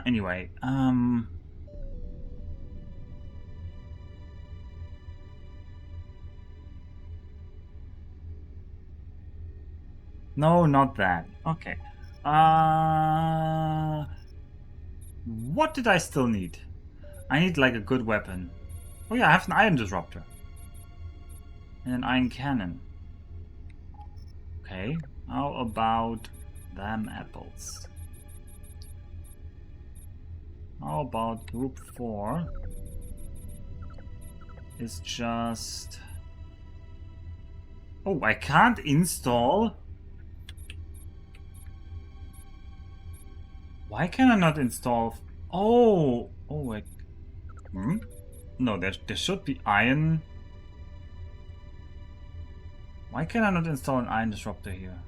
Anyway, no, not that. Okay. What did I still need? I need like a good weapon. Oh yeah, I have an iron disruptor. And an iron cannon. Okay, how about them apples? How about group 4 is just... Oh, I can't install... Why can I not install... Oh, wait. No, there should be iron... Why can I not install an iron disruptor here?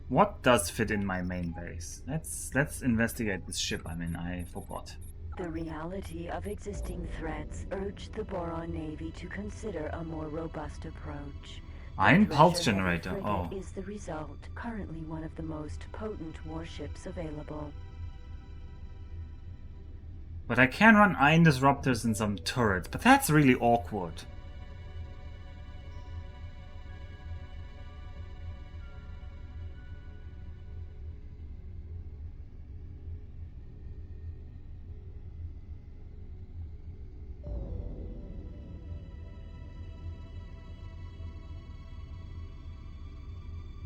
What does fit in my main base? Let's investigate this ship. I mean, I forgot. The reality of existing threats urged the Boron Navy to consider a more robust approach. Iron pulse generator. Oh. Is the result, currently one of the most potent warships available. But I can run iron disruptors in some turrets, but that's really awkward.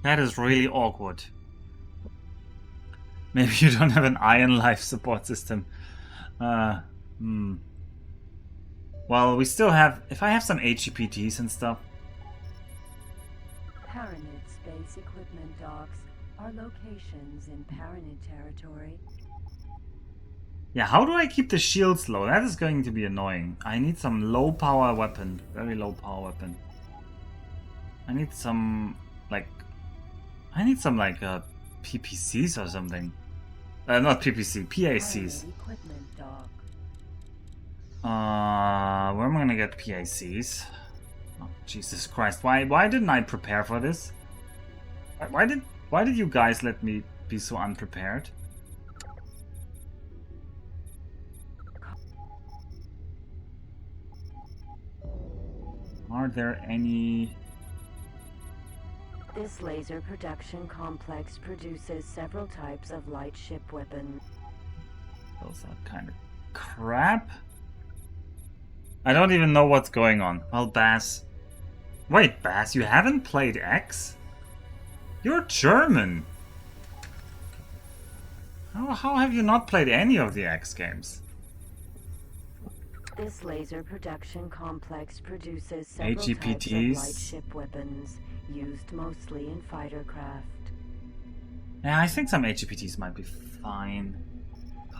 That is really awkward. Maybe you don't have an iron life support system. Well, we still have... If I have some HEPTs and stuff... Paranid space equipment docks are locations in Paranid territory. Yeah, how do I keep the shields low? That is going to be annoying. I need some low power weapon. Very low power weapon. I need some... like... PPCs or something. Not PPC, PACs. Where am I gonna get PACs? Oh, Jesus Christ! Why didn't I prepare for this? Why did you guys let me be so unprepared? Are there any? This laser production complex produces several types of light ship weapons. those are kind of crap. I don't even know what's going on. Well, Bass. Wait, Bass, you haven't played X? You're German. How have you not played any of the X games? This laser production complex produces several types of light ship weapons, used mostly in fighter craft. Yeah, I think some HGPTs might be fine.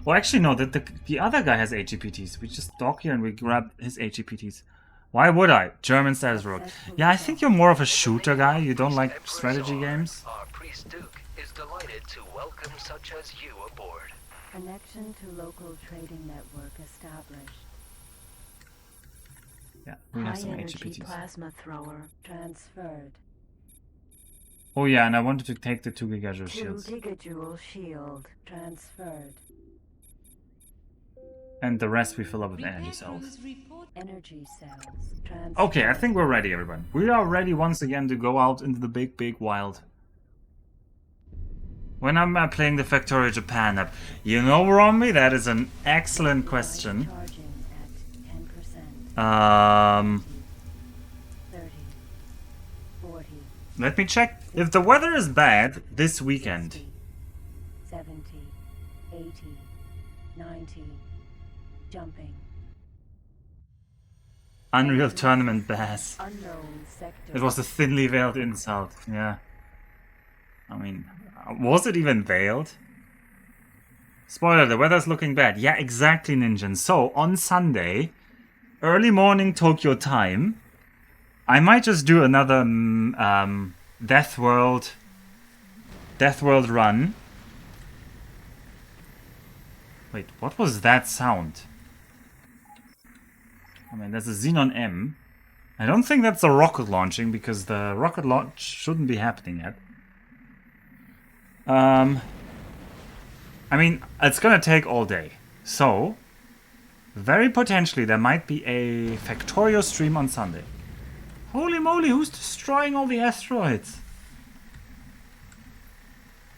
Well, actually, no, the other guy has HGPTs. We just dock here and we grab his HGPTs. Why would I? German status rogue. Yeah, I think you're more of a shooter guy. You don't like strategy games. Our priest Duke is delighted to welcome such as you aboard. Connection to local trading network established. Yeah, we have some High-energy HGPTs. plasma thrower transferred. Oh yeah, and I wanted to take the 2 gigajoule 2 shields. gigajoule shield transferred. And the rest we fill up with energy cells. Energy cells transferred. Okay, I think we're ready, everyone. We are ready once again to go out into the big, big wild. When am I playing the Factorio Japan app? You know, Romby, that is an excellent question. 30, 40, Let me check. If the weather is bad this weekend. 60, 70, 80, 90, jumping. Unreal Tournament Bass. Unknown sector. It was a thinly veiled insult, yeah. I mean, was it even veiled? Spoiler, the weather's looking bad. Yeah, exactly, Ninjan. So, on Sunday, early morning Tokyo time, I might just do another Death World run. Wait, what was that sound? I mean, there's a Xenon M. I don't think that's the rocket launching, because the rocket launch shouldn't be happening yet. I mean, it's gonna take all day. So, very potentially there might be a Factorio stream on Sunday. Holy moly, who's destroying all the asteroids?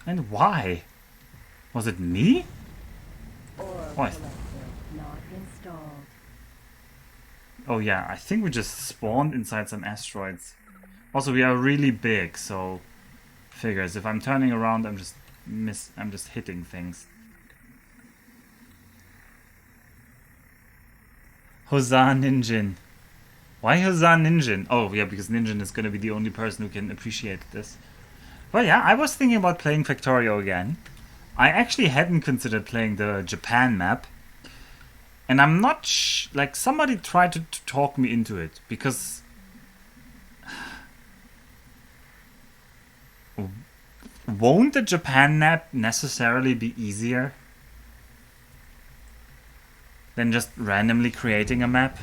And why? Was it me? Why? Not installed. Oh yeah, I think we just spawned inside some asteroids. Also, we are really big, so figures. If I'm turning around, I'm just hitting things. Huzzah Ninjin. Why Huzzah Ninjin? Oh yeah, because Ninjin is gonna be the only person who can appreciate this. But yeah, I was thinking about playing Factorio again. I actually hadn't considered playing the Japan map. And I'm not like, somebody tried to talk me into it, because won't the Japan map necessarily be easier than just randomly creating a map?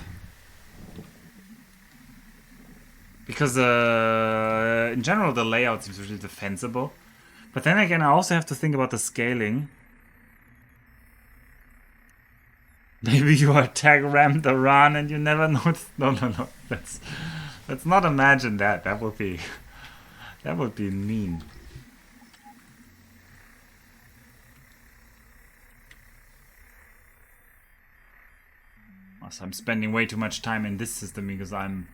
Because in general the layout seems really defensible. But then again, I also have to think about the scaling. Maybe you attack rammed Aran and you never noticed. No. Let's not imagine that. That would be mean. Also, I'm spending way too much time in this system because I'm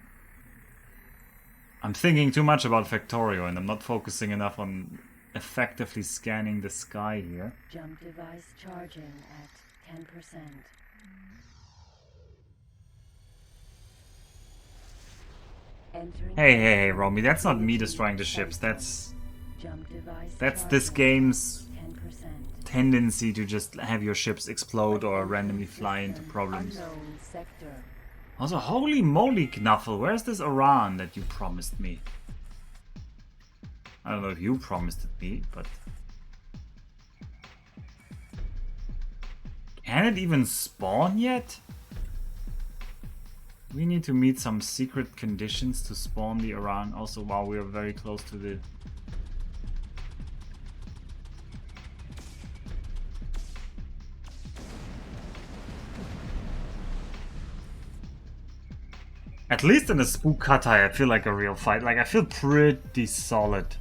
thinking too much about Factorio and I'm not focusing enough on effectively scanning the sky here. Jump device charging at 10%. Hey, Romy, that's not me destroying the ships. That's this game's tendency to just have your ships explode or randomly fly into problems. Also, holy moly, Knuffle, where's this Aran that you promised me? I don't know if you promised it me, but... Can it even spawn yet? We need to meet some secret conditions to spawn the Aran, also while we are very close to the... At least in a Spook Katai, I feel like a real fight. Like, I feel pretty solid.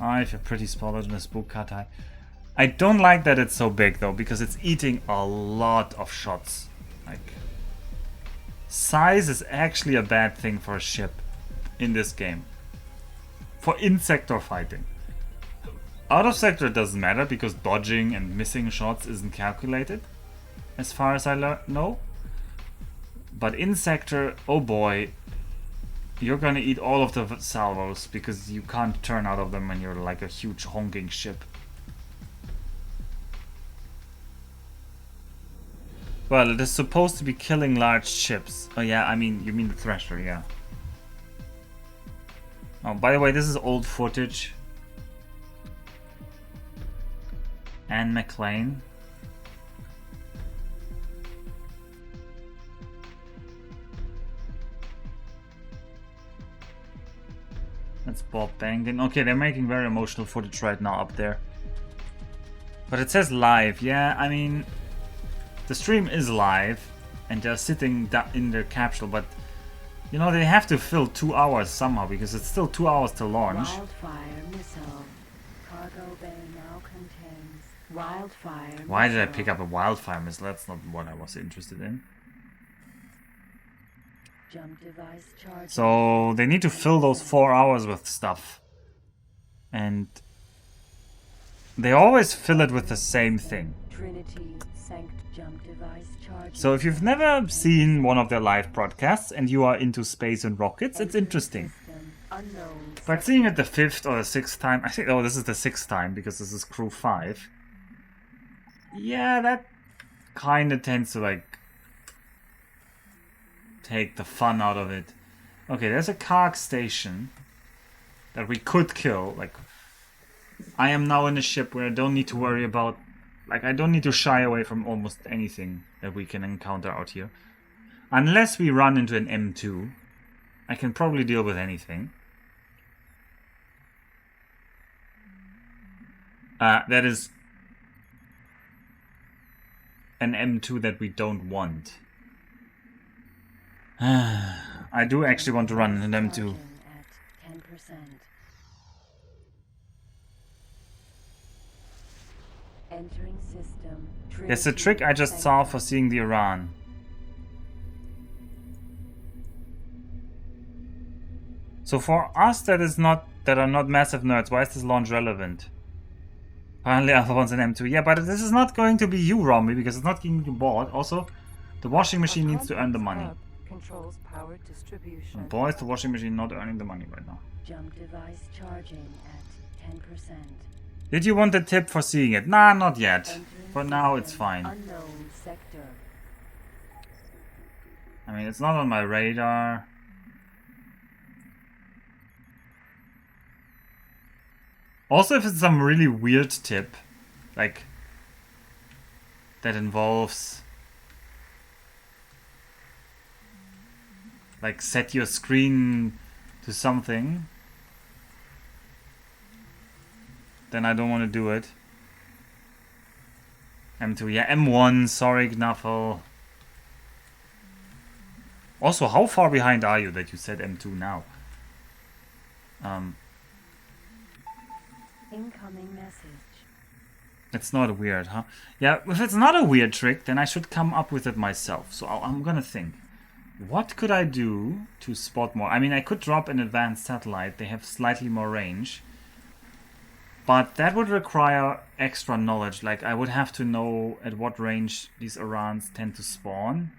I feel pretty solid in a Spook Katai. I don't like that it's so big though, because it's eating a lot of shots. Like, size is actually a bad thing for a ship in this game. For in-sector fighting. Out of sector it doesn't matter because dodging and missing shots isn't calculated, as far as I know. But in sector, oh boy, you're gonna eat all of the salvos because you can't turn out of them when you're like a huge honking ship. Well, it is supposed to be killing large ships. Oh yeah, I mean, you mean the Thresher, yeah. Oh, by the way, this is old footage. Anne McLean. That's Bob Bankin. Okay, they're making very emotional footage right now up there. But it says live. Yeah, I mean, the stream is live and they're sitting in their capsule, but you know, they have to fill 2 hours somehow because it's still 2 hours to launch. Wildfire missile. Cargo bay now contains wildfire. Why did I pick up a wildfire missile? That's not what I was interested in. Jump device charging. So they need to fill those 4 hours with stuff. And they always fill it with the same thing. Trinity sank jump device charging. So if you've never seen one of their live broadcasts and you are into space and rockets, it's interesting. But seeing it the 5th or the 6th time, I think, oh, this is the 6th time because this is Crew-5. Yeah, that kind of tends to like take the fun out of it. Okay, there's a Karg station that we could kill. Like, I am now in a ship where I don't need to worry about, like, I don't need to shy away from almost anything that we can encounter out here. Unless we run into an M2, I can probably deal with anything. That is an M2 that we don't want. I do actually want to run an M2. Entering system. There's a trick I just saw for seeing the Aran. So for us that are not massive nerds, why is this launch relevant? Apparently Alpha wants an M2. Yeah, but this is not going to be you, Romy, because it's not getting you bought. Also, the washing machine needs to earn the money. Controls power distribution. And boy, is the washing machine not earning the money right now. Jump device charging at 10%. Did you want the tip for seeing it? Nah, not yet. For now, it's fine. Unknown sector. I mean, it's not on my radar. Also, if it's some really weird tip, like, that involves, like, set your screen to something, then I don't want to do it. M2, yeah, M1, sorry, Knuffle. Also, how far behind are you that you said M2 now? Incoming message. It's not weird, huh? Yeah, if it's not a weird trick, then I should come up with it myself. So I'm gonna think. What could I do to spot more? I mean, I could drop an advanced satellite. They have slightly more range. But that would require extra knowledge. Like, I would have to know at what range these Arans tend to spawn.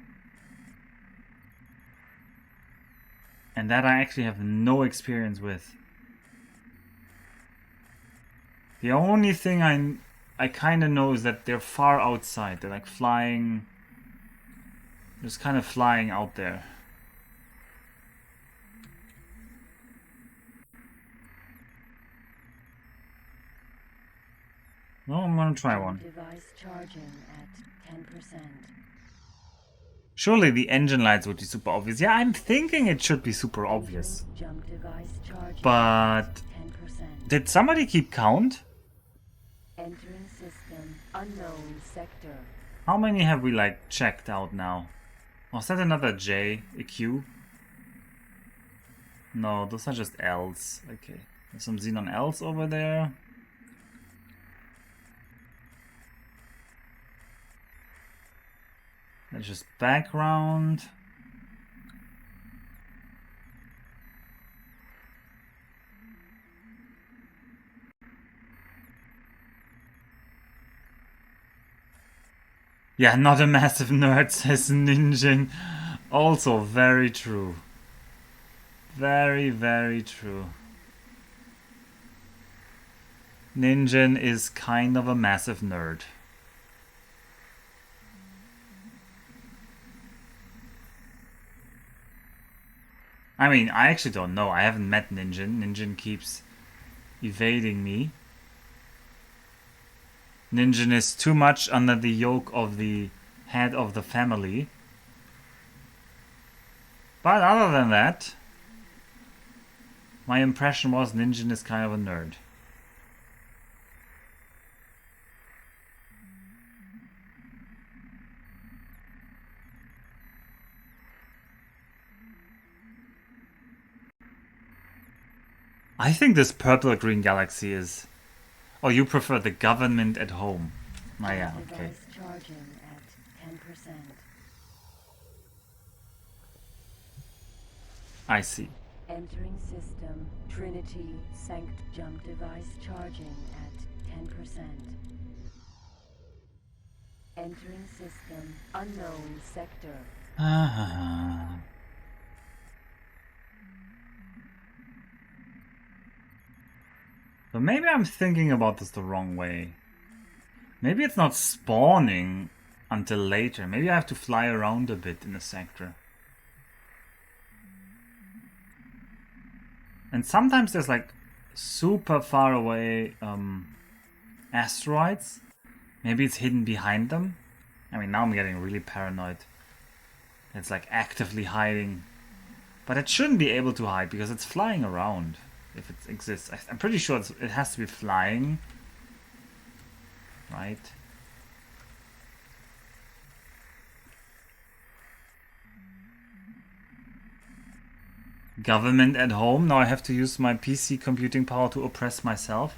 And that I actually have no experience with. The only thing I kind of know is that they're far outside. They're like flying, just kind of flying out there. No, I'm gonna try one. Device charging at 10%. Surely the engine lights would be super obvious. Yeah, I'm thinking it should be super obvious. Jump device charging But 10%. did somebody keep count? Entering system. Unknown sector. How many have we like checked out now? Oh, is that another J? A Q? No, those are just L's. Okay. There's some Xenon L's over there. Let's just background. Yeah, not a massive nerd, says Ninjin. Also very true. Very, very true. Ninjin is kind of a massive nerd. I mean, I actually don't know. I haven't met Ninjin. Ninjin keeps evading me. Ninjin is too much under the yoke of the head of the family. But other than that, my impression was Ninjin is kind of a nerd. I think this purple-green galaxy is... Oh, you prefer the government at home. Oh yeah, okay. Charging at 10%. I see. Entering system. Trinity Sanct jump device charging at 10%. Entering system. Unknown sector. But maybe I'm thinking about this the wrong way. Maybe it's not spawning until later. Maybe I have to fly around a bit in the sector. And sometimes there's like super far away asteroids. Maybe it's hidden behind them. I mean, now I'm getting really paranoid. It's like actively hiding. But it shouldn't be able to hide because it's flying around. If it exists. I'm pretty sure it has to be flying. Right? Government at home. Now I have to use my PC computing power to oppress myself.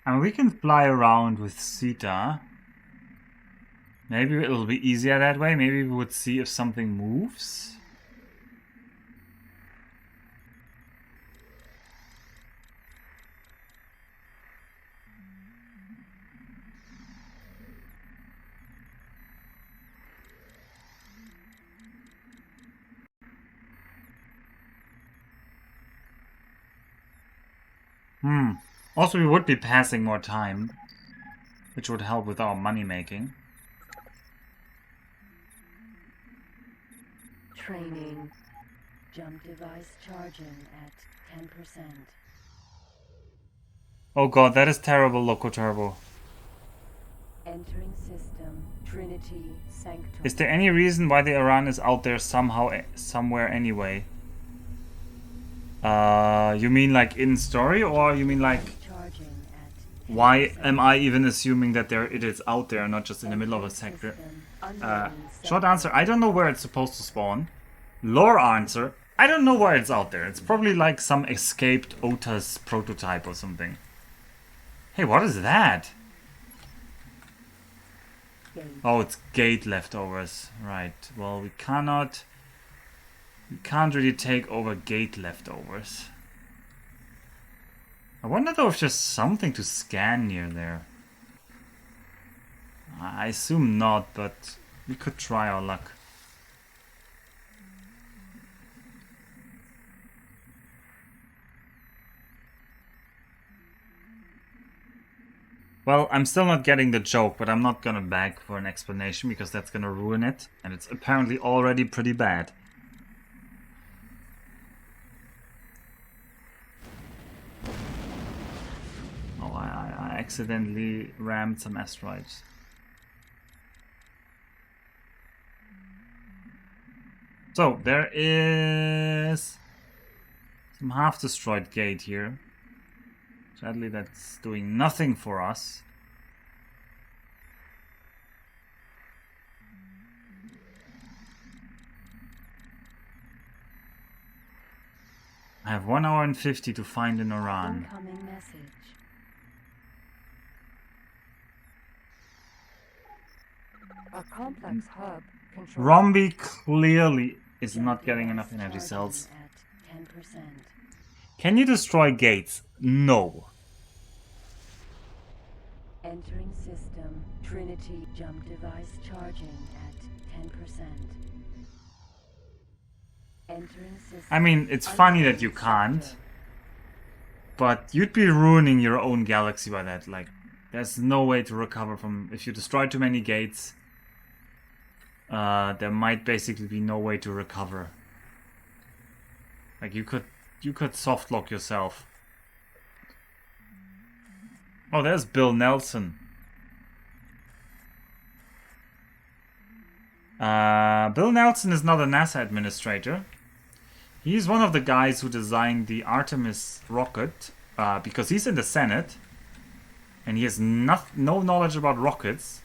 And we can fly around with Sita. Maybe it'll be easier that way. Maybe we would see if something moves. Also, we would be passing more time, which would help with our money making. Training. Jump device charging at 10%. Oh god, that is terrible, Loco Turbo. Entering system. Trinity Sanctum. Is there any reason why the Aran is out there somewhere anyway? You mean like in story, or you mean like... Why am I even assuming that it is out there, not just in the middle of a sector? Short answer, I don't know where it's supposed to spawn. Lore answer, I don't know where it's out there. It's probably like some escaped Ota's prototype or something. Hey, what is that? Oh, it's gate leftovers. Right, well, we can't really take over gate leftovers. I wonder though if there's something to scan near there. I assume not, but we could try our luck. Well, I'm still not getting the joke, but I'm not gonna beg for an explanation because that's gonna ruin it. And it's apparently already pretty bad. I accidentally rammed some asteroids. So, there is some half-destroyed gate here. Sadly, that's doing nothing for us. I have 1 hour and 50 to find an Aran. Incoming message. A complex hub controls Rombi clearly is not getting enough energy cells. At 10%. Can you destroy gates? No. Entering system. Trinity jump device charging at 10%. Entering system. I mean, it's funny that you can't. But you'd be ruining your own galaxy by that. Like, there's no way to recover from... If you destroy too many gates, there might basically be no way to recover. Like, you could soft lock yourself. Oh, there's Bill Nelson. Bill Nelson is not a NASA administrator. He's one of the guys who designed the Artemis rocket, because he's in the Senate, and he has no knowledge about rockets.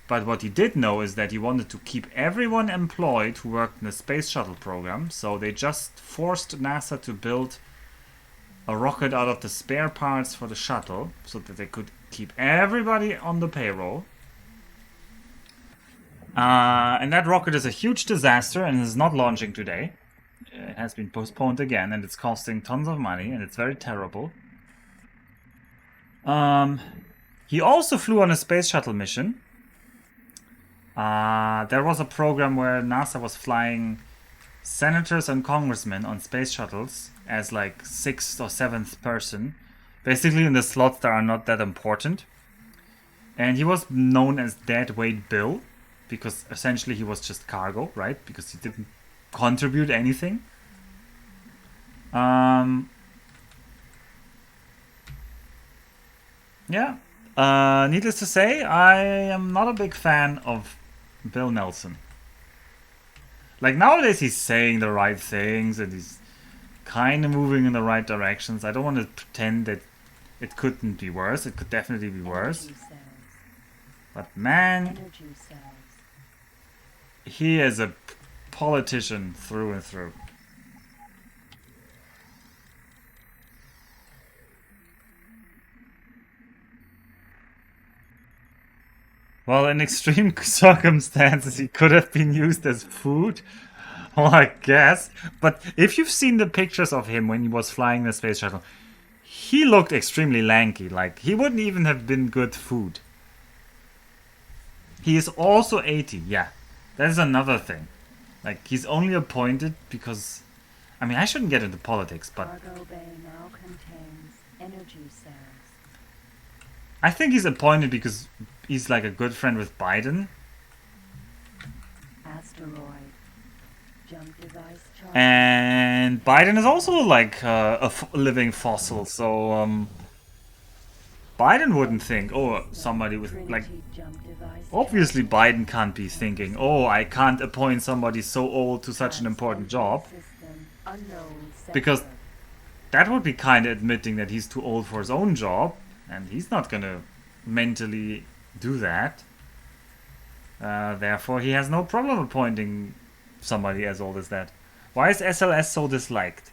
But what he did know is that he wanted to keep everyone employed who worked in the space shuttle program, so they just forced NASA to build a rocket out of the spare parts for the shuttle, so that they could keep everybody on the payroll. And that rocket is a huge disaster and is not launching today. It has been postponed again, and it's costing tons of money, and it's very terrible. He also flew on a space shuttle mission. There was a program where NASA was flying senators and congressmen on space shuttles as like 6th or 7th person, basically in the slots that are not that important. And he was known as Deadweight Bill, because essentially he was just cargo, right? Because he didn't contribute anything. Yeah. Needless to say, I am not a big fan of Bill Nelson. Like, nowadays he's saying the right things and he's kind of moving in the right directions. I don't want to pretend that it couldn't be worse. It could definitely be worse. But man, he is a politician through and through. Well, in extreme circumstances, he could have been used as food. Well, I guess. But if you've seen the pictures of him when he was flying the space shuttle, he looked extremely lanky. Like, he wouldn't even have been good food. He is also 80, yeah. That is another thing. Like, he's only appointed because... I mean, I shouldn't get into politics, but... Cargo bay now contains energy cells. I think he's appointed because he's like a good friend with Biden. Asteroid. Jump device charge. And Biden is also like a living fossil, so Biden wouldn't think, oh, somebody with like... Obviously Biden can't be thinking, oh, I can't appoint somebody so old to such an important job. Because that would be kind of admitting that he's too old for his own job, and he's not gonna mentally do that. Therefore, he has no problem appointing somebody as old as that. Why is SLS so disliked?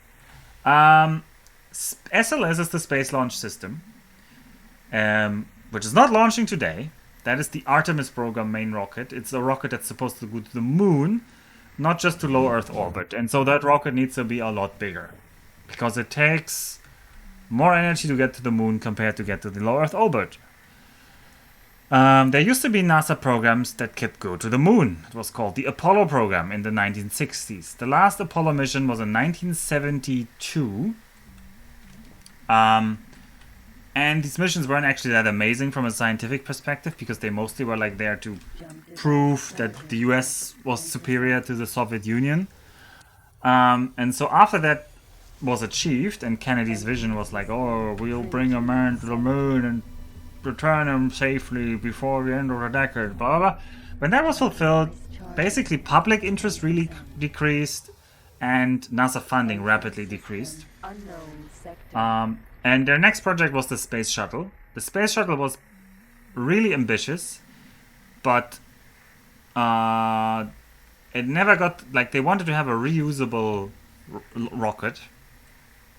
SLS is the Space Launch System, which is not launching today. That is the Artemis program main rocket. It's a rocket that's supposed to go to the moon, not just to low Earth orbit. And so that rocket needs to be a lot bigger, because it takes more energy to get to the moon compared to get to the low Earth orbit. There used to be NASA programs that could go to the moon. It was called the Apollo program in the 1960s. The last Apollo mission was in 1972. And these missions weren't actually that amazing from a scientific perspective, because they mostly were like there to prove that the US was superior to the Soviet Union. And so after that was achieved and Kennedy's vision was like, oh, we'll bring a man to the moon and return him safely before the end of the decade, blah, blah, blah. When that was fulfilled, basically public interest really decreased and NASA funding rapidly decreased. And their next project was the space shuttle. The space shuttle was really ambitious, but it never got, like, they wanted to have a reusable rocket,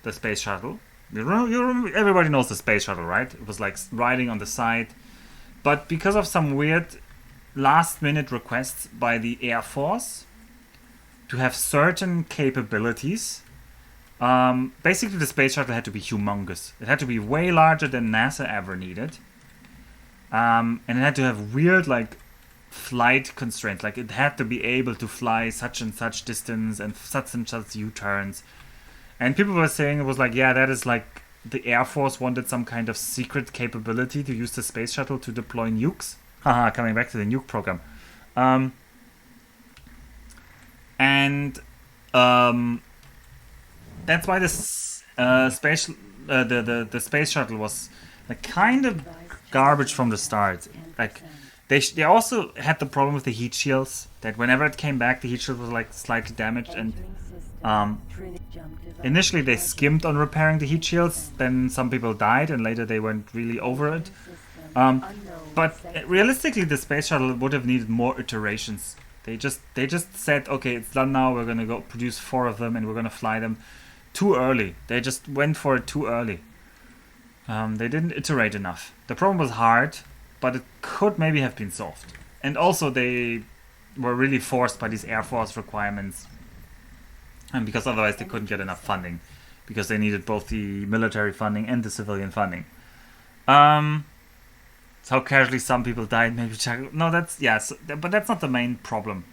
the space shuttle. Everybody knows the space shuttle, right? It was like riding on the side. But because of some weird last-minute requests by the Air Force to have certain capabilities, basically the space shuttle had to be humongous. It had to be way larger than NASA ever needed. And it had to have weird, like, flight constraints. Like, it had to be able to fly such and such distance and such U-turns. And people were saying, it was like, yeah, that is like the Air Force wanted some kind of secret capability to use the space shuttle to deploy nukes. Haha, coming back to the nuke program. That's why this the space shuttle was like kind of garbage from the start. Like they also had the problem with the heat shields, that whenever it came back, the heat shield was like slightly damaged, and initially they skimmed on repairing the heat shields, then some people died, and later they went really over it. But realistically, the space shuttle would have needed more iterations. They just said, okay, it's done now, we're gonna go produce 4 of them and we're gonna fly them too early. They just went for it too early. They didn't iterate enough. The problem was hard, but it could maybe have been solved. And also they were really forced by these Air Force requirements, and because otherwise they couldn't get enough funding, because they needed both the military funding and the civilian funding. How casually some people died, maybe. No, that's, yes, but that's not the main problem.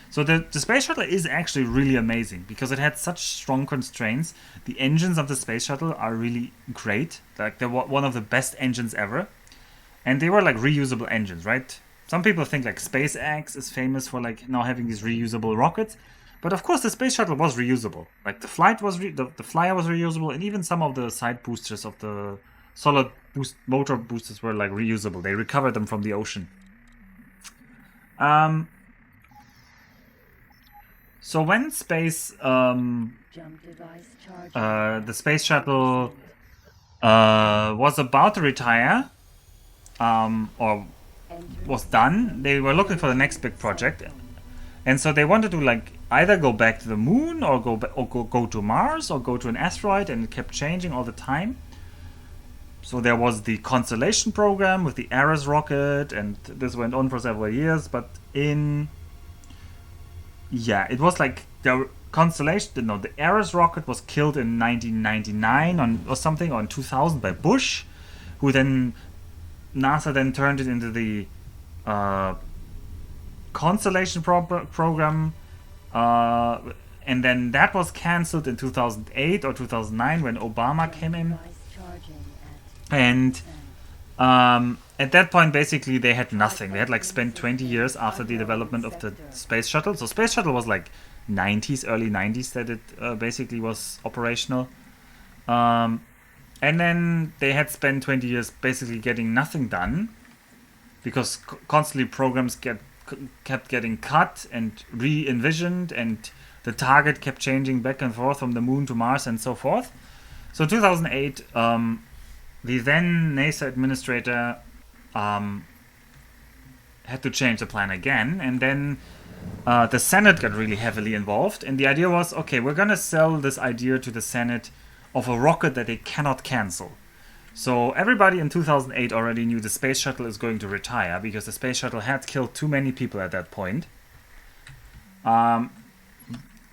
So the space shuttle is actually really amazing because it had such strong constraints. The engines of the space shuttle are really great. Like, they're one of the best engines ever. And they were like reusable engines, right? Some people think like SpaceX is famous for like now having these reusable rockets. But of course the space shuttle was reusable. Like the flyer was reusable, and even some of the side boosters of the solid motor boosters were like reusable. They recovered them from the ocean. So when the space shuttle was about to retire, or was done, they were looking for the next big project, and so they wanted to like either go back to the moon or go to Mars or go to an asteroid, and it kept changing all the time. So there was the Constellation program with the Aran rocket, and this went on for several years. But it was like the Constellation. No, the Aran rocket was killed in 1999 or something, or in 2000 by Bush, who then NASA then turned it into the Constellation program, and then that was cancelled in 2008 or 2009 when Obama came in. And at that point, basically, they had nothing. They had like spent 20 years after the development of the space shuttle. So space shuttle was like early 90s that it basically was operational. And then they had spent 20 years basically getting nothing done, because constantly programs kept getting cut and re-envisioned, and the target kept changing back and forth from the moon to Mars and so forth. So 2008, the then NASA administrator had to change the plan again, and then the Senate got really heavily involved, and the idea was, okay, we're gonna sell this idea to the Senate of a rocket that they cannot cancel. So everybody in 2008 already knew the space shuttle is going to retire, because the space shuttle had killed too many people at that point.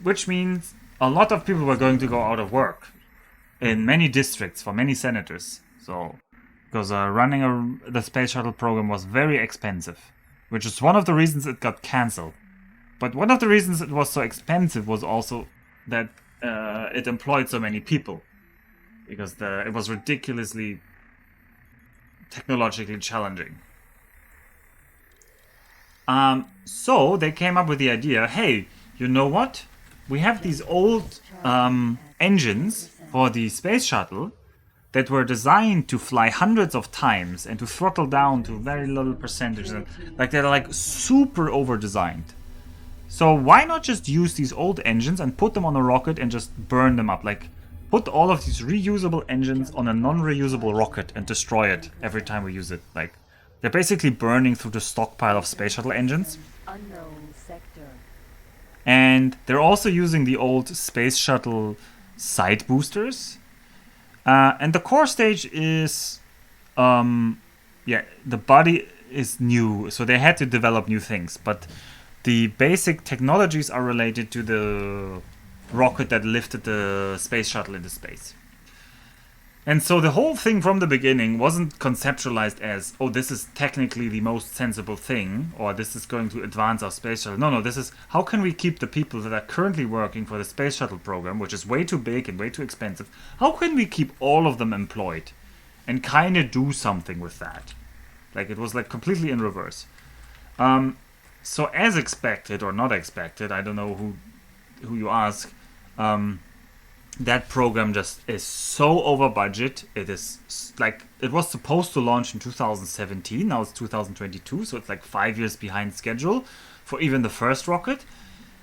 Which means a lot of people were going to go out of work in many districts for many senators. So, because running the space shuttle program was very expensive, which is one of the reasons it got cancelled. But one of the reasons it was so expensive was also that it employed so many people, because it was ridiculously technologically challenging. So they came up with the idea, hey, you know what? We have these old engines for the space shuttle that were designed to fly hundreds of times and to throttle down to very little percentage. Like they're like super over-designed. So why not just use these old engines and put them on a rocket and just burn them up? Like, put all of these reusable engines on a non-reusable rocket and destroy it every time we use it. Like, they're basically burning through the stockpile of space shuttle engines. And they're also using the old space shuttle side boosters. And the core stage is, the body is new, so they had to develop new things. But the basic technologies are related to the rocket that lifted the space shuttle into space. And so the whole thing from the beginning wasn't conceptualized as, oh, this is technically the most sensible thing, or this is going to advance our space shuttle. No, this is, how can we keep the people that are currently working for the space shuttle program, which is way too big and way too expensive, how can we keep all of them employed and kind of do something with that? Like, it was like completely in reverse. So as expected, or not expected, I don't know who you ask, that program just is so over budget. It is like, it was supposed to launch in 2017, now it's 2022, so it's like 5 years behind schedule for even the first rocket.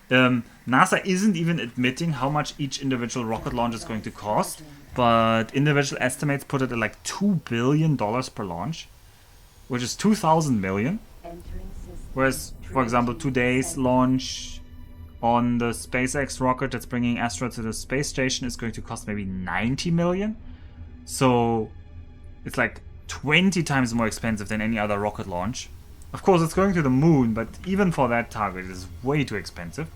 NASA isn't even admitting how much each individual rocket launch is going to cost, but individual estimates put it at like $2 billion per launch, which is 2,000 million. Whereas, for example, today's launch on the SpaceX rocket that's bringing astronauts to the space station is going to cost maybe 90 million. So it's like 20 times more expensive than any other rocket launch. Of course, it's going to the moon, but even for that target, it is way too expensive.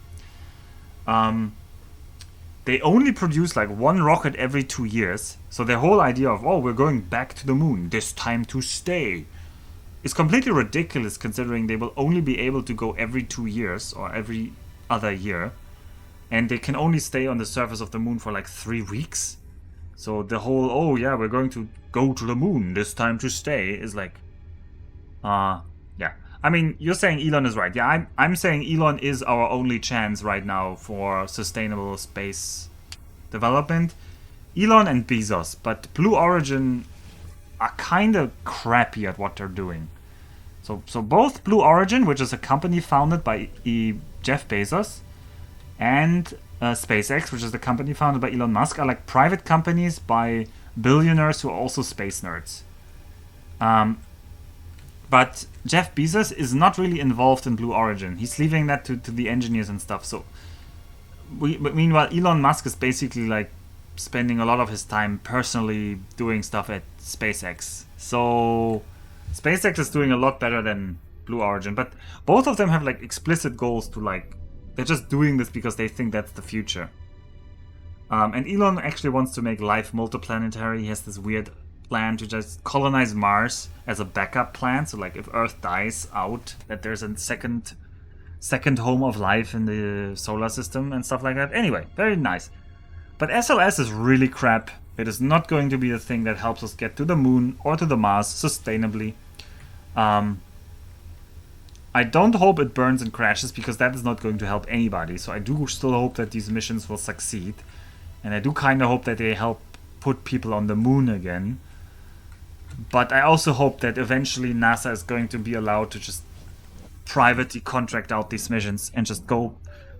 They only produce like one rocket every 2 years. So their whole idea of, oh, we're going back to the moon, this time to stay, is completely ridiculous, considering they will only be able to go every 2 years or every other year, and they can only stay on the surface of the moon for like 3 weeks. So the whole, oh yeah, we're going to go to the moon, this time to stay, is like, yeah. I mean, you're saying Elon is right. Yeah, I'm saying Elon is our only chance right now for sustainable space development. Elon and Bezos, but Blue Origin are kind of crappy at what they're doing. So both Blue Origin, which is a company founded by Jeff Bezos, and SpaceX, which is the company founded by Elon Musk, are like private companies by billionaires who are also space nerds. But Jeff Bezos is not really involved in Blue Origin. He's leaving that to the engineers and stuff. So, meanwhile, Elon Musk is basically like spending a lot of his time personally doing stuff at SpaceX. So SpaceX is doing a lot better than Blue Origin, but both of them have like explicit goals to like, they're just doing this because they think that's the future. And Elon actually wants to make life multiplanetary. He has this weird plan to just colonize Mars as a backup plan. So like if Earth dies out, that there's a second home of life in the solar system and stuff like that. Anyway, very nice. But SLS is really crap. It is not going to be the thing that helps us get to the moon or to the Mars sustainably. I don't hope it burns and crashes, because that is not going to help anybody. So I do still hope that these missions will succeed. And I do kind of hope that they help put people on the moon again. But I also hope that eventually NASA is going to be allowed to just privately contract out these missions and just go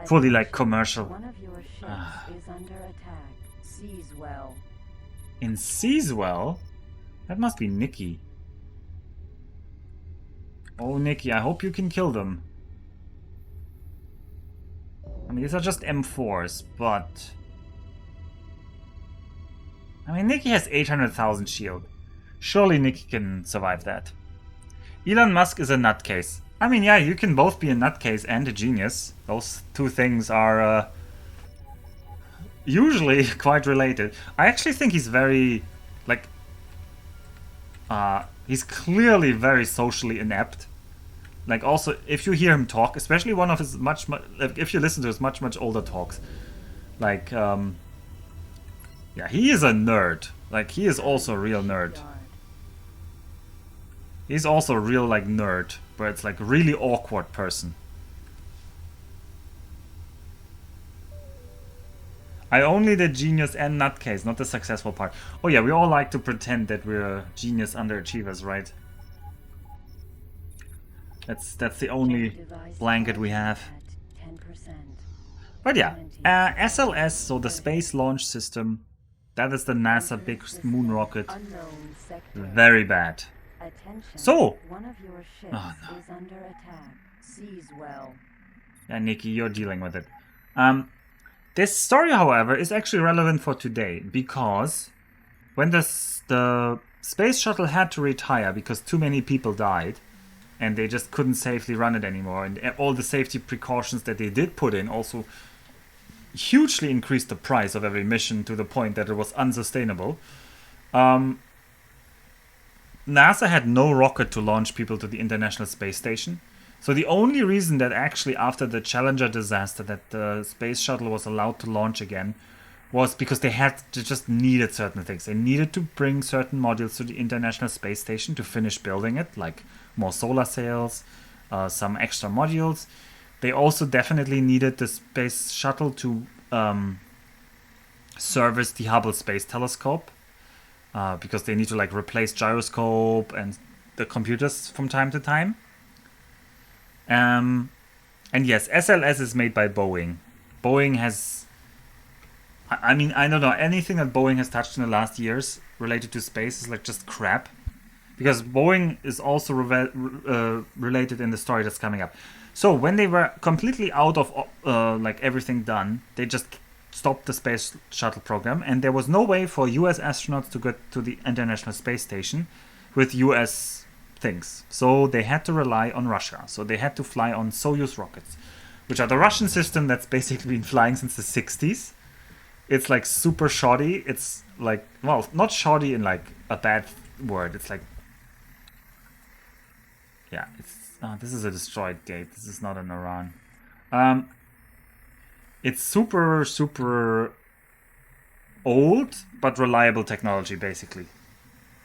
fully like commercial. One of your ships is under attack. Seize well. In Seaswell? That must be Nikki. Oh, Nikki, I hope you can kill them. I mean, these are just M4s, but... I mean, Nikki has 800,000 shield. Surely Nikki can survive that. Elon Musk is a nutcase. I mean, yeah, you can both be a nutcase and a genius. Those two things are usually quite related. I actually think he's very, like... he's clearly very socially inept. Like, also, if you hear him talk, especially one of his if you listen to his much older talks, like, yeah, he is a nerd. Like, he is also a real nerd. He's also a real, like, nerd, where it's, like, really awkward person. I only did genius and nutcase, not the successful part. Oh yeah, we all like to pretend that we're genius underachievers, right? That's the only blanket we have. But yeah, SLS, so the Space Launch System, that is the NASA big moon rocket. Very bad. So, one of your ships is under attack. Seize well. Yeah, Nikki, you're dealing with it. This story, however, is actually relevant for today because when the space shuttle had to retire because too many people died and they just couldn't safely run it anymore, and all the safety precautions that they did put in also hugely increased the price of every mission to the point that it was unsustainable. NASA had no rocket to launch people to the International Space Station. So the only reason that actually after the Challenger disaster that the space shuttle was allowed to launch again was because they just needed certain things. They needed to bring certain modules to the International Space Station to finish building it, like more solar sails, some extra modules. They also definitely needed the space shuttle to service the Hubble Space Telescope because they need to like replace gyroscope and the computers from time to time. And yes, SLS is made by Boeing. Boeing has... I mean, I don't know, anything that Boeing has touched in the last years related to space is like just crap. Because Boeing is also related in the story that's coming up. So when they were completely out of like everything done, they just stopped the space shuttle program, and there was no way for US astronauts to get to the International Space Station with US things. So they had to rely on Russia. So they had to fly on Soyuz rockets, which are the Russian system that's basically been flying since the 60s. It's like super shoddy. It's like, well, not shoddy in like a bad word. It's like, yeah, it's this is a destroyed gate. This is not an Aran. It's super old but reliable technology, basically.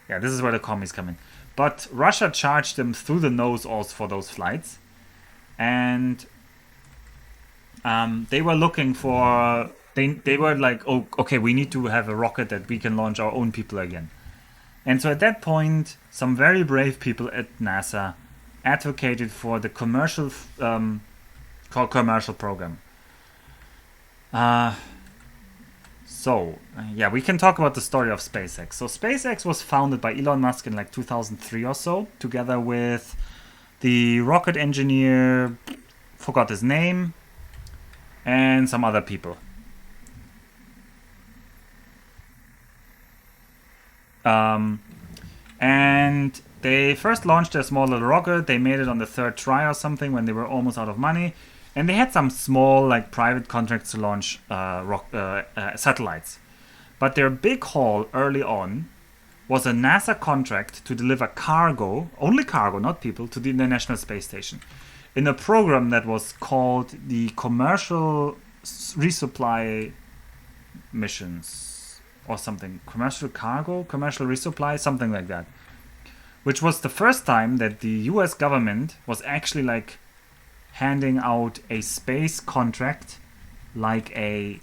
Yeah, this is where the commies come in. But Russia charged them through the nose also for those flights, and they were looking for. They were like, oh, okay, we need to have a rocket that we can launch our own people again. And so at that point, some very brave people at NASA advocated for the commercial program. Yeah, we can talk about the story of SpaceX. So SpaceX was founded by Elon Musk in like 2003 or so, together with the rocket engineer, forgot his name, and some other people. And they first launched a small little rocket. They made it on the third try or something when they were almost out of money. And they had some small, like, private contracts to launch satellites. But their big haul early on was a NASA contract to deliver cargo, only cargo, not people, to the International Space Station, in a program that was called the Commercial Resupply Missions or something. Commercial Cargo? Commercial Resupply? Something like that. Which was the first time that the US government was actually, like, handing out a space contract like a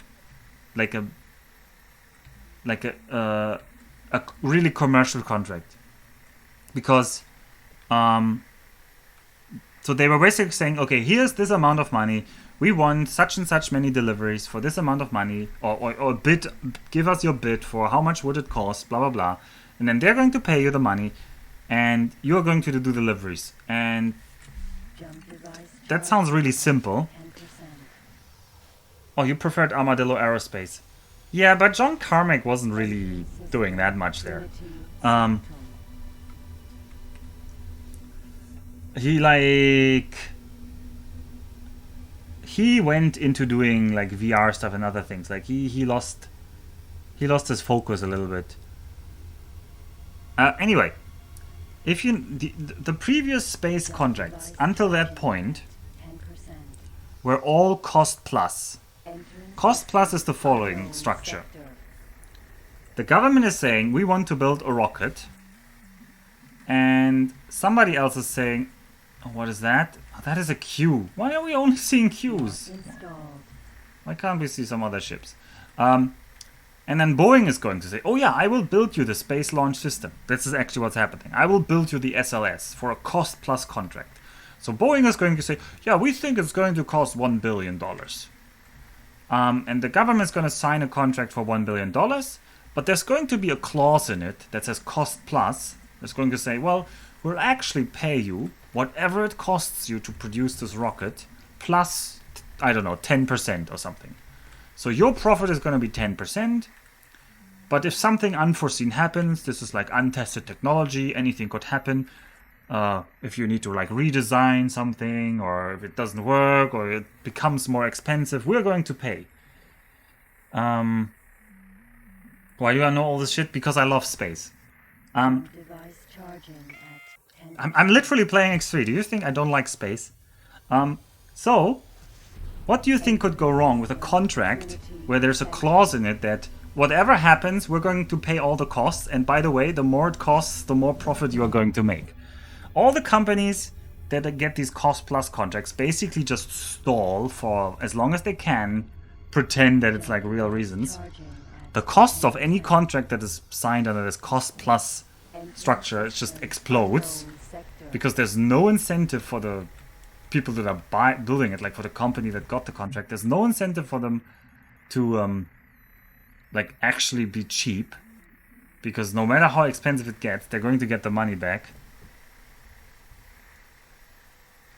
really commercial contract, because so they were basically saying, okay, here's this amount of money, we want such and such many deliveries for this amount of money, or bid, give us your bid for how much would it cost, blah blah blah, and then they're going to pay you the money and you're going to do deliveries. And that sounds really simple. Oh, you preferred Armadillo Aerospace. Yeah, but John Carmack wasn't really doing that much there. He went into doing like VR stuff and other things. Like he lost his focus a little bit. Anyway, if you the previous space contracts until that point were all cost plus. Cost plus is the following structure. The government is saying, we want to build a rocket, and somebody else is saying, oh, what is that? Oh, that is a queue. Why are we only seeing queues? Why can't we see some other ships? And then Boeing is going to say, oh yeah, I will build you the space launch system. This is actually what's happening. I will build you the SLS for a cost plus contract. So Boeing is going to say, yeah, we think it's going to cost $1 billion. And the government is going to sign a contract for $1 billion. But there's going to be a clause in it that says cost plus. It's going to say, well, we'll actually pay you whatever it costs you to produce this rocket plus, I don't know, 10% or something. So your profit is going to be 10%. But if something unforeseen happens, this is like untested technology, anything could happen. If you need to like redesign something, or if it doesn't work, or it becomes more expensive, we're going to pay. Why do I know all this shit? Because I love space. I'm literally playing X3. Do you think I don't like space? So, what do you think could go wrong with a contract where there's a clause in it that whatever happens, we're going to pay all the costs, and by the way, the more it costs, the more profit you are going to make. All the companies that get these cost-plus contracts basically just stall for as long as they can, pretend that it's like real reasons. The costs of any contract that is signed under this cost-plus structure, it just explodes, because there's no incentive for the people that are building it, like for the company that got the contract, there's no incentive for them to like actually be cheap, because no matter how expensive it gets, they're going to get the money back.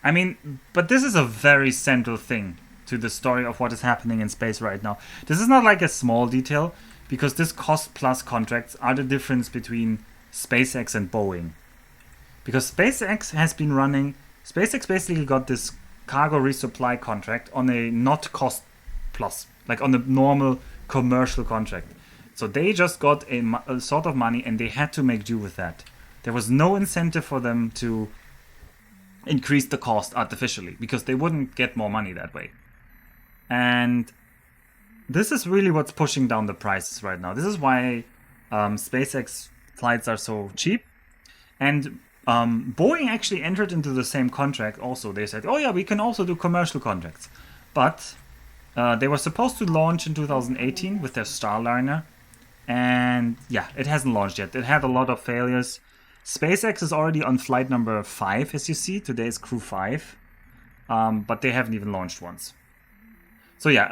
I mean, but this is a very central thing to the story of what is happening in space right now. This is not like a small detail, because this cost plus contracts are the difference between SpaceX and Boeing. Because SpaceX has been running, SpaceX basically got this cargo resupply contract on a not cost plus, like on the normal commercial contract. So they just got a sort of money, and they had to make do with that. There was no incentive for them to increase the cost artificially, because they wouldn't get more money that way. And this is really what's pushing down the prices right now. This is why SpaceX flights are so cheap. And Boeing actually entered into the same contract also. They said, oh yeah, we can also do commercial contracts. But they were supposed to launch in 2018 with their Starliner. And yeah, it hasn't launched yet. It had a lot of failures. SpaceX is already on flight number 5, as you see. Today is Crew-5. But they haven't even launched once. So yeah,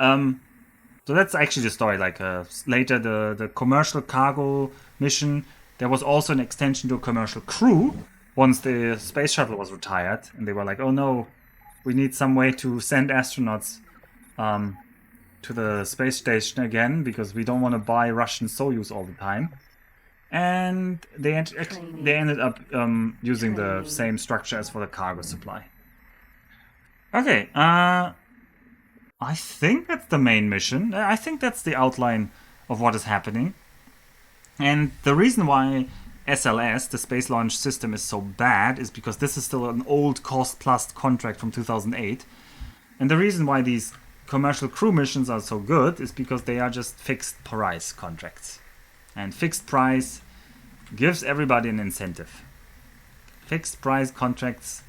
so that's actually the story. Like later, the commercial cargo mission, there was also an extension to a commercial crew once the space shuttle was retired. And they were like, oh no, we need some way to send astronauts to the space station again, because we don't want to buy Russian Soyuz all the time. And they ended up using the same structure as for the cargo supply. Okay, I think that's the main mission. I think that's the outline of what is happening. And the reason why SLS, the Space Launch System, is so bad is because this is still an old cost-plus contract from 2008. And the reason why these commercial crew missions are so good is because they are just fixed price contracts. And fixed price gives everybody an incentive. Fixed price contracts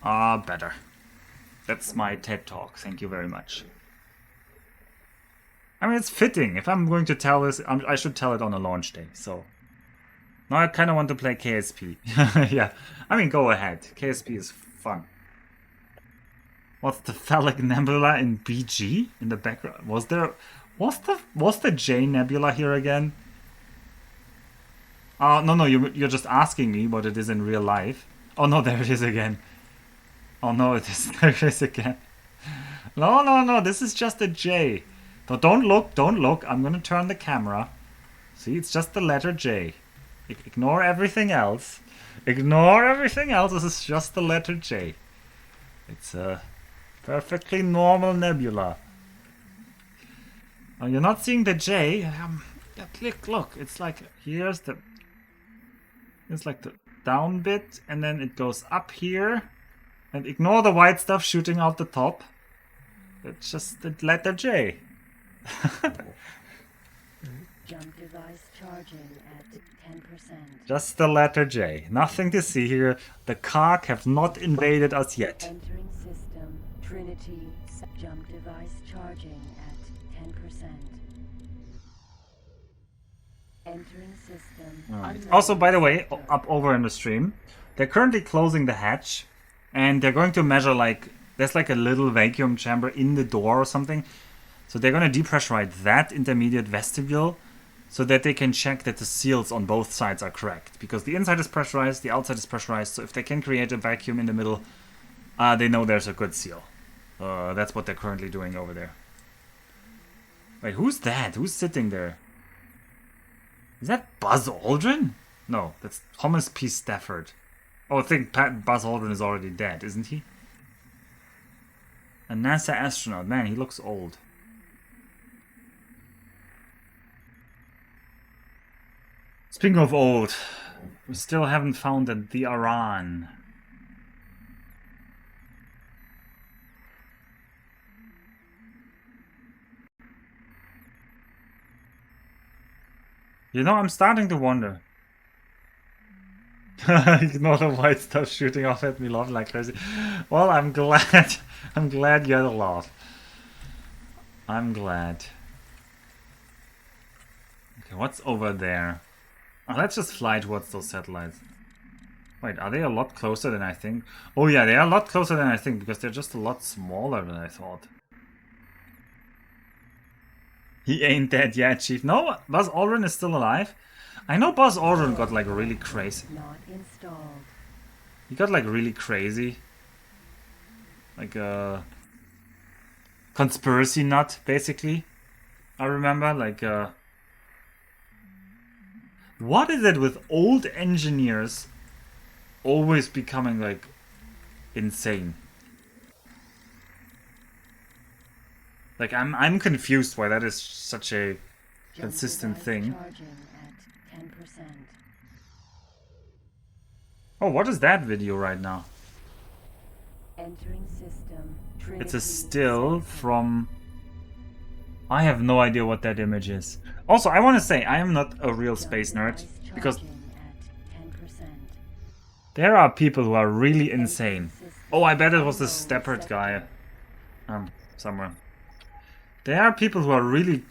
are better. That's my TED Talk. Thank you very much. I mean, it's fitting. If I'm going to tell this, I should tell it on a launch day. So now I kind of want to play KSP. Yeah, I mean, go ahead. KSP is fun. What's the phallic nebula in BG in the background? Was the J nebula here again? No, you're just asking me what it is in real life. Oh no, there it is again. Oh no, there it is again. No, this is just a J. Don't look. I'm gonna turn the camera. See, it's just the letter J. Ignore everything else. This is just the letter J. It's a perfectly normal nebula. Oh, you're not seeing the J. Yeah, look. It's like it's like the down bit, and then it goes up here. And ignore the white stuff shooting out the top. It's just the letter J. Jump device charging at 10%. Just the letter J. Nothing to see here. The Kark have not invaded us yet. Entering system. Trinity. Jump device charging at 10%. Entering system. Also, by the way, up over in the stream, they're currently closing the hatch, and they're going to measure, like, there's like a little vacuum chamber in the door or something. So they're going to depressurize that intermediate vestibule so that they can check that the seals on both sides are correct. Because the inside is pressurized, the outside is pressurized, so if they can create a vacuum in the middle, they know there's a good seal. That's what they're currently doing over there. Wait, who's that? Who's sitting there? Is that Buzz Aldrin? No, that's Thomas P. Stafford. Oh, I think Buzz Aldrin is already dead, isn't he? A NASA astronaut. Man, he looks old. Speaking of old, we still haven't found the Aran. You know, I'm starting to wonder. Ignore the white stuff shooting off at me, laughing like crazy. Well, I'm glad. I'm glad you had a laugh. I'm glad. Okay, what's over there? Oh, let's just fly towards those satellites. Wait, are they a lot closer than I think? Oh yeah, they are a lot closer than I think because they're just a lot smaller than I thought. He ain't dead yet, Chief. No, Buzz Aldrin is still alive. I know Buzz Aldrin got like really crazy. Not installed. He got like really crazy. Like a conspiracy nut, basically. I remember, like what is it with old engineers always becoming like insane? Like I'm confused why that is such a consistent thing. Oh, what is that video right now? Entering system. It's a still from... I have no idea what that image is. Also, I want to say, I am not a real space nerd, because there are people who are really insane. Oh, I bet it was the Steppard guy. Somewhere. There are people who are really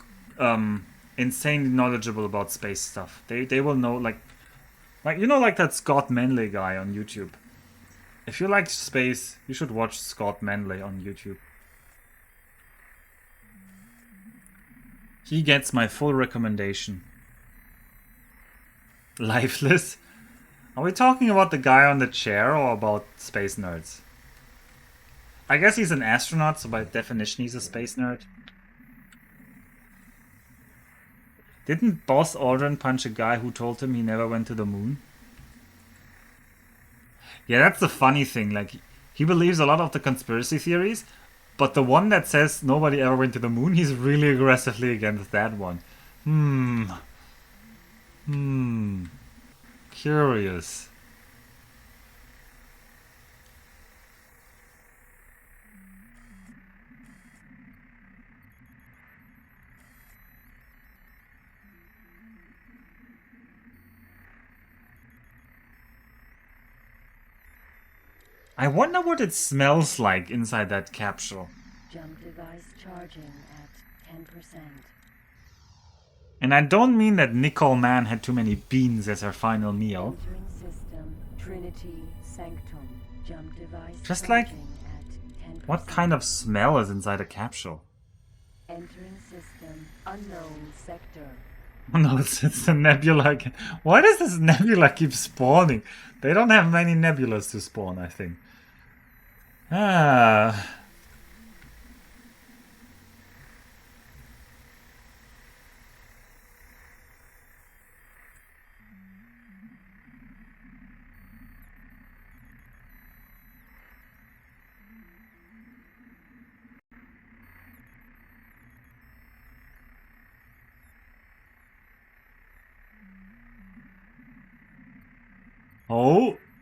insanely knowledgeable about space stuff. They will know, like you know, like that Scott Manley guy on YouTube. If you like space, you should watch Scott Manley on YouTube. He gets my full recommendation. Lifeless? Are we talking about the guy on the chair or about space nerds? I guess he's an astronaut, so by definition he's a space nerd. Didn't Buzz Aldrin punch a guy who told him he never went to the moon? Yeah, that's the funny thing. Like, he believes a lot of the conspiracy theories, but the one that says nobody ever went to the moon, he's really aggressively against that one. Curious. I wonder what it smells like inside that capsule. Jump device charging at 10%. And I don't mean that Nicole Mann had too many beans as her final meal. Entering system. Trinity Sanctum. Jump device Just like, at 10%. what kind of smell is inside a capsule? Entering system. Unknown sector. Oh no, it's the nebula again. Why does this nebula keep spawning? They don't have many nebulas to spawn, I think. Oh!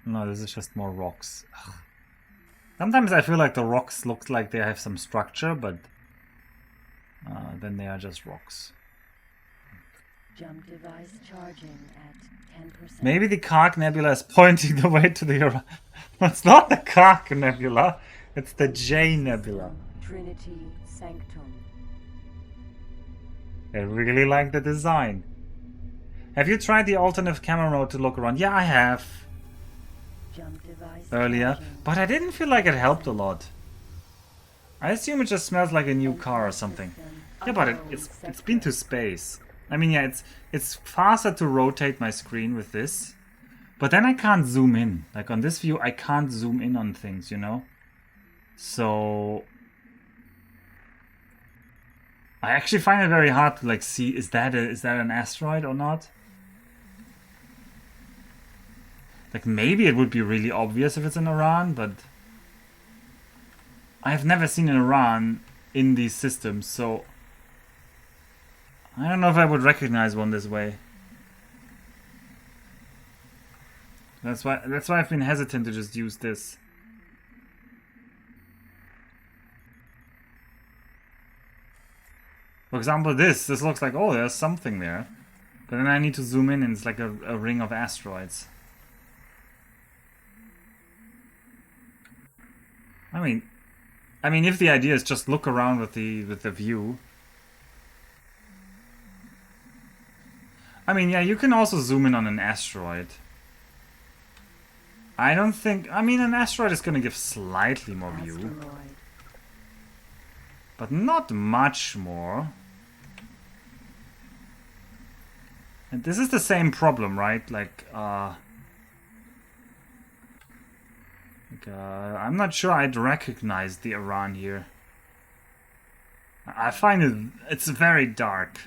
No, this is just more rocks. Ugh. Sometimes I feel like the rocks look like they have some structure, but then they are just rocks. Jump device charging at 10%. Maybe the Kark Nebula is pointing the way to the Aran. It's not the Kark Nebula, it's the J Nebula. Trinity Sanctum. I really like the design. Have you tried the alternate camera mode to look around? Yeah, I have. Earlier, but I didn't feel like it helped a lot. I assume it just smells like a new car or something. Yeah, but it's been to space. I mean, yeah, it's faster to rotate my screen with this. But then I can't zoom in. Like on this view, I can't zoom in on things, you know? So I actually find it very hard to like see, is that an asteroid or not? Like maybe it would be really obvious if it's in Aran, but I've never seen an Aran in these systems, so I don't know if I would recognize one this way. That's why I've been hesitant to just use this. For example, this looks like, oh, there's something there. But then I need to zoom in and it's like a ring of asteroids. I mean, if the idea is just look around with the view. I mean, yeah, you can also zoom in on an asteroid. I don't think... I mean, an asteroid is going to give slightly more view. But not much more. And this is the same problem, right? Like, I'm not sure I'd recognize the Aran here. I find it's very dark.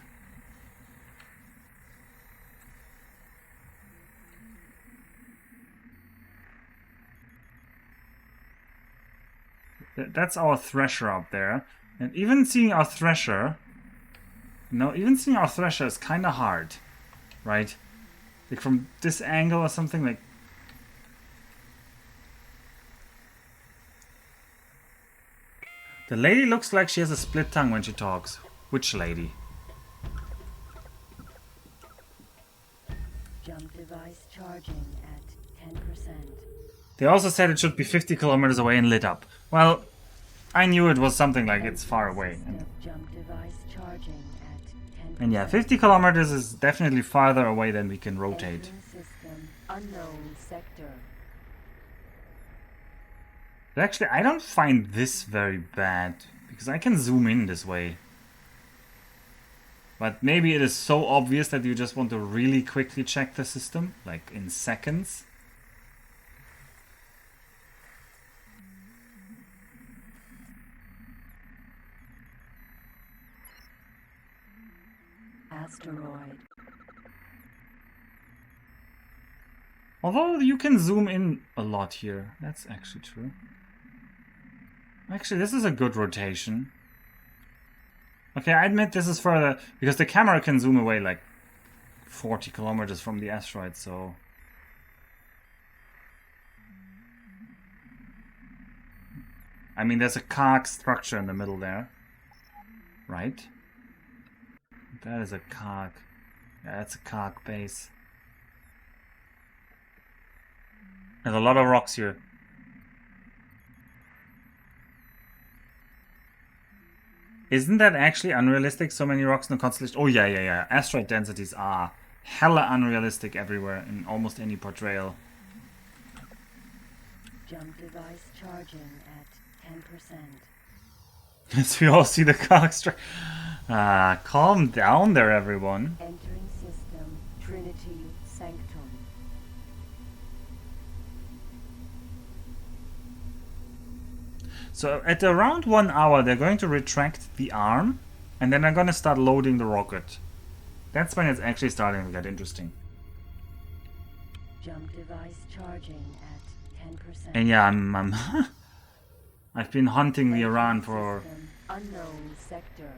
That's our thresher up there. And even seeing our thresher... No, even seeing our thresher is kind of hard. Right? Like from this angle or something, like... The lady looks like she has a split tongue when she talks. Which lady? Jump device charging at 10%. They also said it should be 50 kilometers away and lit up. Well, I knew it was something like it's far away. Jump device charging at 10%. And yeah, 50 kilometers is definitely farther away than we can rotate. System unknown sector. But actually, I don't find this very bad, because I can zoom in this way. But maybe it is so obvious that you just want to really quickly check the system, like in seconds. Asteroid. Although you can zoom in a lot here. That's actually true. Actually, this is a good rotation. Okay, I admit this is further, because the camera can zoom away like 40 kilometers from the asteroid, so... I mean, there's a cog structure in the middle there. Right? That is a cog. Yeah, that's a cog base. There's a lot of rocks here. Isn't that actually unrealistic? So many rocks in the constellation. Oh yeah. Asteroid densities are hella unrealistic everywhere in almost any portrayal. Jump device charging at 10%. As we all see the cog structure. Calm down there, everyone. Entering system Trinity Sanctum. So at around 1 hour, they're going to retract the arm, and then they're going to start loading the rocket. That's when it's actually starting to get interesting. Jump device charging at 10%. And yeah, I'm I've been hunting the Aran for unknown sector.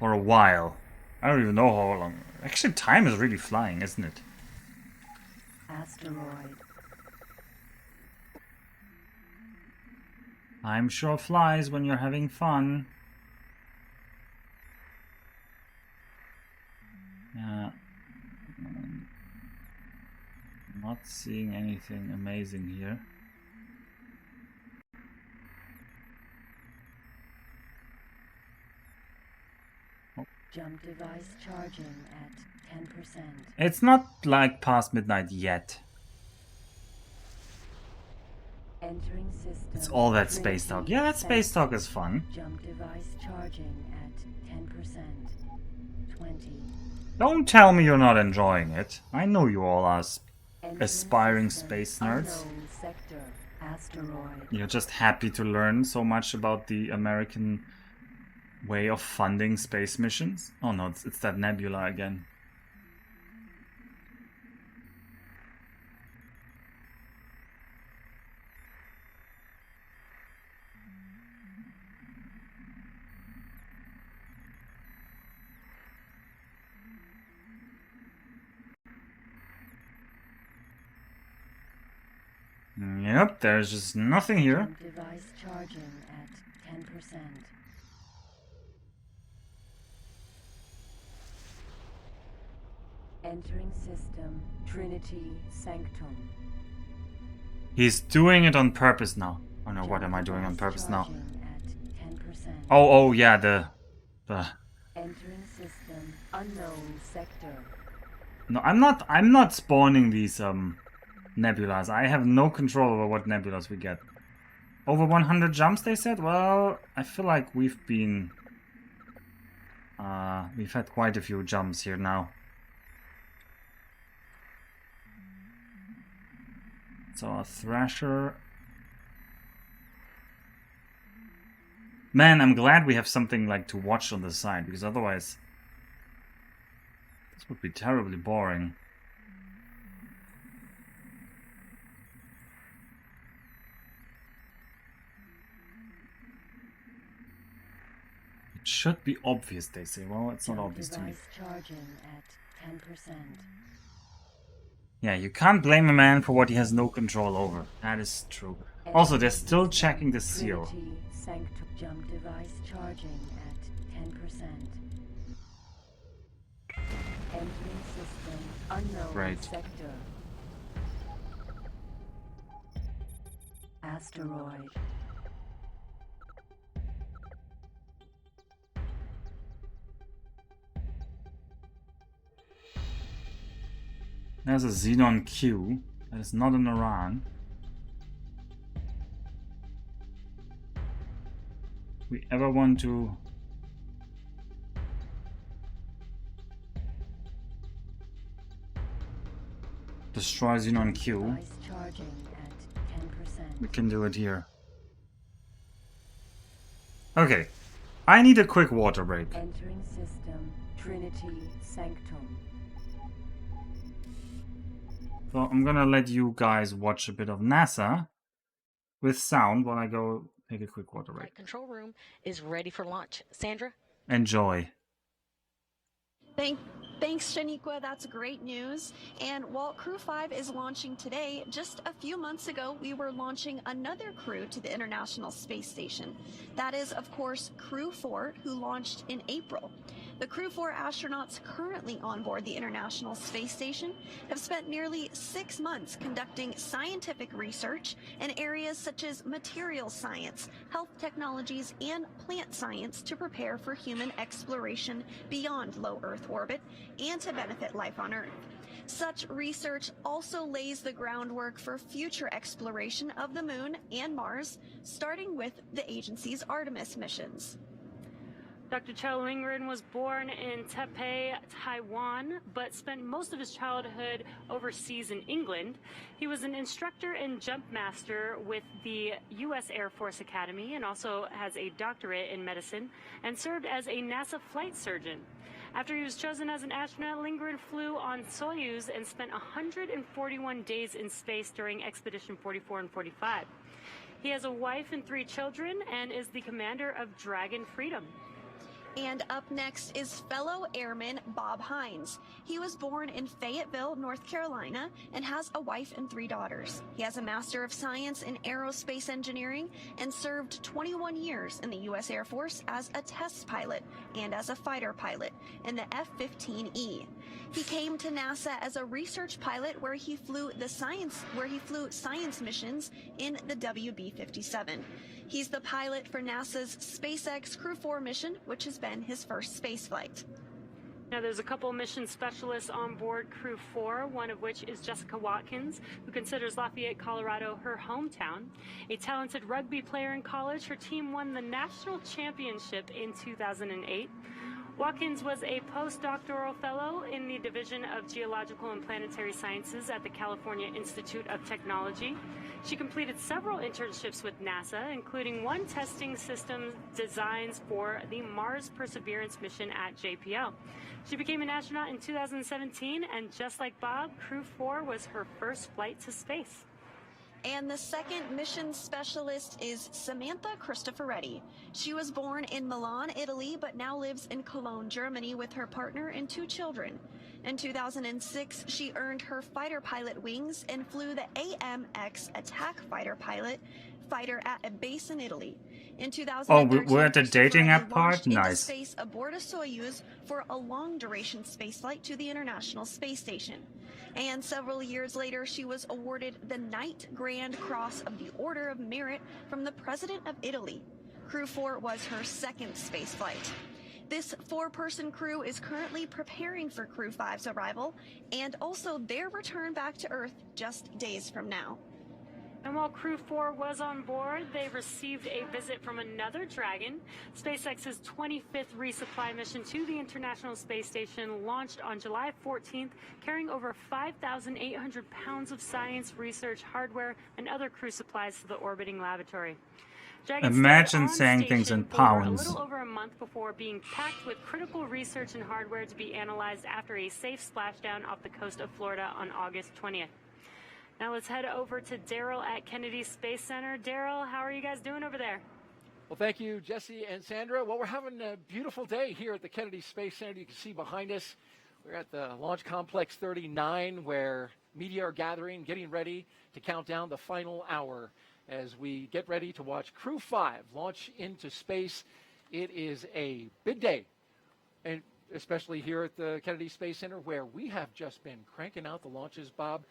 For a while. I don't even know how long. Actually, time is really flying, isn't it? Asteroid. Time sure flies when you're having fun. Yeah. Not seeing anything amazing here. Jump device charging at 10%. It's not like past midnight yet. Entering system. It's all that space talk. Yeah, that space talk is fun. Jump device charging at 10%. 20. Don't tell me you're not enjoying it. I know you all are aspiring space nerds. Sector. Asteroid. You're just happy to learn so much about the American way of funding space missions. Oh no, it's that nebula again. Yep, there's just nothing here. Device charging at 10%. Entering system. Trinity Sanctum. He's doing it on purpose now. Oh no, what am I doing on purpose now? At 10%. Oh yeah, the Entering system. Unknown sector. No, I'm not spawning these nebulas. I have no control over what nebulas we get. Over 100 jumps, they said? Well, I feel like we've had quite a few jumps here now. So a Thrasher. Man, I'm glad we have something like to watch on the side, because otherwise this would be terribly boring. It should be obvious, they say. Well, it's not obvious to me. Charging at 10%. Yeah, you can't blame a man for what he has no control over. That is true. Also, they're still checking the seal. Sanctum jump device charging at 10%. Entering system. Unknown Right. sector. Asteroid. There's a Xenon Q. That is not an Aran. We ever want to destroy Xenon Q, Charging at 10%. we can do it here. Okay, I need a quick water break. Entering system. Trinity Sanctum. So I'm gonna let you guys watch a bit of NASA with sound while I go take a quick water break. Control room is ready for launch. Sandra? Enjoy. Thanks, Shaniqua. That's great news. And while Crew-5 is launching today, just a few months ago, we were launching another crew to the International Space Station. That is, of course, Crew-4, who launched in April. The Crew-4 astronauts currently on board the International Space Station have spent nearly 6 months conducting scientific research in areas such as materials science, health technologies, and plant science to prepare for human exploration beyond low Earth orbit and to benefit life on Earth. Such research also lays the groundwork for future exploration of the Moon and Mars, starting with the agency's Artemis missions. Dr. Chow Lingren was born in Taipei, Taiwan, but spent most of his childhood overseas in England. He was an instructor and jump master with the U.S. Air Force Academy and also has a doctorate in medicine and served as a NASA flight surgeon. After he was chosen as an astronaut, Lindgren flew on Soyuz and spent 141 days in space during Expedition 44 and 45. He has a wife and 3 children and is the commander of Dragon Freedom. And up next is fellow airman Bob Hines. He was born in Fayetteville, North Carolina, and has a wife and 3 daughters. He has a Master of Science in Aerospace Engineering and served 21 years in the U.S. Air Force as a test pilot and as a fighter pilot in the F-15E. He came to NASA as a research pilot where he flew science missions in the WB-57. He's the pilot for NASA's SpaceX Crew-4 mission, which has been his first space flight. Now, there's a couple mission specialists on board Crew-4, one of which is Jessica Watkins, who considers Lafayette, Colorado her hometown. A talented rugby player in college, her team won the national championship in 2008. Watkins was a postdoctoral fellow in the Division of Geological and Planetary Sciences at the California Institute of Technology. She completed several internships with NASA, including one testing system designs for the Mars Perseverance mission at JPL. She became an astronaut in 2017, and just like Bob, Crew-4 was her first flight to space. And the second mission specialist is Samantha Cristoforetti. She was born in Milan, Italy, but now lives in Cologne, Germany with her partner and 2 children. In 2006, she earned her fighter pilot wings and flew the AMX attack fighter at a base in Italy. In 2013, we're at the dating app part? into Nice. space aboard a Soyuz for a long-duration spaceflight to the International Space Station. And several years later, she was awarded the Knight Grand Cross of the Order of Merit from the President of Italy. Crew-4 was her second spaceflight. This 4-person crew is currently preparing for Crew-5's arrival and also their return back to Earth just days from now. And while Crew-4 was on board, they received a visit from another Dragon. SpaceX's 25th resupply mission to the International Space Station launched on July 14th, carrying over 5,800 pounds of science, research, hardware, and other crew supplies to the orbiting laboratory. Dragon Imagine stayed on saying things station in for pounds. a little over a month before being packed with critical research and hardware to be analyzed after a safe splashdown off the coast of Florida on August 20th. Now let's head over to Daryl at Kennedy Space Center. Daryl, how are you guys doing over there? Well, thank you, Jesse and Sandra. Well, we're having a beautiful day here at the Kennedy Space Center. You can see behind us, we're at the Launch Complex 39, where media are gathering, getting ready to count down the final hour as we get ready to watch Crew-5 launch into space. It is a big day, and especially here at the Kennedy Space Center, where we have just been cranking out the launches, Bob.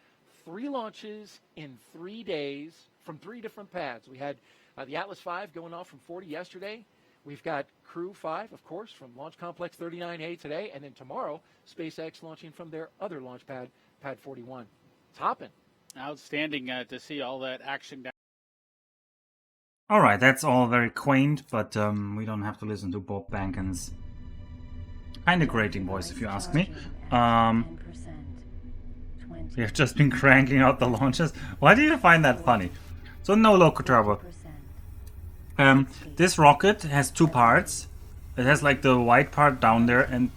3 launches in 3 days from 3 different pads. We had the Atlas V going off from 40 yesterday. We've got Crew-5, of course, from Launch Complex 39A today. And then tomorrow, SpaceX launching from their other launch pad, Pad 41. It's hopping. Outstanding to see all that action down. Alright, that's all very quaint, but we don't have to listen to Bob Bankin's kinda grating voice, if you ask me. We have just been cranking out the launches. Why do you find that funny? So no local trouble. This rocket has 2 parts. It has like the white part down there, and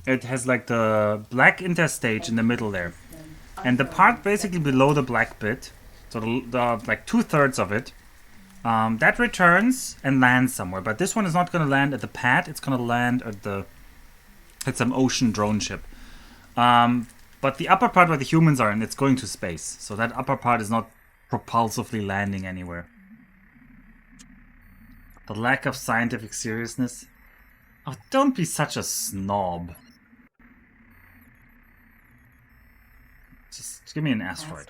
it has like the black interstage in the middle there. And the part basically below the black bit, so the like 2/3 of it, that returns and lands somewhere. But this one is not going to land at the pad. It's going to land at some ocean drone ship. But the upper part where the humans are in, it's going to space. So that upper part is not propulsively landing anywhere. The lack of scientific seriousness. Oh, don't be such a snob. Just give me an asteroid.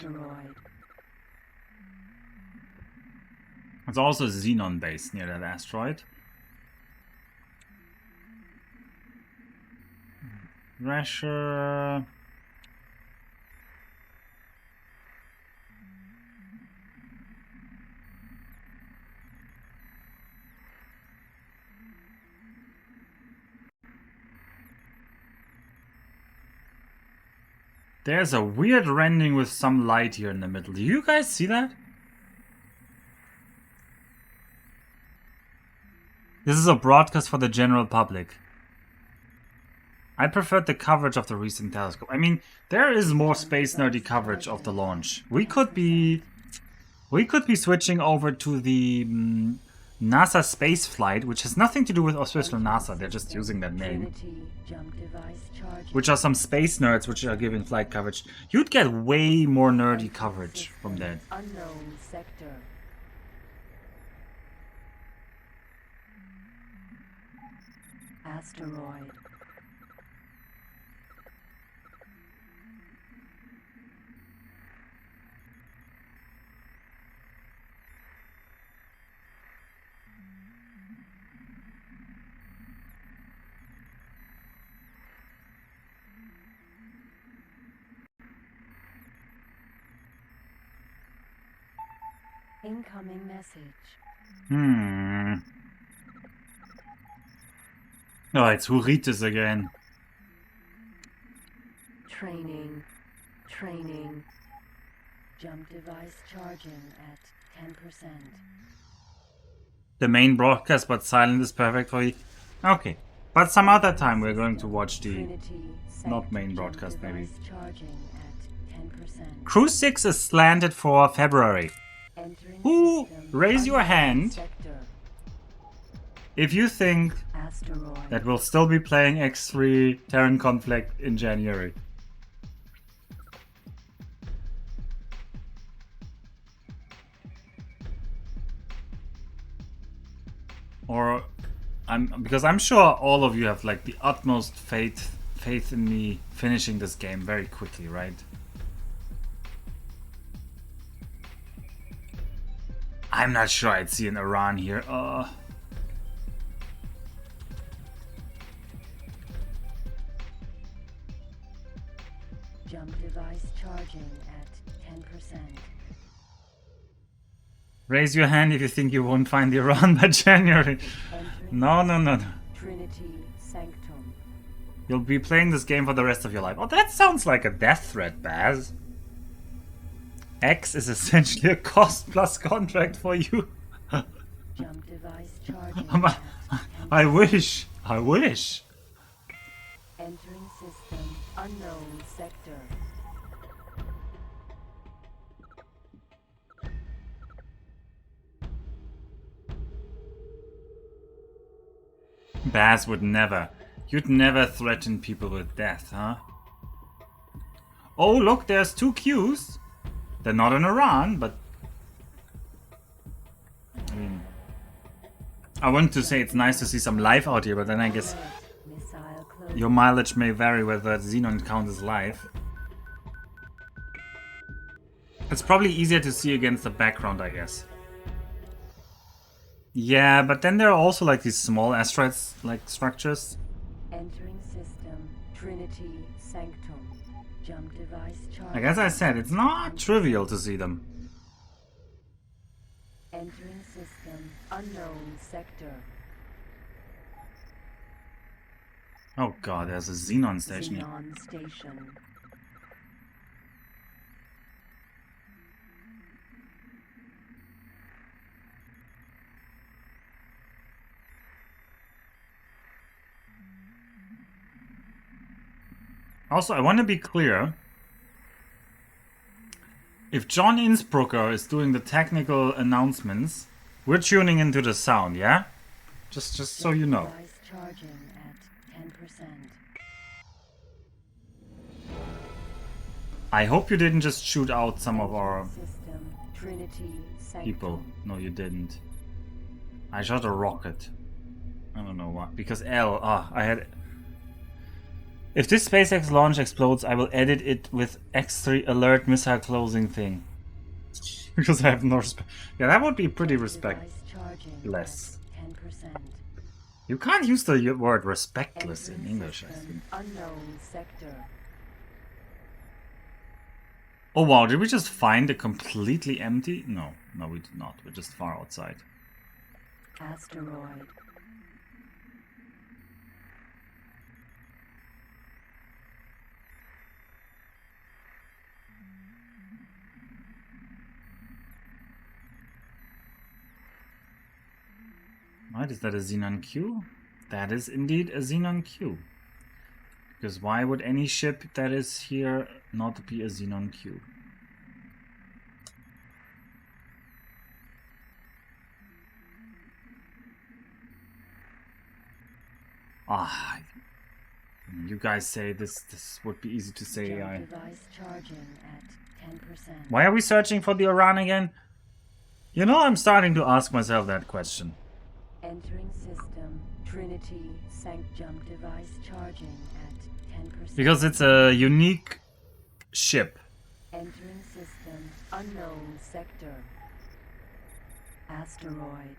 There's also a Xenon base near that asteroid. Rasher. There's a weird rendering with some light here in the middle. Do you guys see that? This is a broadcast for the general public. I preferred the coverage of the recent telescope. I mean, there is more space nerdy coverage of the launch. We could be switching over to the NASA space flight, which has nothing to do with official NASA. They're just using that name. Which are some space nerds which are giving flight coverage. You'd get way more nerdy coverage from that. Unknown sector. Asteroid. Incoming message. Oh, it's Huritis again. Training. Training. Jump device charging at 10%. The main broadcast, but silent is perfect for you. Okay. But some other time we're going to watch the not main broadcast, maybe. Crew-5 is slanted for February. Who? Raise your hand if you think that we'll still be playing X3 Terran Conflict in January. Or because I'm sure all of you have like the utmost faith in me finishing this game very quickly, right? I'm not sure I'd see an Aran here. Jump device charging at 10%. Raise your hand if you think you won't find the Aran by January. No. Trinity Sanctum. You'll be playing this game for the rest of your life. Oh, that sounds like a death threat, Baz. X is essentially a cost plus contract for you. Jump device charging. I wish. Entering system unknown sector. Baz would never. You'd never threaten people with death, huh? Oh, look, there's 2 Qs. They're not in Aran, but... I mean... I wanted to say it's nice to see some life out here, but then I guess... Your mileage may vary whether Xenon counts as life. It's probably easier to see against the background, I guess. Yeah, but then there are also like these small asteroids like structures. Entering system Trinity Sanctum. Jump device charging. Like as I said, it's not trivial to see them. Entering system unknown sector. Oh god, there's a Xenon station here. Xenon station. Also, I want to be clear. If John Innsbrucker is doing the technical announcements, we're tuning into the sound, yeah? Just so you know. Charging at 10%. I hope you didn't just shoot out some of our System Trinity people. No, you didn't. I shot a rocket. I don't know why. Because I had... If this SpaceX launch explodes, I will edit it with X3 alert missile closing thing. Because I have no respect. Yeah, that would be pretty respectless. 10%. You can't use the word respectless in English, I think. Unknown sector. Oh wow, did we just find it completely empty? No, we did not. We're just far outside. Asteroid. Right, is that a Xenon Q? That is indeed a Xenon Q. Because why would any ship that is here not be a Xenon Q? You guys say this would be easy to say. Device charging at 10%. Why are we searching for the Aran again? You know, I'm starting to ask myself that question. Entering system Trinity jump device charging at 10%. Because it's a unique ship. Entering system unknown sector. Asteroid.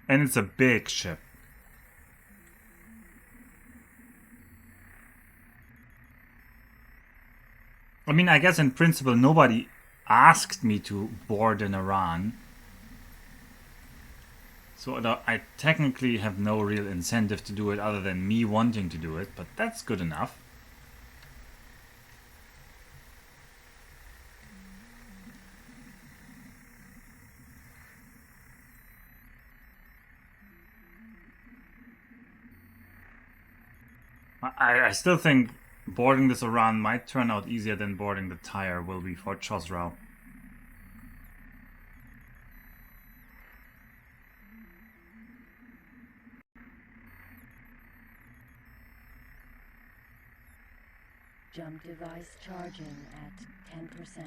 And it's a big ship. I mean, I guess in principle nobody asked me to board an Aran. So I technically have no real incentive to do it other than me wanting to do it, but that's good enough. I still think boarding this Aran might turn out easier than boarding the Tire will be for Chosrau. Jump device charging at 10%.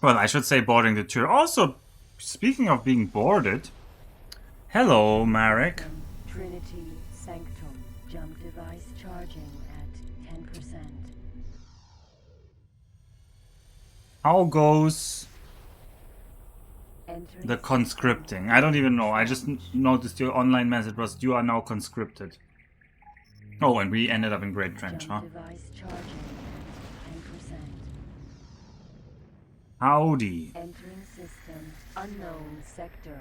Well, I should say boarding the tour. Also, speaking of being boarded, hello, Marek. Trinity Sanctum. Jump device charging at 10%. How goes the conscripting? I don't even know. I just noticed your online message was you are now conscripted. Oh, and we ended up in Great Trench, huh? Device charging at 10%. Howdy. Entering system unknown sector.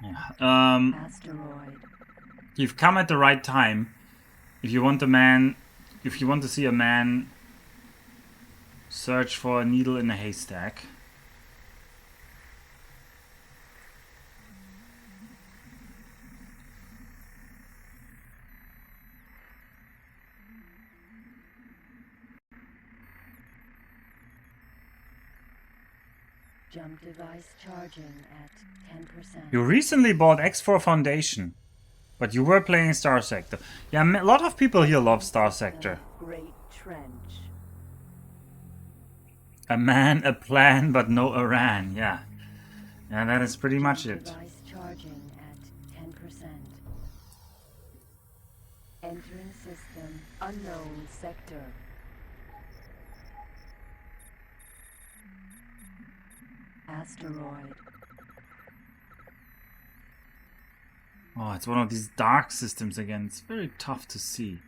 Yeah. Asteroid. You've come at the right time. If you want to see a man search for a needle in a haystack. Jump device charging at 10%. You recently bought X4 Foundation, but you were playing Star Sector. Yeah, a lot of people here love Star Sector. Great Trench. A man, a plan, but no Aran. Yeah. Yeah, that is pretty much it. Device charging at 10%. Entering system unknown sector. Asteroid. Oh, it's one of these dark systems again. It's very tough to see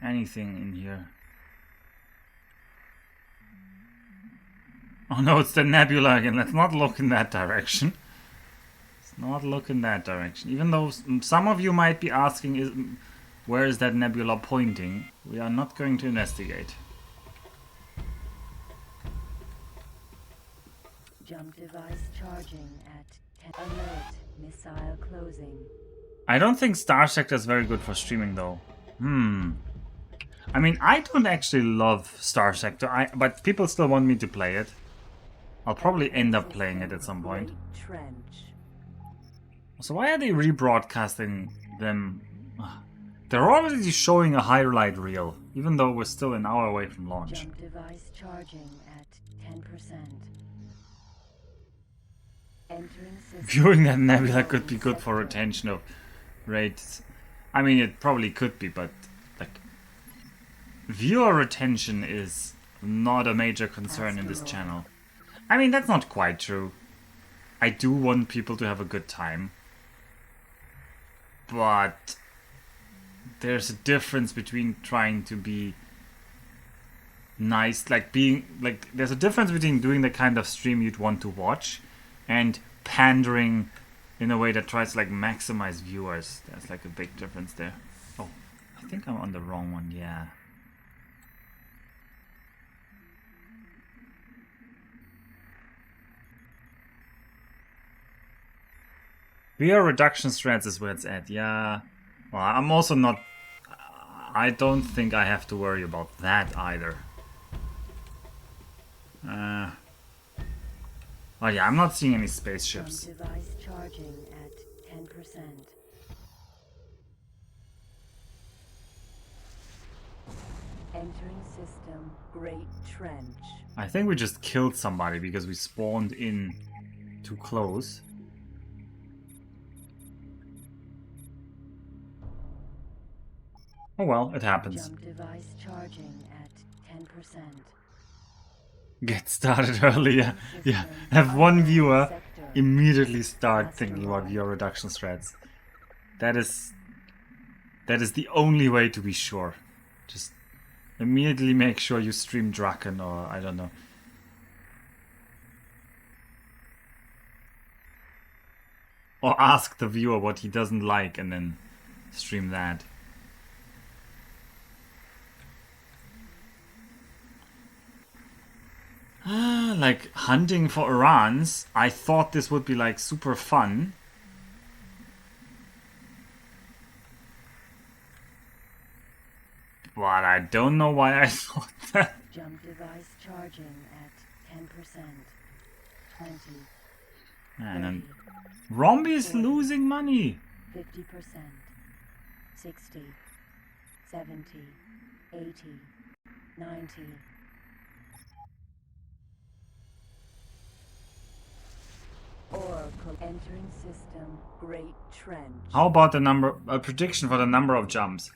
anything in here. Oh no, it's the nebula again. Let's not look in that direction. Let's not look in that direction. Even though some of you might be asking, where is that nebula pointing? We are not going to investigate. Jump device charging at 10. Alert. Missile closing. I don't think Star Sector is very good for streaming though. I mean, I don't actually love Star Sector, but people still want me to play it. I'll probably end up playing it at some point. Trench. So why are they rebroadcasting them? They're already showing a highlight reel, even though we're still an hour away from launch. Jump device charging at 10%. Entering system. Viewing that nebula could be good for retention of rates. I mean, it probably could be, but like viewer retention is not a major concern in this channel. I mean, that's not quite true. I do want people to have a good time. But there's a difference between trying to be nice, there's a difference between doing the kind of stream you'd want to watch and pandering in a way that tries to maximize viewers. There's a big difference there. Oh, I think I'm on the wrong one, yeah. Viewer reduction strats is where it's at, yeah. Well, I'm also not... I don't think I have to worry about that either. Oh yeah, I'm not seeing any spaceships. Device charging at 10%. Entering system Great Trench. I think we just killed somebody because we spawned in too close. Oh well, it happens. Jump device charging at 10%. Get started earlier. Yeah, have one viewer immediately start thinking about viewer reduction threads. That is the only way to be sure. Just Immediately make sure you stream Draken, or I don't know. Or ask the viewer what he doesn't like and then stream that. Like hunting for Arans, I thought this would be like super fun. But I don't know why I thought that. Jump device charging at 10%. 20. And then Rombi is losing money. 50%. 60. 70. 80. 90. Oracle entering system. Great Trench. How about a prediction for the number of jumps?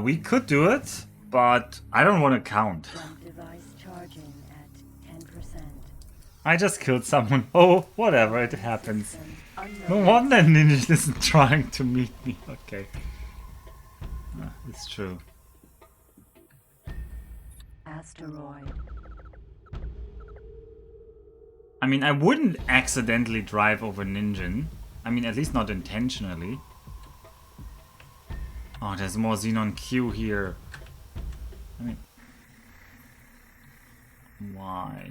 We could do it, but I don't want to count. Jump device charging at 10%. I just killed someone. Oh, whatever, it happens. No wonder Ninja isn't trying to meet me. Okay. It's true. Asteroid. I mean, I wouldn't accidentally drive over Ninja. I mean, at least not intentionally. Oh, there's more Xenon Q here. I mean, why?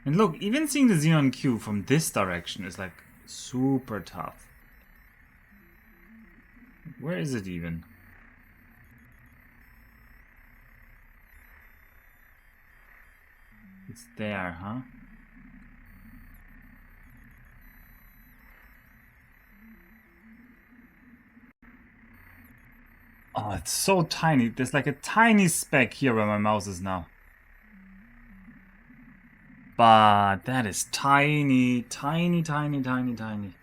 And look, even seeing the Xenon Q from this direction is like super tough. Where is it even? It's there, huh? Oh, it's so tiny. There's like a tiny speck here where my mouse is now. But that is tiny, tiny, tiny, tiny, tiny.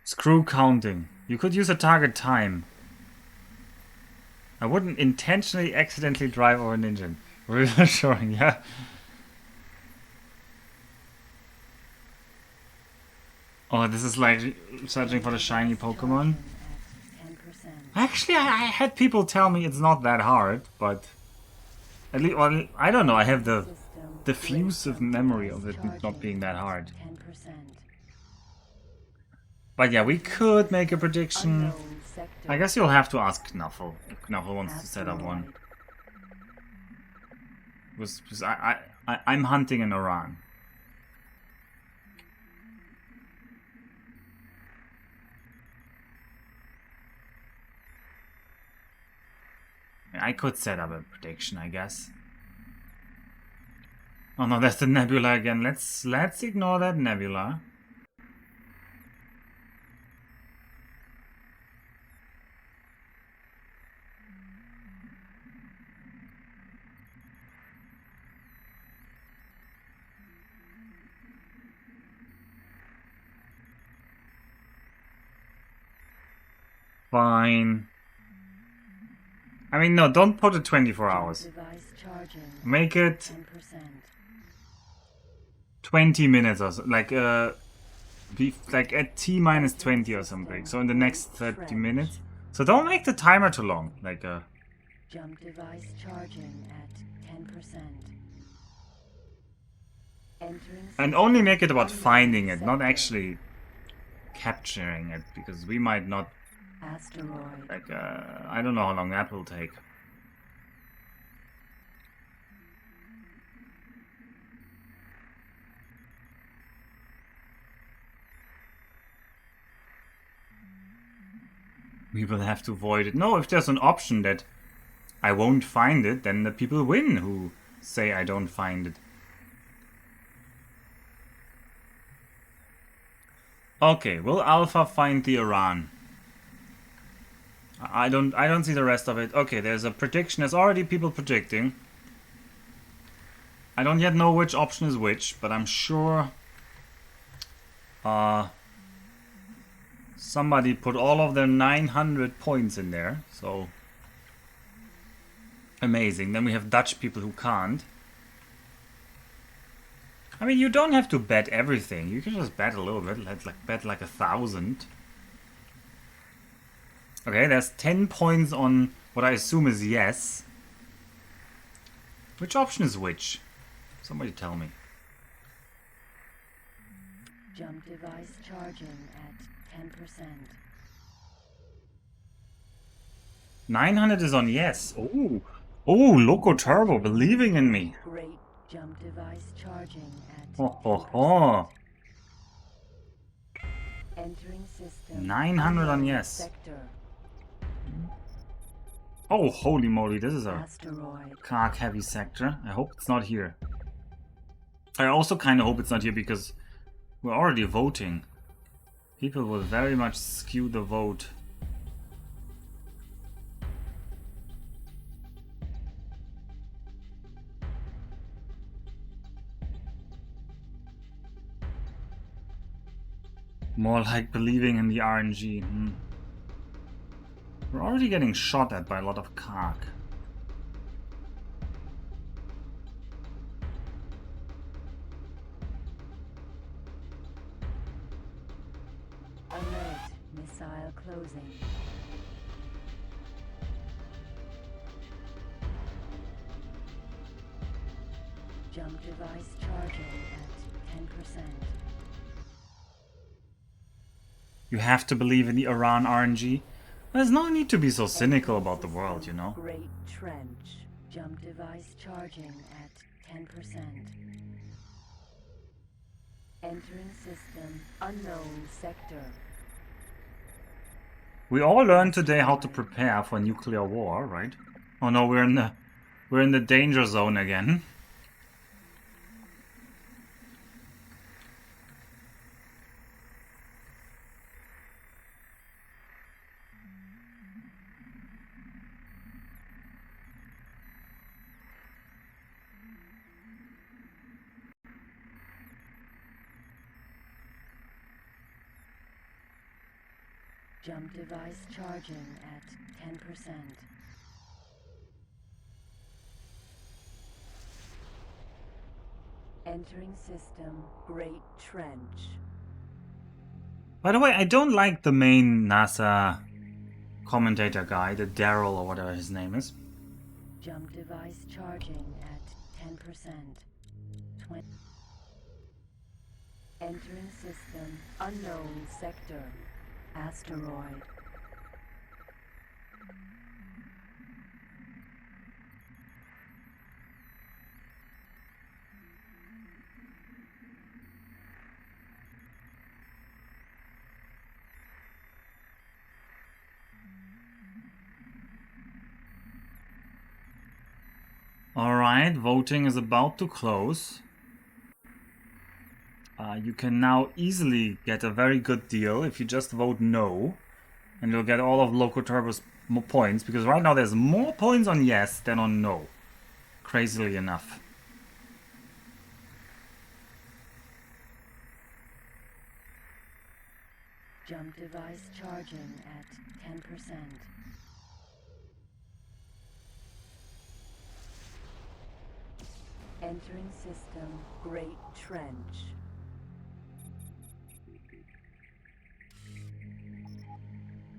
Screw counting. You could use a target time. I wouldn't intentionally accidentally drive over an engine. Reassuring, yeah. Oh, this is like searching for the shiny Pokemon. Actually, I had people tell me it's not that hard, but at least, well, I don't know. I have the diffusive memory of it not being that hard. But yeah, we could make a prediction. I guess you'll have to ask Knuffle if Knuffle wants to set up one. Because I'm hunting in Aran. I could set up a prediction, I guess. Oh no, that's the nebula again. Let's ignore that nebula. Fine. I mean, no, don't put it 24 hours. Make it 20 minutes or so. Like at T minus 20 or something. So in the next 30 minutes. So don't make the timer too long. Like Jump device charging at 10%. And only make it about finding it, not actually capturing it, because we might not. Asteroid. Like, I don't know how long that will take. We will have to avoid it. No, if there's an option that I won't find it, then the people win who say I don't find it. Okay, will Alpha find the Aran? I don't see the rest of it. Okay, there's a prediction. There's already people predicting. I don't yet know which option is which, but I'm sure somebody put all of their 900 points in there. So amazing. Then we have Dutch people who can't. I mean, you don't have to bet everything. You can just bet a little bit. Let's like bet like 1,000. Okay, there's 10 points on what I assume is yes. Which option is which? Somebody tell me. Jump device charging at 10%. 900 is on yes. Oh, oh, Loco Turbo believing in me. Great jump device charging at Ho ho ho. entering system. 900 on yes. Sector. Oh, holy moly, this is a Asteroid. carg heavy sector. I hope it's not here. I also kind of hope it's not here because we're already voting. People will very much skew the vote. More like believing in the RNG. We're already getting shot at by a lot of carg. Alert. Missile closing. Jump device charging at 10%. You have to believe in the Aran RNG. There's no need to be so cynical about the world, you know. Great trench. Jump device charging at 10%. Entering system. Unknown sector. We all learned today how to prepare for nuclear war, right? Oh no, we're in the danger zone again. Jump device charging at 10%. Entering system. Great trench. By the way, I don't like the main NASA commentator guy, the Daryl or whatever his name is. Jump device charging at 10%. 20. Entering system. Unknown sector. Asteroid. Alright, voting is about to close. You can now easily get a very good deal if you just vote no. And you'll get all of Loco Turbo's points, because right now there's more points on yes than on no. Crazily enough. Jump device charging at 10%. Entering system. Great trench.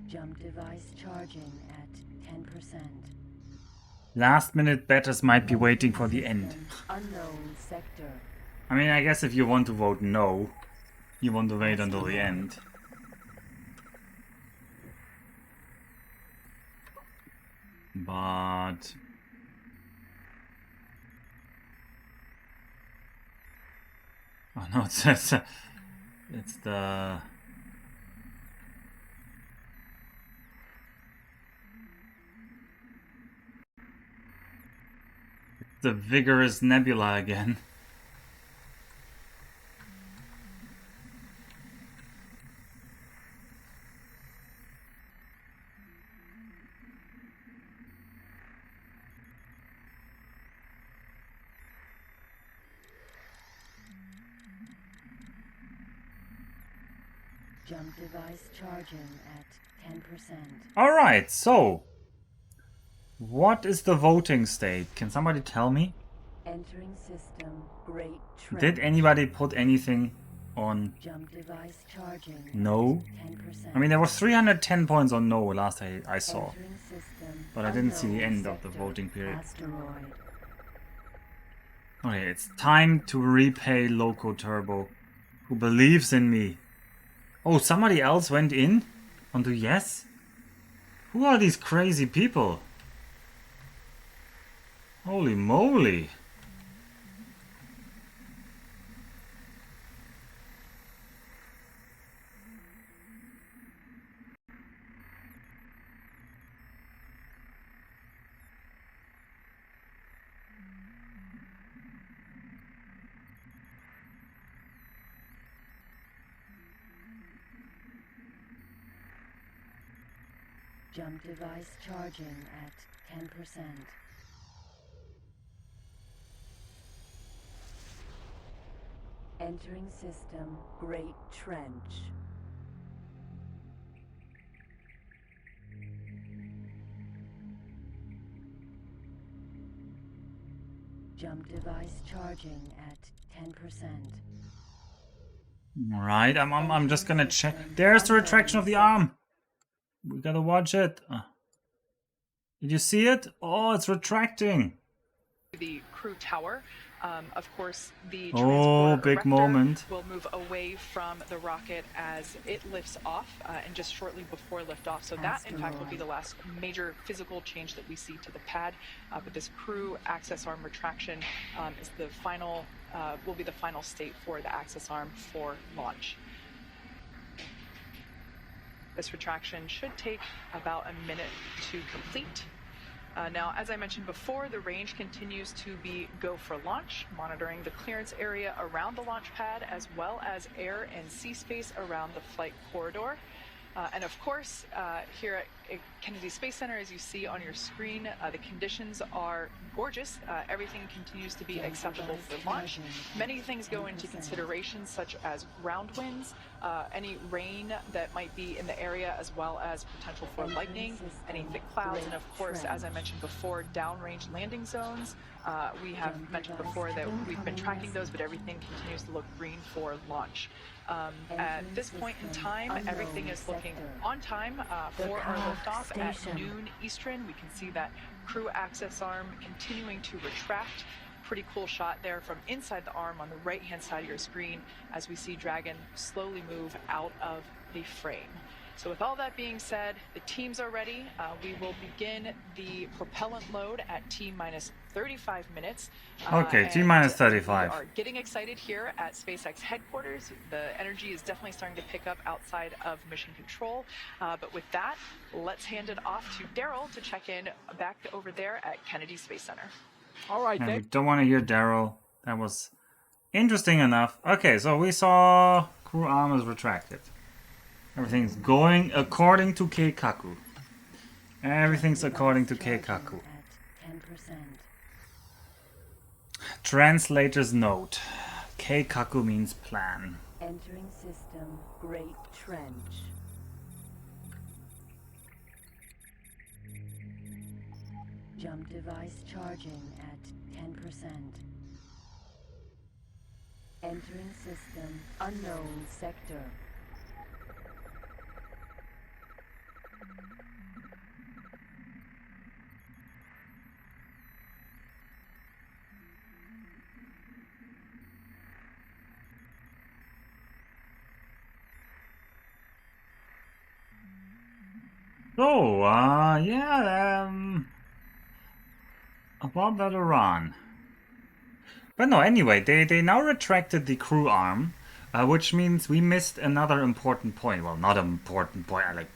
Jump device charging at 10%. Last minute bettors might be waiting for the end. Unknown sector. I mean, I guess if you want to vote no, you want to wait until the end. But... oh no, it's the... the vigorous nebula again. Jump device charging at 10%. Alright, so what is the voting state? Can somebody tell me? Entering system. Great trench. Did anybody put anything on? Jump device charging. No. 10%. I mean, there was 310 points on no last I saw. Entering system. But I didn't see the Unknown end of the sector. voting period. Asteroid. Okay, it's time to repay Loco Turbo, who believes in me. Oh, somebody else went in? Onto yes? Who are these crazy people? Holy moly. Jump device charging at 10%. Entering system. Great trench. Jump device charging at 10%. Alright, I'm just gonna check. There's the retraction of the arm. We gotta watch it. Did you see it? Oh, it's retracting. The crew tower. Of course, the big transporter moment. will move away from the rocket as it lifts off and just shortly before liftoff. So that, in fact, will be the last major physical change that we see to the pad. But this crew access arm retraction is the final, will be the final state for the access arm for launch. This retraction should take about a minute to complete. Now, as I mentioned before, the range continues to be go for launch, monitoring the clearance area around the launch pad, as well as air and sea space around the flight corridor. And of course, here at Kennedy Space Center, as you see on your screen, the conditions are gorgeous. Everything continues to be acceptable for launch. Many things go into consideration, such as ground winds, any rain that might be in the area, as well as potential for lightning, any thick clouds, and of course, as I mentioned before, downrange landing zones. We have mentioned before that we've been tracking those, but everything continues to look green for launch. At this point in time, everything is looking on time for our liftoff at noon Eastern. We can see that crew access arm continuing to retract. Pretty cool shot there from inside the arm on the right-hand side of your screen as we see Dragon slowly move out of the frame. So with all that being said, the teams are ready. We will begin the propellant load at T-minus 35 minutes. Okay, T-minus 35. We are getting excited here at SpaceX headquarters. The energy is definitely starting to pick up outside of mission control. But with that, let's hand it off to Daryl to check in back over there at Kennedy Space Center. All right, we don't want to hear Daryl. That was interesting enough. Okay, so we saw crew arm is retracted. Everything's going according to Keikaku. Everything's according to Keikaku. Translator's note. Keikaku means plan. Entering system. Great trench. Jump device charging at 10%. Entering system. Unknown sector. So, yeah, about that Aran. But no, anyway, they now retracted the crew arm, which means we missed another important point. Well, not an important point,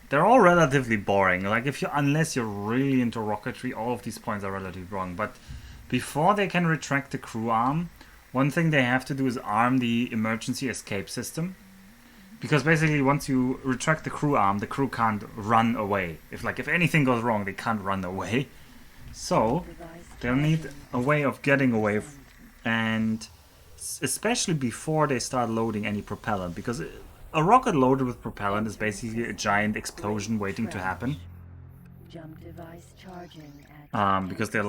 they're all relatively boring. Like, unless you're really into rocketry, all of these points are relatively boring. But before they can retract the crew arm, one thing they have to do is arm the emergency escape system. Because basically, once you retract the crew arm, the crew can't run away. If anything goes wrong, they can't run away. So, they'll need a way of getting away, and especially before they start loading any propellant, because a rocket loaded with propellant is basically a giant explosion waiting to happen. Jump device charging at because they're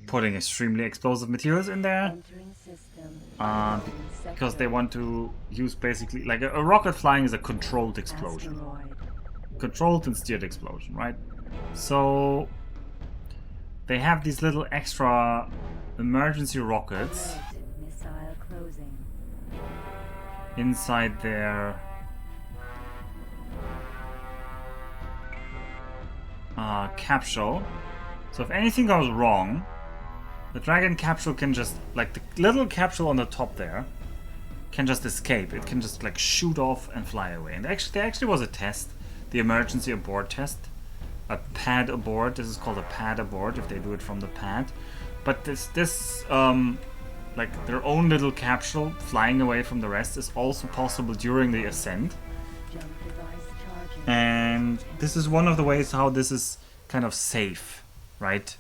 putting extremely explosive materials in there. Because they want to use basically... Like a rocket flying is a controlled explosion. Controlled and steered explosion, right? So... They have these little extra emergency rockets inside their capsule. So if anything goes wrong, the Dragon capsule can just, like the little capsule on the top there, can just escape. It can just like shoot off and fly away. And actually, there actually was a test, the emergency abort test. A pad abort. This is called a pad abort if they do it from the pad. But this like their own little capsule flying away from the rest is also possible during the ascent. And this is one of the ways how this is kind of safe, right?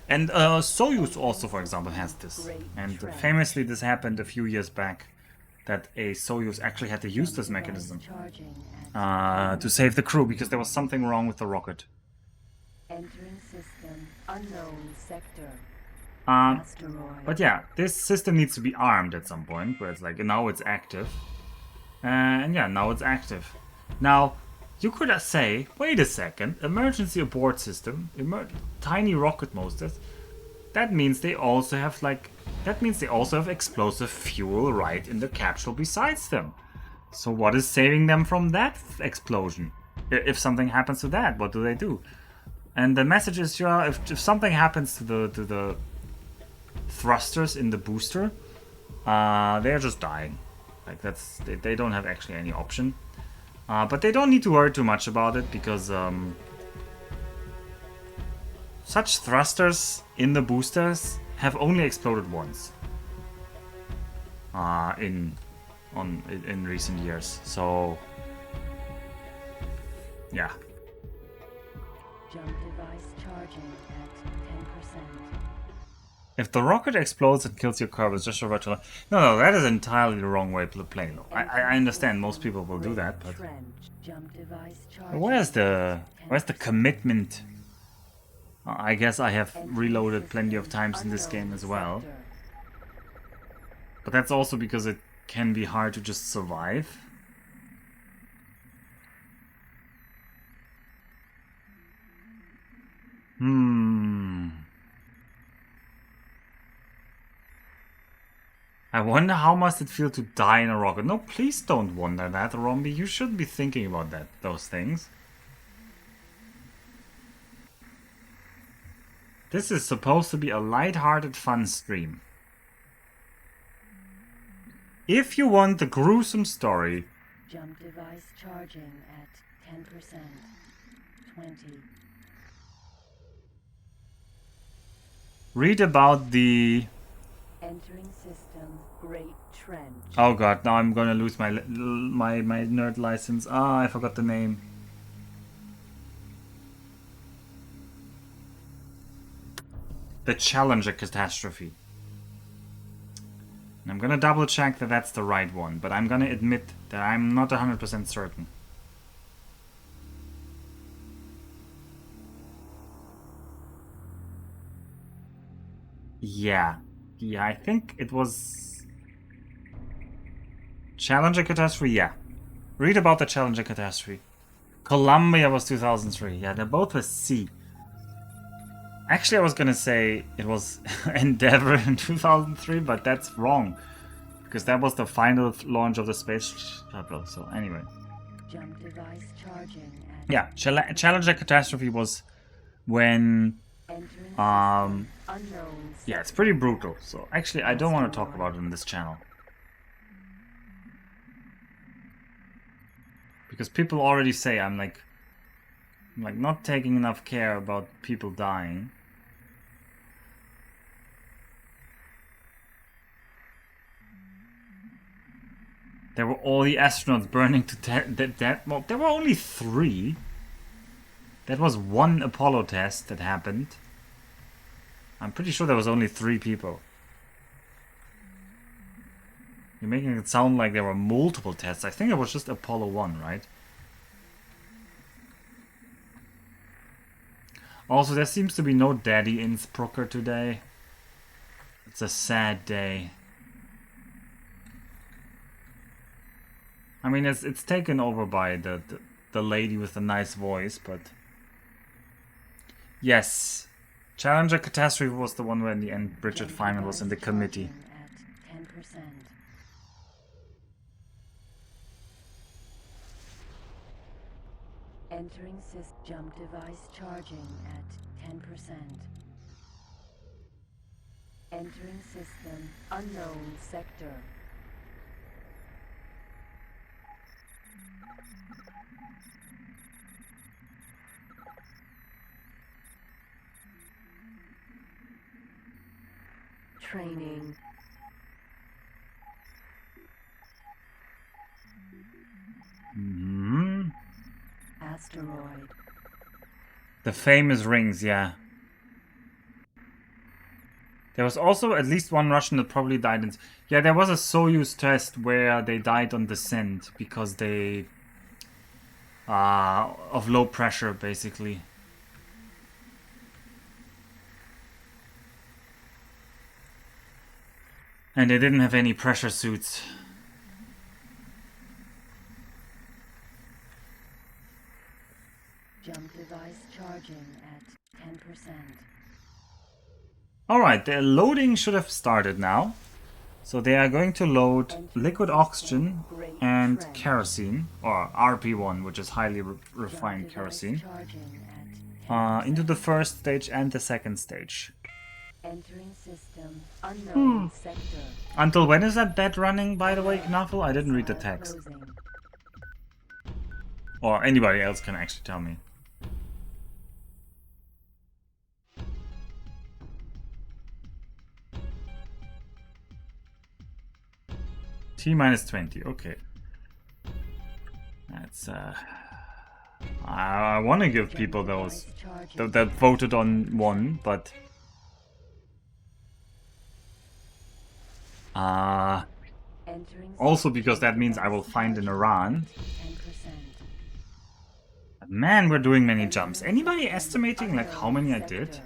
And Soyuz also, for example, has this. And famously this happened a few years back, that a Soyuz actually had to use this mechanism to save the crew because there was something wrong with the rocket. Entering system, unknown sector. But yeah, this system needs to be armed at some point, where it's like, now it's active. And yeah, now it's active. Now, you could say, wait a second, emergency abort system, tiny rocket motors, that means they also have explosive fuel right in the capsule besides them. So what is saving them from that explosion? If something happens to that, what do they do? And the message is, yeah, if something happens to the thrusters in the booster, they're just dying. Like they don't have actually any option. But they don't need to worry too much about it because such thrusters in the boosters have only exploded once in recent years. So yeah. Jump device charging at 10%. If the rocket explodes and kills your car, it's just a virtual... No, that is entirely the wrong way to play. No, I understand most people will do that, but where's the commitment? I guess I have reloaded plenty of times in this game as well. But that's also because it can be hard to just survive. I wonder how must it feel to die in a rocket. No, please don't wonder that, Rombi. You should be thinking about those things. This is supposed to be a light-hearted fun stream. If you want the gruesome story... Jump device charging at 10%. 20. Read about the... Entering system, Great Trench. Oh god, now I'm gonna lose my nerd license. I forgot the name. The Challenger catastrophe. And I'm gonna double check that that's the right one, but I'm gonna admit that I'm not 100% certain. Yeah, I think it was Challenger catastrophe. Yeah, read about the Challenger catastrophe. Columbia was 2003. Yeah, they're both with C. Actually, I was gonna say it was Endeavour in 2003, but that's wrong because that was the final launch of the space shuttle. So anyway, jump device charging. Yeah, Challenger catastrophe was when. Yeah, it's pretty brutal. So actually, I don't want to talk about it in this channel because people already say I'm like not taking enough care about people dying. There were all the astronauts burning to death. Well, there were only 3. That was one Apollo test that happened. I'm pretty sure there was only 3 people. You're making it sound like there were multiple tests. I think it was just Apollo 1, right? Also, there seems to be no Daddy Innsbrucker today. It's a sad day. I mean, it's taken over by the lady with the nice voice, but... Yes. Challenger Catastrophe was the one where in the end Bridget Feynman was in the committee. At 10%. Entering jump device charging at 10%. Entering system unknown sector. Training. Asteroid. The famous rings, yeah. There was also at least one Russian that probably died in... Yeah, there was a Soyuz test where they died on descent because they... of low pressure, basically. And they didn't have any pressure suits. Jump device charging at 10%. Alright, the loading should have started now. So they are going to load liquid oxygen and kerosene, or RP1, which is highly refined kerosene, into the first stage and the second stage. Entering system unknown sector. Until when is that running, by the way, Knuffle? I didn't read the text. Or anybody else can actually tell me. T-minus 20, okay. That's, I want to give people those that voted on one, but... also because that means I will find an Aran. Man, we're doing many jumps. Anybody estimating like how many I did?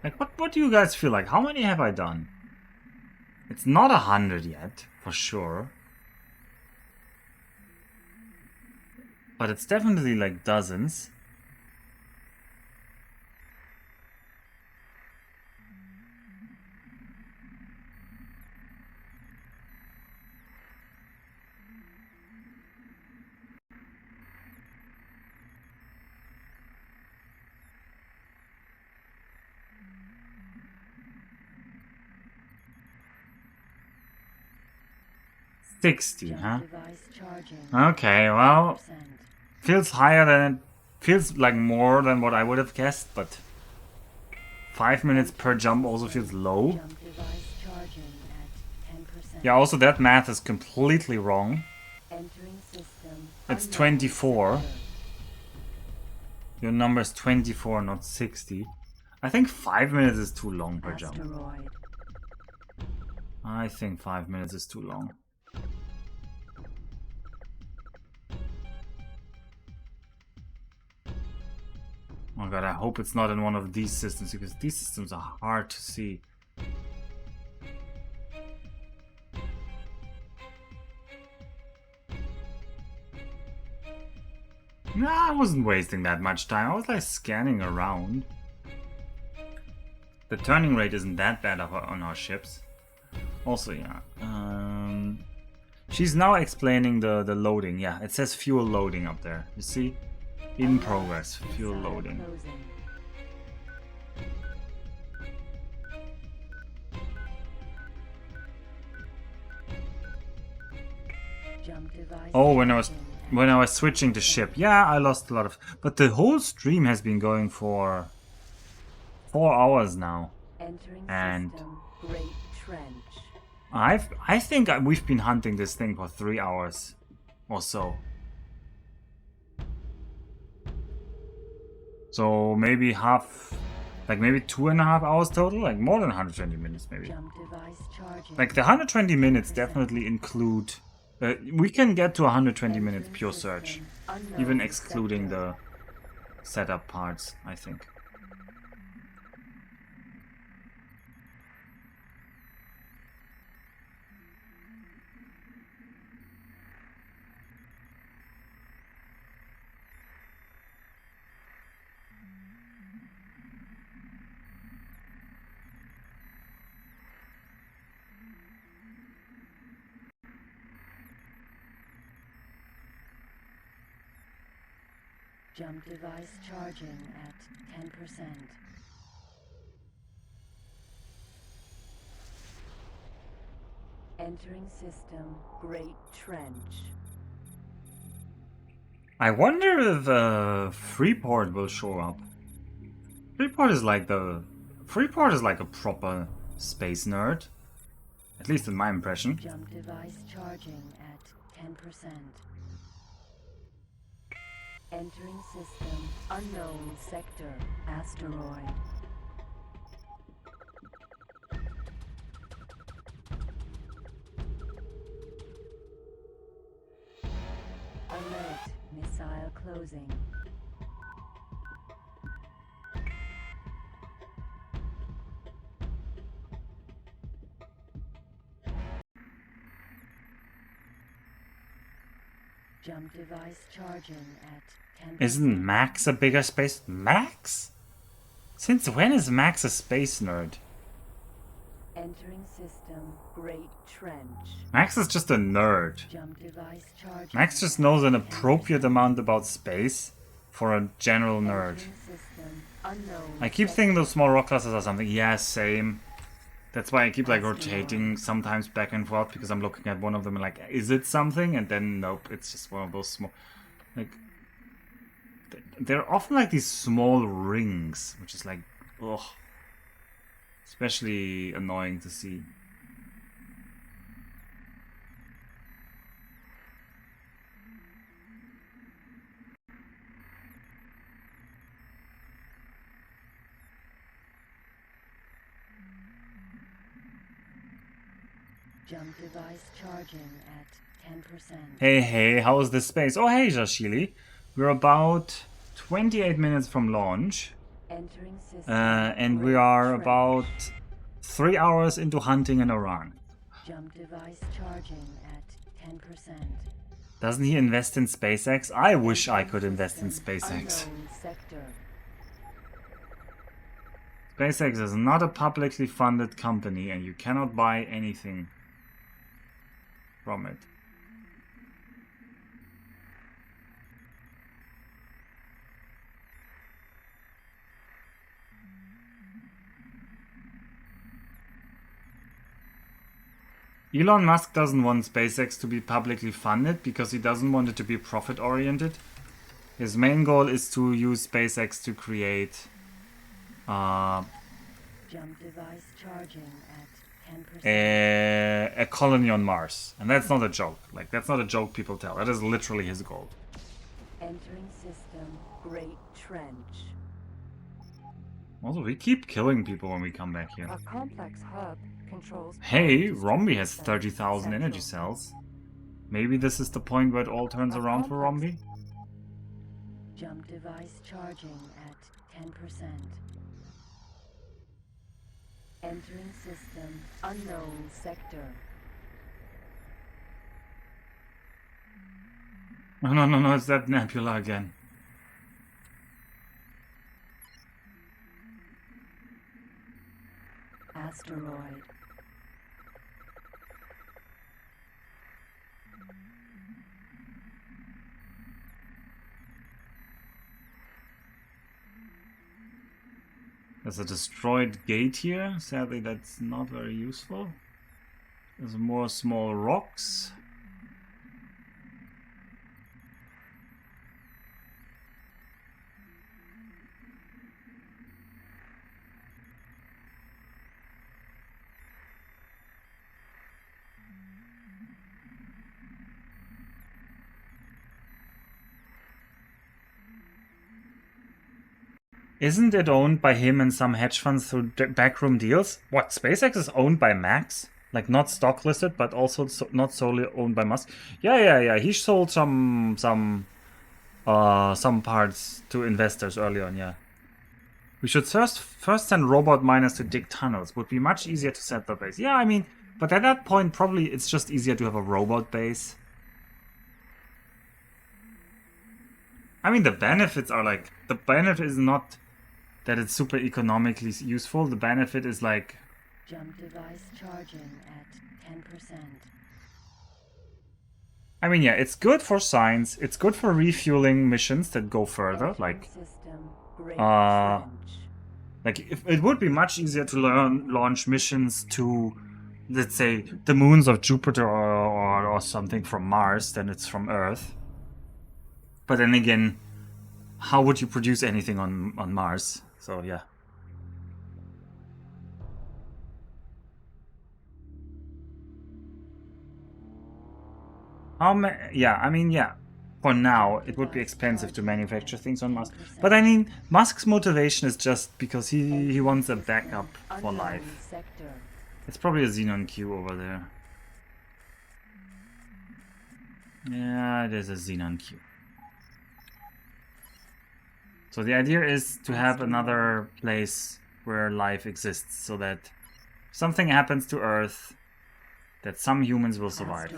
Like what do you guys feel like? How many have I done? It's not 100 yet, for sure. But it's definitely like dozens. $60, huh? Okay, well, feels higher than, feels like more than what I would have guessed, but 5 minutes per jump also feels low. Yeah, also that math is completely wrong. It's 24. Your number is 24, not 60. I think 5 minutes is too long per jump. I think 5 minutes is too long. Oh god, I hope it's not in one of these systems, because these systems are hard to see. Nah, I wasn't wasting that much time. I was like scanning around. The turning rate isn't that bad on our ships. Also, yeah. She's now explaining the loading. Yeah, it says fuel loading up there. You see? In progress, fuel loading. Oh, when I was switching the ship, yeah, I lost a lot of. But the whole stream has been going for 4 hours now, and I think we've been hunting this thing for 3 hours or so. So maybe half, like maybe 2.5 hours total, like more than 120 minutes maybe. Like the 120 minutes definitely include, we can get to 120 minutes pure search, even excluding the setup parts, I think. Jump device charging at 10%. Entering system, Great Trench. I wonder if Freeport will show up. Freeport is like a proper space nerd. At least in my impression. Jump device charging at 10%. Entering system, unknown sector, asteroid. Alert, missile closing. Jump device charging at 10%. Isn't Max a bigger space? Max? Since when is Max a space nerd? Entering system, Great Trench. Max is just a nerd. Jump device charging. Max just knows an appropriate amount about space for a general nerd. System, unknown I keep thinking those small rock clusters are something. Yeah, same. That's why I keep like rotating sometimes back and forth, because I'm looking at one of them and like, is it something? And then nope, it's just one of those small, like, they're often like these small rings, which is like, ugh, especially annoying to see. Jump device charging at 10%. Hey, how is this space? Oh, hey, Jashili. We're about 28 minutes from launch. Entering system, and we are about 3 hours into hunting in Aran. Jump device charging at 10%. Doesn't he invest in SpaceX? I wish I could invest in SpaceX. Unknown sector. SpaceX is not a publicly funded company, and you cannot buy anything from it. Elon Musk doesn't want SpaceX to be publicly funded because he doesn't want it to be profit oriented. His main goal is to use SpaceX to create Jump device charging at 10%. a colony on Mars. And that's not a joke. Like, that's not a joke people tell. That is literally his goal. Entering system, Great Trench. Also, we keep killing people when we come back here. A complex hub controls. Hey, Rombi has 30,000 energy cells. Maybe this is the point where it all turns around for Rombi? Jump device charging at 10%. Entering system, unknown sector. No, it's that nebula again. Asteroid. There's a destroyed gate here. Sadly, that's not very useful. There's more small rocks. Isn't it owned by him and some hedge funds through backroom deals? What, SpaceX is owned by Max? Like, not stock listed, but also not solely owned by Musk? Yeah. He sold some parts to investors early on, yeah. We should first send robot miners to dig tunnels. Would be much easier to set the base. Yeah, I mean, but at that point, probably it's just easier to have a robot base. I mean, the benefits are like... The benefit is not that it's super economically useful. The benefit is like... Jump device charging at 10%. I mean, yeah, it's good for science. It's good for refueling missions that go further. Like, it would be much easier to launch missions to, let's say, the moons of Jupiter or something from Mars than it's from Earth. But then again, how would you produce anything on Mars? So yeah. Yeah, I mean, yeah. For now, it would be expensive to manufacture things on Mars. But I mean, Musk's motivation is just because he wants a backup for life. It's probably a Xenon Q over there. Yeah, it is a Xenon Q. So the idea is to have another place where life exists, so that if something happens to Earth, that some humans will survive.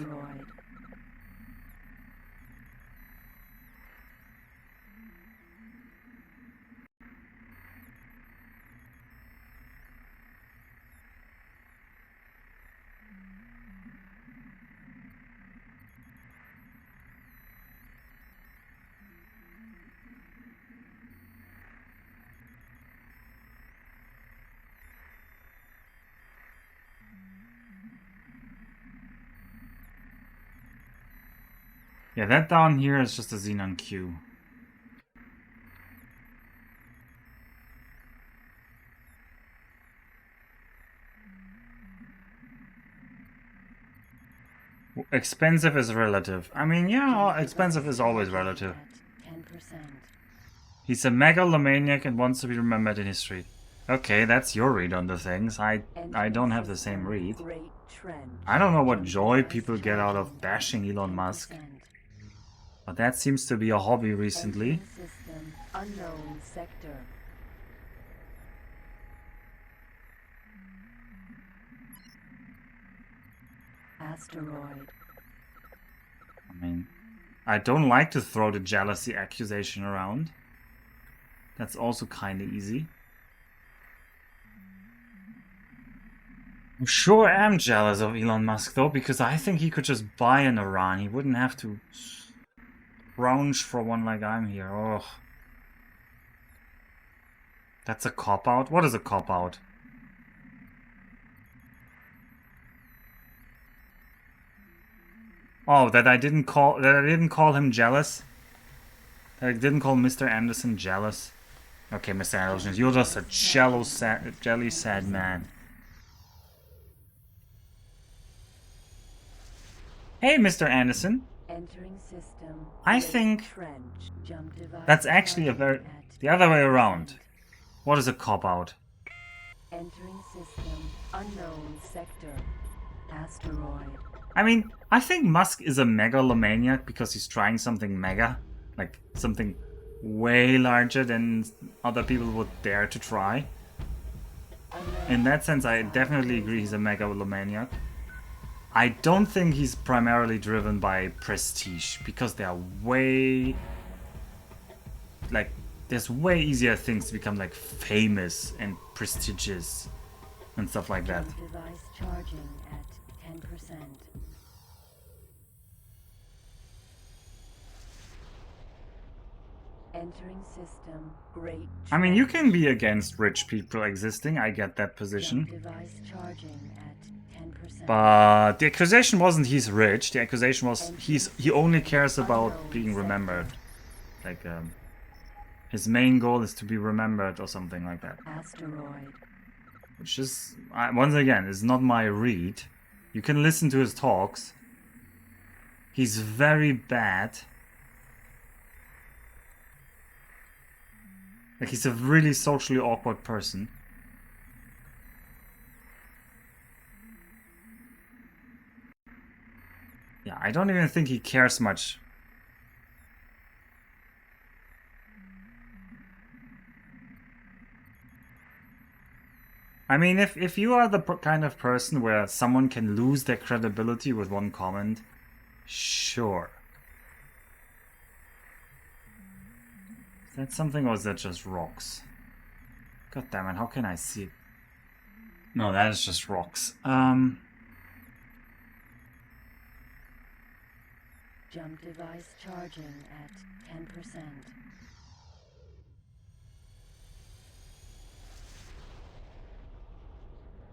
Yeah, that down here is just a Xenon Q. Expensive is relative. I mean, yeah, expensive is always relative. He's a megalomaniac and wants to be remembered in history. Okay, that's your read on the things. I don't have the same read. I don't know what joy people get out of bashing Elon Musk. But that seems to be a hobby recently. Unknown sector. Asteroid. I mean, I don't like to throw the jealousy accusation around. That's also kind of easy. I sure am jealous of Elon Musk though, because I think he could just buy an Aran. He wouldn't have to scrounge for one like I'm here. Oh. That's a cop-out? What is a cop-out? Oh, that I didn't call him jealous? That I didn't call Mr. Anderson jealous? Okay, Mr. Anderson, you're just a jelly sad man. Hey, Mr. Anderson. Entering system. I think that's actually the other way around. What is a cop-out? Entering system. Unknown sector. Asteroid. I mean, I think Musk is a megalomaniac because he's trying something mega. Like, something way larger than other people would dare to try. In that sense, I definitely agree he's a megalomaniac. I don't think he's primarily driven by prestige, because there are way... like, there's way easier things to become, like, famous and prestigious and stuff like that. Device charging at 10%. Entering system. Great. I mean, you can be against rich people existing. I get that position. Device charging at 10%. But the accusation wasn't he's rich. The accusation was he only cares about being remembered. Like his main goal is to be remembered or something like that. Asteroid. Which is once again is not my read. You can listen to his talks. He's very bad. Like, he's a really socially awkward person. Yeah, I don't even think he cares much. I mean, if you are the kind of person where someone can lose their credibility with one comment, sure. Is that something, or is that just rocks? God damn it, how can I see it? No, that is just rocks. Jump device charging at 10%.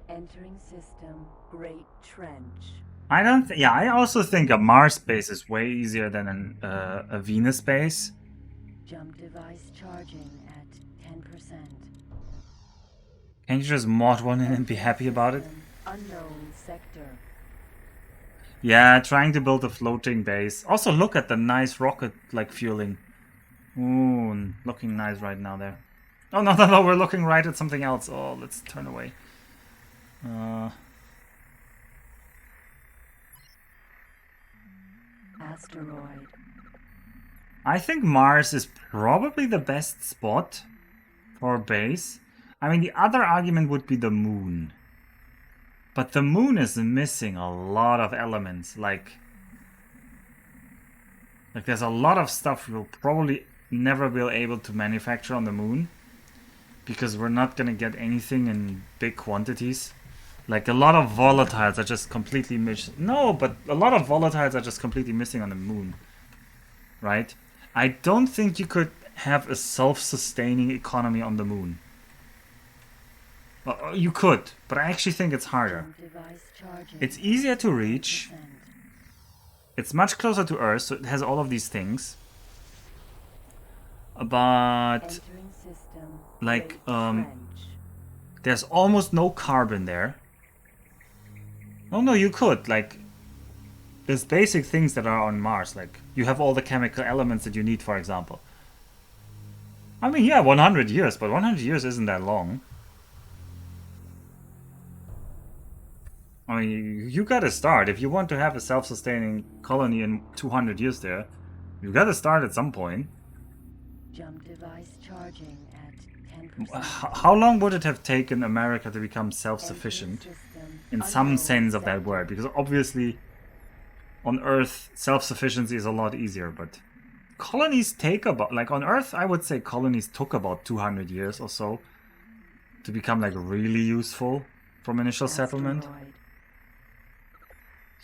Entering system, Great Trench. I don't. Yeah, I also think a Mars base is way easier than a Venus base. Jump device charging at 10%. Can't you just mod one in and be happy about it? Unknown sector. Yeah, trying to build a floating base. Also, look at the nice rocket-like fueling. Ooh, looking nice right now there. Oh, no, we're looking right at something else. Oh, let's turn away. Asteroid. I think Mars is probably the best spot for a base. I mean, the other argument would be the moon. But the moon is missing a lot of elements. Like there's a lot of stuff we'll probably never be able to manufacture on the moon. Because we're not going to get anything in big quantities. Like a lot of volatiles are just completely missing. No, but a lot of volatiles are just completely missing on the moon. Right? I don't think you could have a self-sustaining economy on the moon. Well, you could, but I actually think it's harder. It's easier to reach. It's much closer to Earth, so it has all of these things. But like there's almost no carbon there. Oh no, you could, like there's basic things that are on Mars, like you have all the chemical elements that you need, for example. I mean, yeah, 100 years, but 100 years isn't that long. I mean, you gotta start. If you want to have a self-sustaining colony in 200 years there, you gotta start at some point. Jump device charging at 10%. How long would it have taken America to become self-sufficient in some sense of that word? Because obviously on Earth self-sufficiency is a lot easier, but colonies take about, like on Earth I would say colonies took about 200 years or so to become like really useful from initial settlement.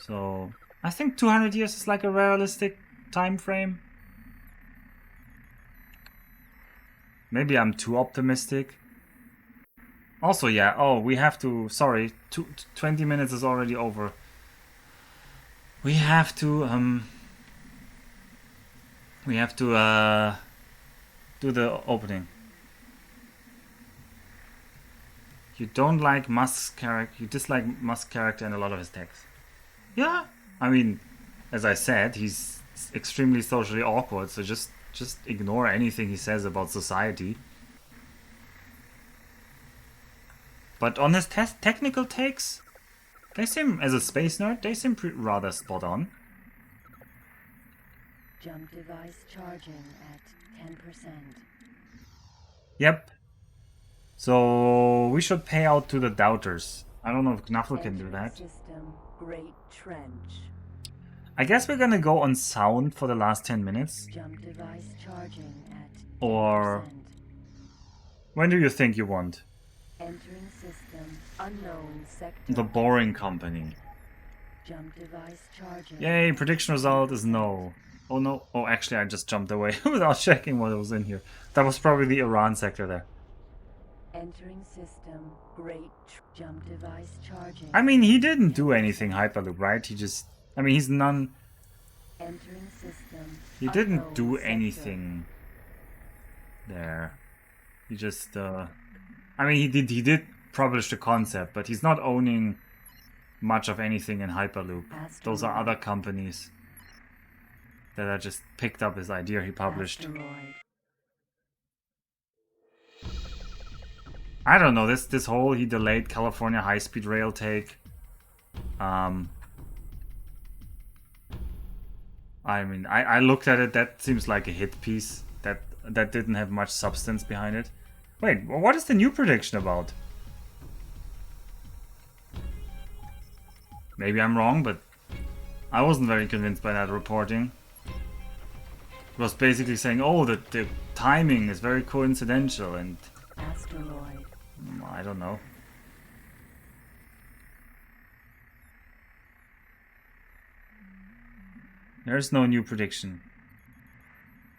So I think 200 years is like a realistic time frame. Maybe I'm too optimistic. Also, yeah, oh, we have to, sorry, 20 minutes is already over. We have to do the opening. You don't like Musk's character, you dislike Musk's character and a lot of his text. Yeah, I mean, as I said, he's extremely socially awkward, so just ignore anything he says about society. But on his technical takes, they seem, as a space nerd, they seem rather spot on. Jump device charging at 10%. Yep. So we should pay out to the doubters. I don't know if Knuffle can do that. System, Great Trench. I guess we're gonna go on sound for the last 10 minutes. Jump device charging at 10%. Or when do you think you want? Entering system, unknown sector. The Boring Company. Jump device charging. Yay, prediction result is no. Oh no, oh actually I just jumped away without checking what was in here. That was probably the Aran sector there. Entering system, jump device charging. I mean, he didn't do anything Hyperloop, right? He just, I mean, he's none. Entering system. He didn't do anything there. He just, I mean, he did publish the concept, but he's not owning much of anything in Hyperloop. Those are other companies that I just picked up his idea he published. I don't know, this whole he delayed California high-speed rail take. I mean, I looked at it, that seems like a hit piece. That didn't have much substance behind it. Wait, what is the new prediction about? Maybe I'm wrong, but I wasn't very convinced by that reporting. It was basically saying, oh, the timing is very coincidental, and Asteroid. I don't know. There's no new prediction.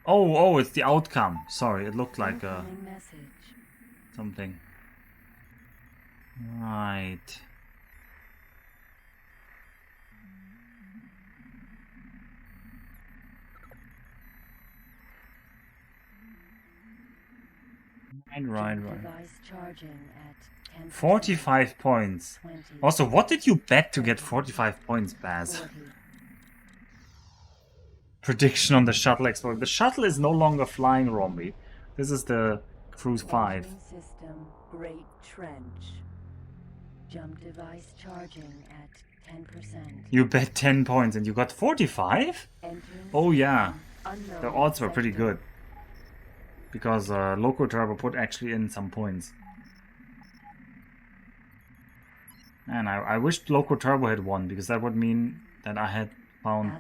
Oh, it's the outcome. Sorry, it looked like something. Right. Right. 45 points. Also, what did you bet to get 45 points, Baz? Prediction on the shuttle explosion. The shuttle is no longer flying, Romby. This is the Crew-5. System, Great Trench. Jump device charging at 10%. You bet 10 points and you got 45? Oh yeah. The odds were pretty good. Because Loco Turbo put actually in some points. Man, I wished Loco Turbo had won, because that would mean that I had found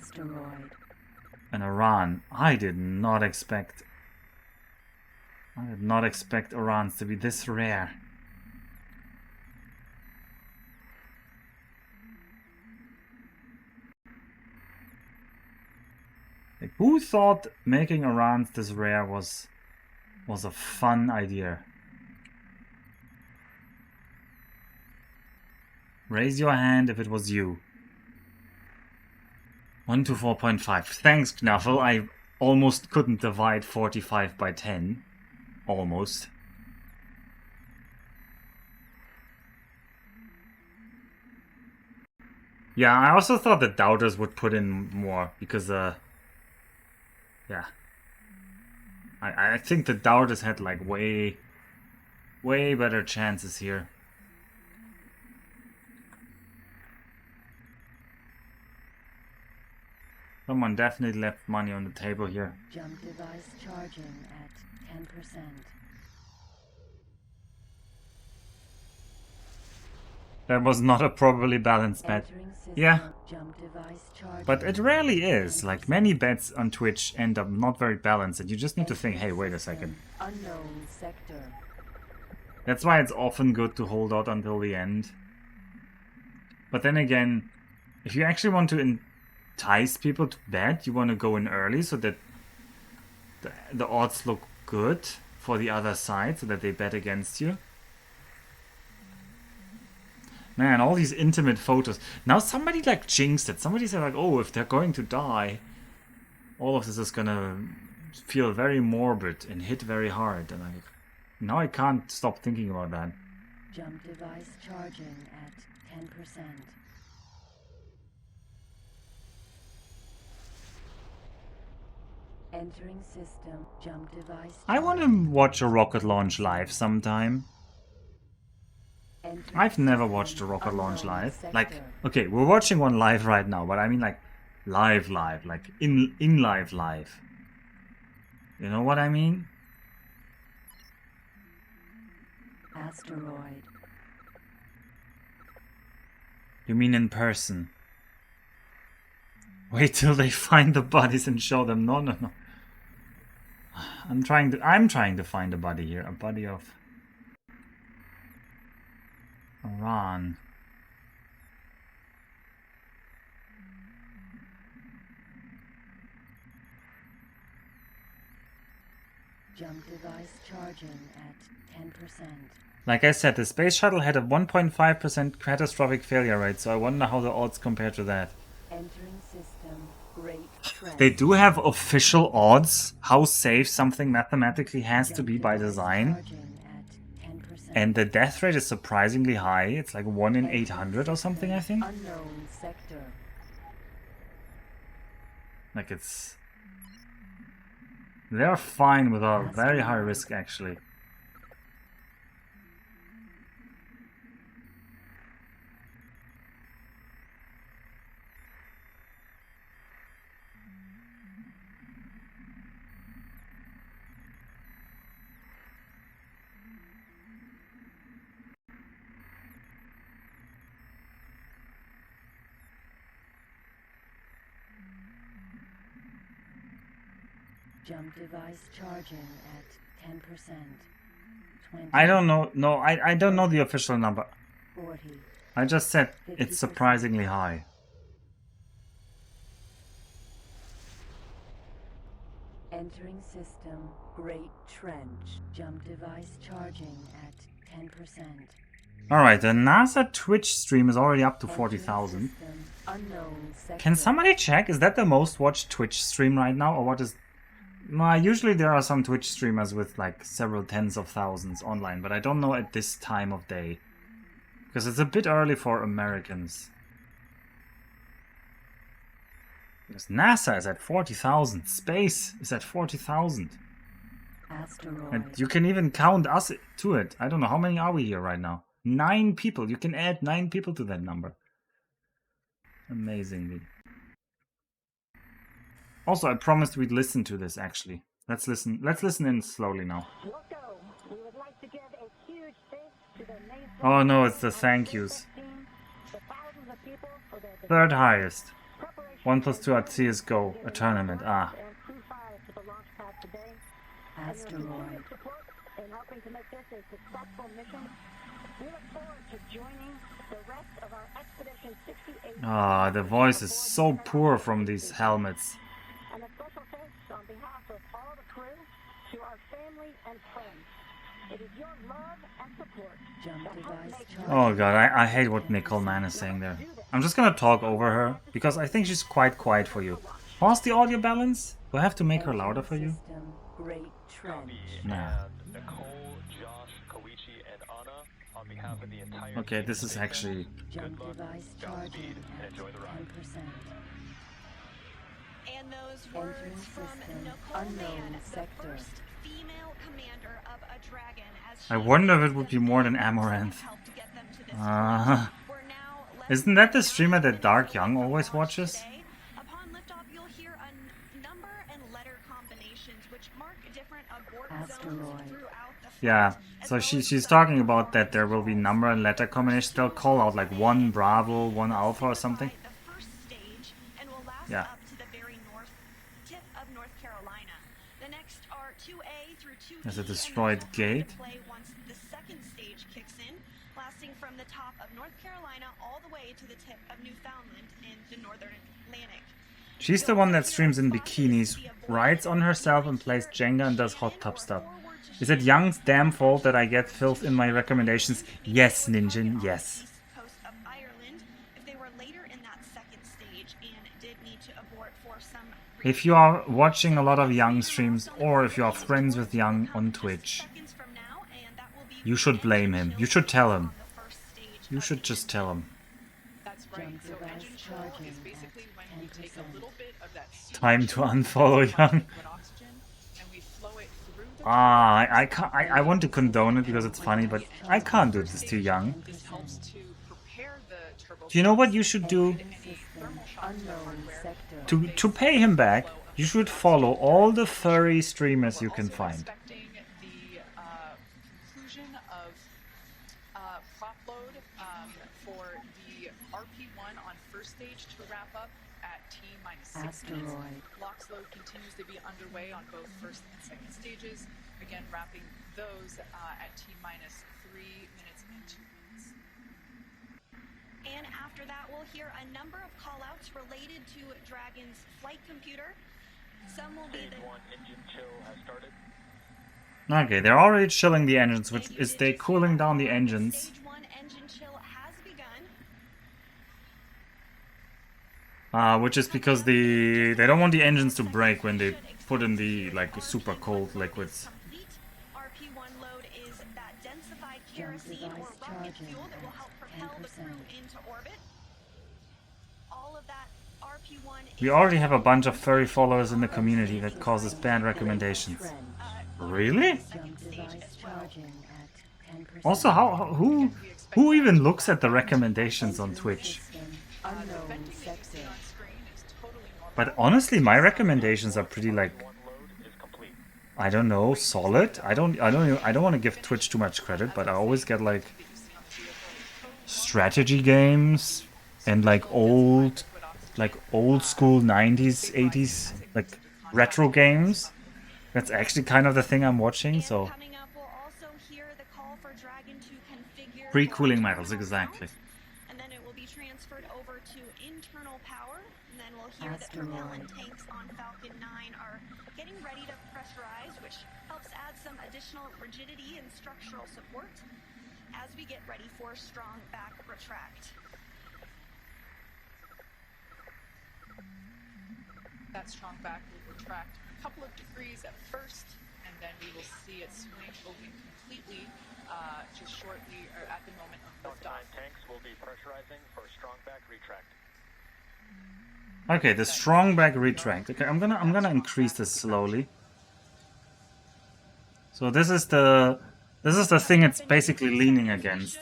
an Aran. I did not expect Arans to be this rare. Like, who thought making Arans this rare was a fun idea? Raise your hand if it was you. 1 to 4.5. Thanks, Knuffle. I almost couldn't divide 45 by 10. Almost. Yeah, I also thought the doubters would put in more, because, yeah. I think the doubters had, like, way better chances here. Someone definitely left money on the table here. Jump device charging at 10%. That was not a properly balanced bet. Yeah. Jump device charging. But it rarely is. Like, many bets on Twitch end up not very balanced, and you just need to think, hey, wait a second. Unknown sector. That's why it's often good to hold out until the end. But then again, if you actually want to entice people to bet, you want to go in early so that the odds look good for the other side, so that they bet against you. Man, all these intimate photos. Now somebody like jinxed it. Somebody said like, oh, if they're going to die, all of this is gonna feel very morbid and hit very hard. And now I can't stop thinking about that. Jump device charging at 10%. Entering system. Jump device. I want to watch a rocket launch live sometime. I've never watched a rocket launch live. Like, okay, we're watching one live right now, but I mean like live, like in live. You know what I mean? Asteroid. You mean in person? Wait till they find the bodies and show them. No. I'm trying to find a body here. A body of Aran. Jump device charging at 10%. Like I said, the space shuttle had a 1.5% catastrophic failure rate, so I wonder how the odds compare to that. Entering system. Great trend. They do have official odds, how safe something mathematically has to be by design. And the death rate is surprisingly high. It's like 1 in 800 or something, I think. Unknown sector. Like it's... They're fine with a very high risk, actually. Jump device charging at 10%. 20. I don't know. No, I don't know the official number. 40. I just said it's surprisingly high. Entering system. Great Trench. Jump device charging at 10%. Alright, the NASA Twitch stream is already up to 40,000. Can somebody check? Is that the most watched Twitch stream right now? Or what is... usually there are some Twitch streamers with like several tens of thousands online, but I don't know at this time of day. Because it's a bit early for Americans. Because NASA is at 40,000. Space is at 40,000. And you can even count us to it. I don't know, how many are we here right now? 9 people. You can add 9 people to that number. Amazingly. Also, I promised we'd listen to this, actually. Let's listen. Let's listen in slowly now. Oh no, it's the thank yous. Third highest. 1 plus 2 at CSGO, a tournament. Ah. Asteroid. Ah, the voice is so poor from these helmets. And a special thanks on behalf of all the crew to our family and friends. It is your love and support. Oh god, I hate what Nicole Mann is saying there. I'm just gonna talk over her, because I think she's quite quiet for you. How's the audio balance? Do I have to make her louder for you? Nah. Okay, this is actually... And those words from Nicole Mann, the first female commander of a dragon. I wonder if it would be more than Amaranth. Isn't that the streamer that Dark Young always watches? Upon liftoff, you'll hear a number and letter combinations which mark different abort zones throughout the Yeah, so she's talking about that there will be number and letter combinations. They'll call out like 1 Bravo, 1 Alpha or something. Yeah. There's a destroyed gate. Once the second stage kicks in, lasting from the top of North Carolina all the way to the tip of Newfoundland in the northern Atlantic. She's the one that streams in bikinis, rides on herself and plays Jenga and does hot tub stuff. Is it Young's damn fault that I get filth in my recommendations? Yes, Ninjin, yes. Coast of Ireland, if they were later in that second stage and did need to abort for some If you are watching a lot of Young streams, or if you are friends with Young on Twitch, you should blame him. You should tell him. You should just tell him. That's right. So engine chill is basically when we take a little bit of that Time to unfollow Young. I want to condone it because it's funny, but I can't do this to Young. Do you know what you should do? To pay him back, you should follow all the furry streamers you can find. Asteroid. Lock's load continues to be underway on both first and second stages. Again, wrapping those at T-minus 3 minutes and 2 minutes. And after that, we'll hear a number of call-outs related to Dragon's flight computer. Some will be the... engine chill has started. Okay, they're already chilling the engines, which is they cooling down the engines. Stage 1 engine chill has begun. Which is because they don't want the engines to break when they put in the like super cold liquids. RP1 load is that densified kerosene or rocket fuel that will help propel the crew into orbit. All of that RP1. We already have a bunch of furry followers in the community that causes bad recommendations. Really? Also, who even looks at the recommendations on Twitch? But honestly, my recommendations are pretty like, I don't know, solid. I don't want to give Twitch too much credit, but I always get like strategy games and like old school 90s, 80s like retro games. That's actually kind of the thing I'm watching, so pre-cooling metals, exactly. And then it will be transferred over to internal power. And then we'll here that propellant tanks on Falcon 9 are getting ready to pressurize, which helps add some additional rigidity and structural support as we get ready for strong back retract. That strong back will retract a couple of degrees at first, and then we will see it swing open completely just shortly or at the moment of liftoff. Tanks will be pressurizing for strong back retract. Okay, the strong back retract. Okay, I'm gonna increase this slowly. So this is the thing it's basically leaning against.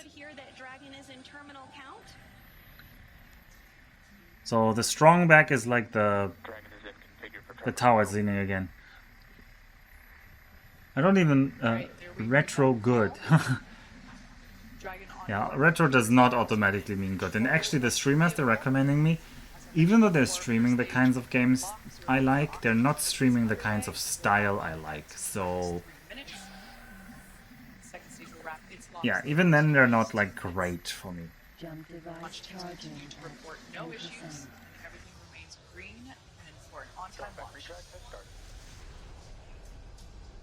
So the strong back is like the tower is leaning again. I don't even retro good. Yeah, retro does not automatically mean good. And actually the streamers they're recommending me, even though they're streaming the kinds of games I like, they're not streaming the kinds of style I like. So yeah, even then they're not like great for me. Jump device charging. No issues. Everything remains green and for an on-time launch.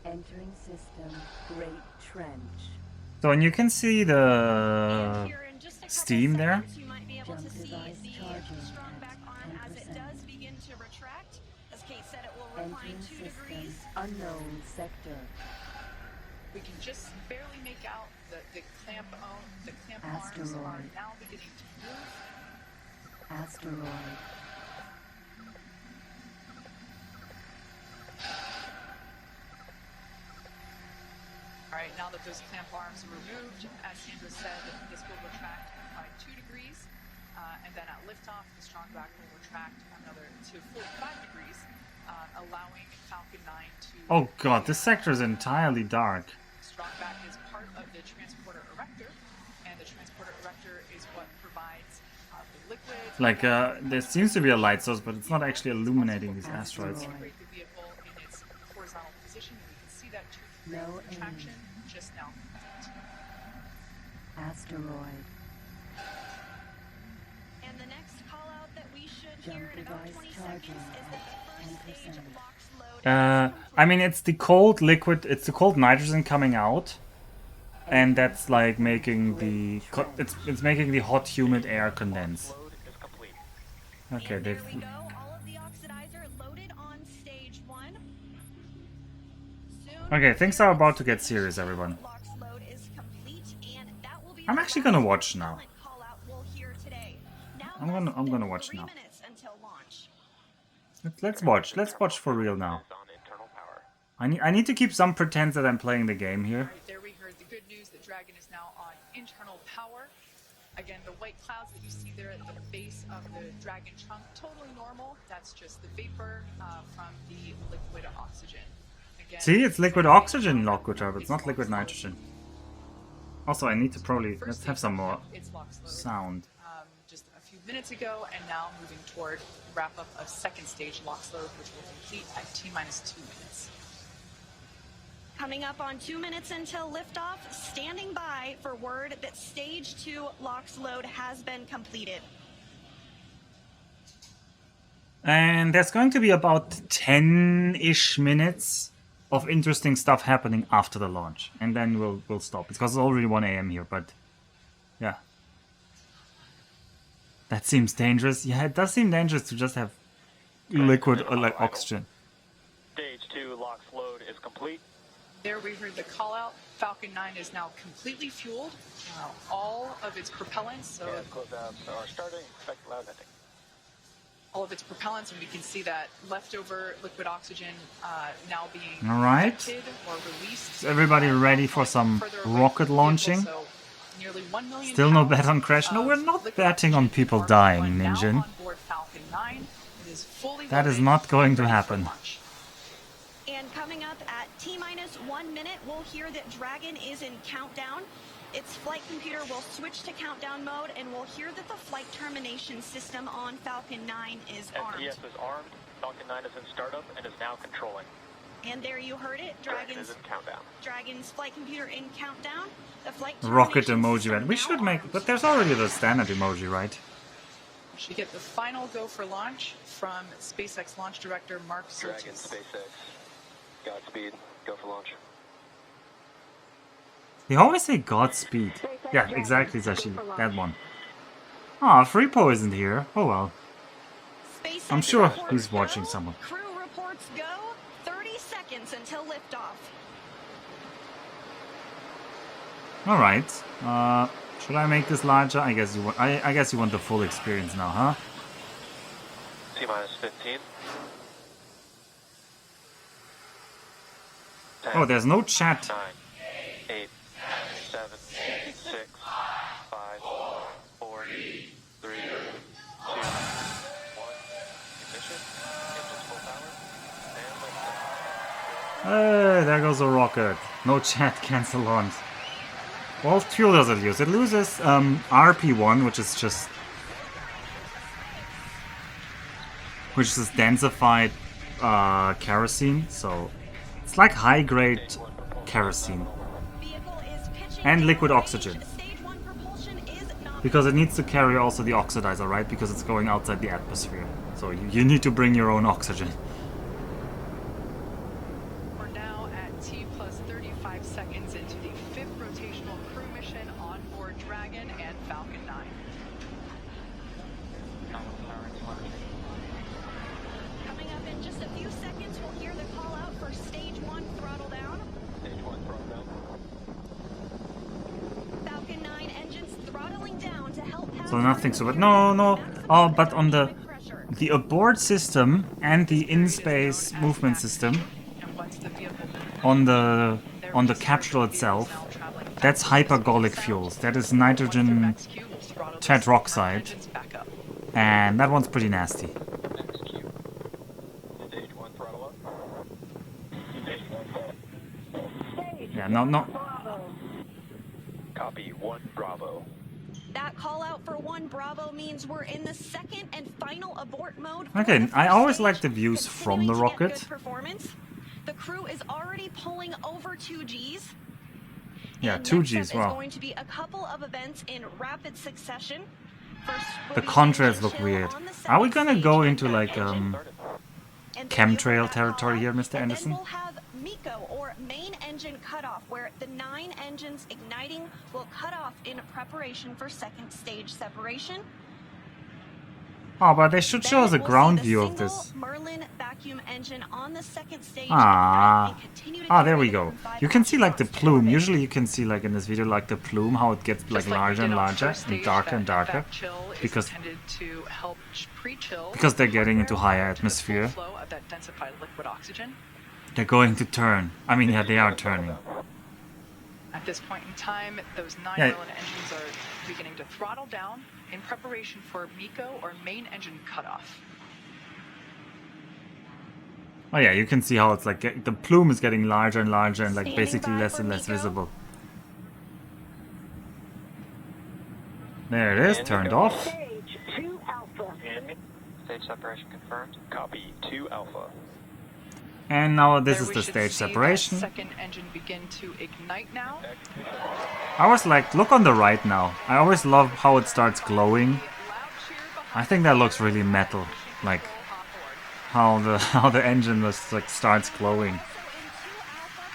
Entering system, Great Trench. So and you can see the steam there. You might be able to see the strong back arm as it does begin to retract. As Kate said, it will recline 2 degrees. Unknown sector. We can just barely make out the clamp arms are now beginning to move. Asteroid. Alright, now that those clamp arms are removed, as Sandra said, this will retract by 2 degrees, and then at liftoff, the strong back will retract another to 45 degrees, allowing Falcon 9 to... Oh god, this sector is entirely dark. Strong back is part of the transporter erector, and the transporter erector is what provides the liquid... Like, there seems to be a light source, but it's not actually illuminating these asteroids. The vehicle in its horizontal position, and we can see that retraction just now. Asteroid. And the next call out that we should hear in about 20 seconds is that the first stage of LOX load. I mean, it's the cold liquid, it's the cold nitrogen coming out, and that's like making the it's making the hot humid air condense. Okay, they've... There we go. All of the oxidizer loaded on stage 1. Okay, things are about to get serious, everyone. I'm actually gonna watch now. I'm gonna watch now. Let's watch. Let's watch for real now. I need to keep some pretense that I'm playing the game here. There we heard the good news that Dragon is now on internal power. Again, the white clouds that you see there at the base of the Dragon trunk, totally normal. That's just the vapor from the liquid oxygen. Again, see, it's liquid oxygen, Lockwood, it's not liquid nitrogen. Also, I need to probably... Let's have some more sound. Just a few minutes ago, and now moving toward wrap-up of second stage LOX load, which will complete at T-minus 2 minutes. Coming up on 2 minutes until liftoff, standing by for word that stage 2 LOX load has been completed. And there's going to be about 10-ish minutes of interesting stuff happening after the launch, and then we'll stop because it's already 1 AM here. But yeah, that seems dangerous. Yeah, it does seem dangerous to just have liquid or like oxygen. Stage 2 LOX load is complete. There we heard the call out. Falcon 9 is now completely fueled. All of its propellants. So closeouts are starting. Expect loud ending. All of its propellants, and we can see that leftover liquid oxygen now being Alright. or released. Is everybody ready for some rocket launching? So nearly 1 million Still no bet on crash? No, we're not betting on people dying, Ninjin. That is not going to happen. And coming up at T-minus 1 minute, we'll hear that Dragon is in countdown. Its flight computer will switch to countdown mode, and we'll hear that the flight termination system on Falcon 9 is armed. STS is armed. Falcon 9 is in startup and is now controlling. And there you heard it. Dragon is in countdown. Dragon's flight computer in countdown. The flight Rocket emoji, man. We should make... But there's already the standard emoji, right? Should get the final go for launch from SpaceX launch director Mark Surtees. Dragon, SpaceX. Godspeed. Go for launch. They always say Godspeed. Yeah, exactly, Zashi. That one. Ah, Freepo isn't here. Oh well. I'm sure he's watching someone. Crew reports go. 30 seconds until liftoff. Alright. Should I make this larger? I guess you want I guess you want the full experience now, huh? T-minus 15. Oh, there's no chat. 9, 8, 7, 6, 5, 4, 3, 2, 1. Ignition. Engines full power. And Hey, there goes a rocket. No chat, cancel launch. What fuel does it use? It loses RP1, which is densified kerosene, so it's like high-grade kerosene. And liquid oxygen. Because it needs to carry also the oxidizer, right? Because it's going outside the atmosphere. So you need to bring your own oxygen. We're now at T plus 35 seconds into the 5th rotational crew mission on board Dragon and Falcon 9. Coming up in just a few seconds, we'll hear the call out for stage 1 throttle down. Stage 1 throttle down. Falcon 9 engines throttling down to help pass. So nothing so, but no. Oh, but on the abort system and the in-space movement system on the capsule itself, that's hypergolic fuels. That is nitrogen tetroxide, and that one's pretty nasty. Stage 1 throttle up. Yeah, no. Copy 1 Bravo. That call out for 1 Bravo means we're in the second and final abort mode. Okay, I always like the views from the rocket. The crew is already pulling over 2 Gs. Yeah, 2 Gs, There's wow. going to be a couple of events in rapid succession. First, The contrails look weird. Are we gonna go into like chemtrail territory here, Mr. Anderson? We'll have MECO, or main engine cutoff, where the 9 engines igniting will cut off in preparation for second stage separation. Oh, but they should show us a ground view of this. Merlin vacuum engine on the second stage. There we go. You can see like the plume. Usually you can see like in this video like the plume, how it gets like larger and larger and darker and darker. Because they're getting into higher atmosphere. They're going to turn. I mean, yeah, they are turning. At this point in time, those 9 Yeah. Merlin engines are beginning to throttle down in preparation for MECO, or main engine cutoff. Oh yeah, you can see how it's like the plume is getting larger and larger and like basically less and less visible. There it is, turned off. Stage 2 Alpha. Stage separation confirmed. Copy 2 Alpha. And now this There is we the should stage see that separation. second engine begin to ignite now. I was like, look on the right now. I always love how it starts glowing. I think that looks really metal, like how the engine was like starts glowing.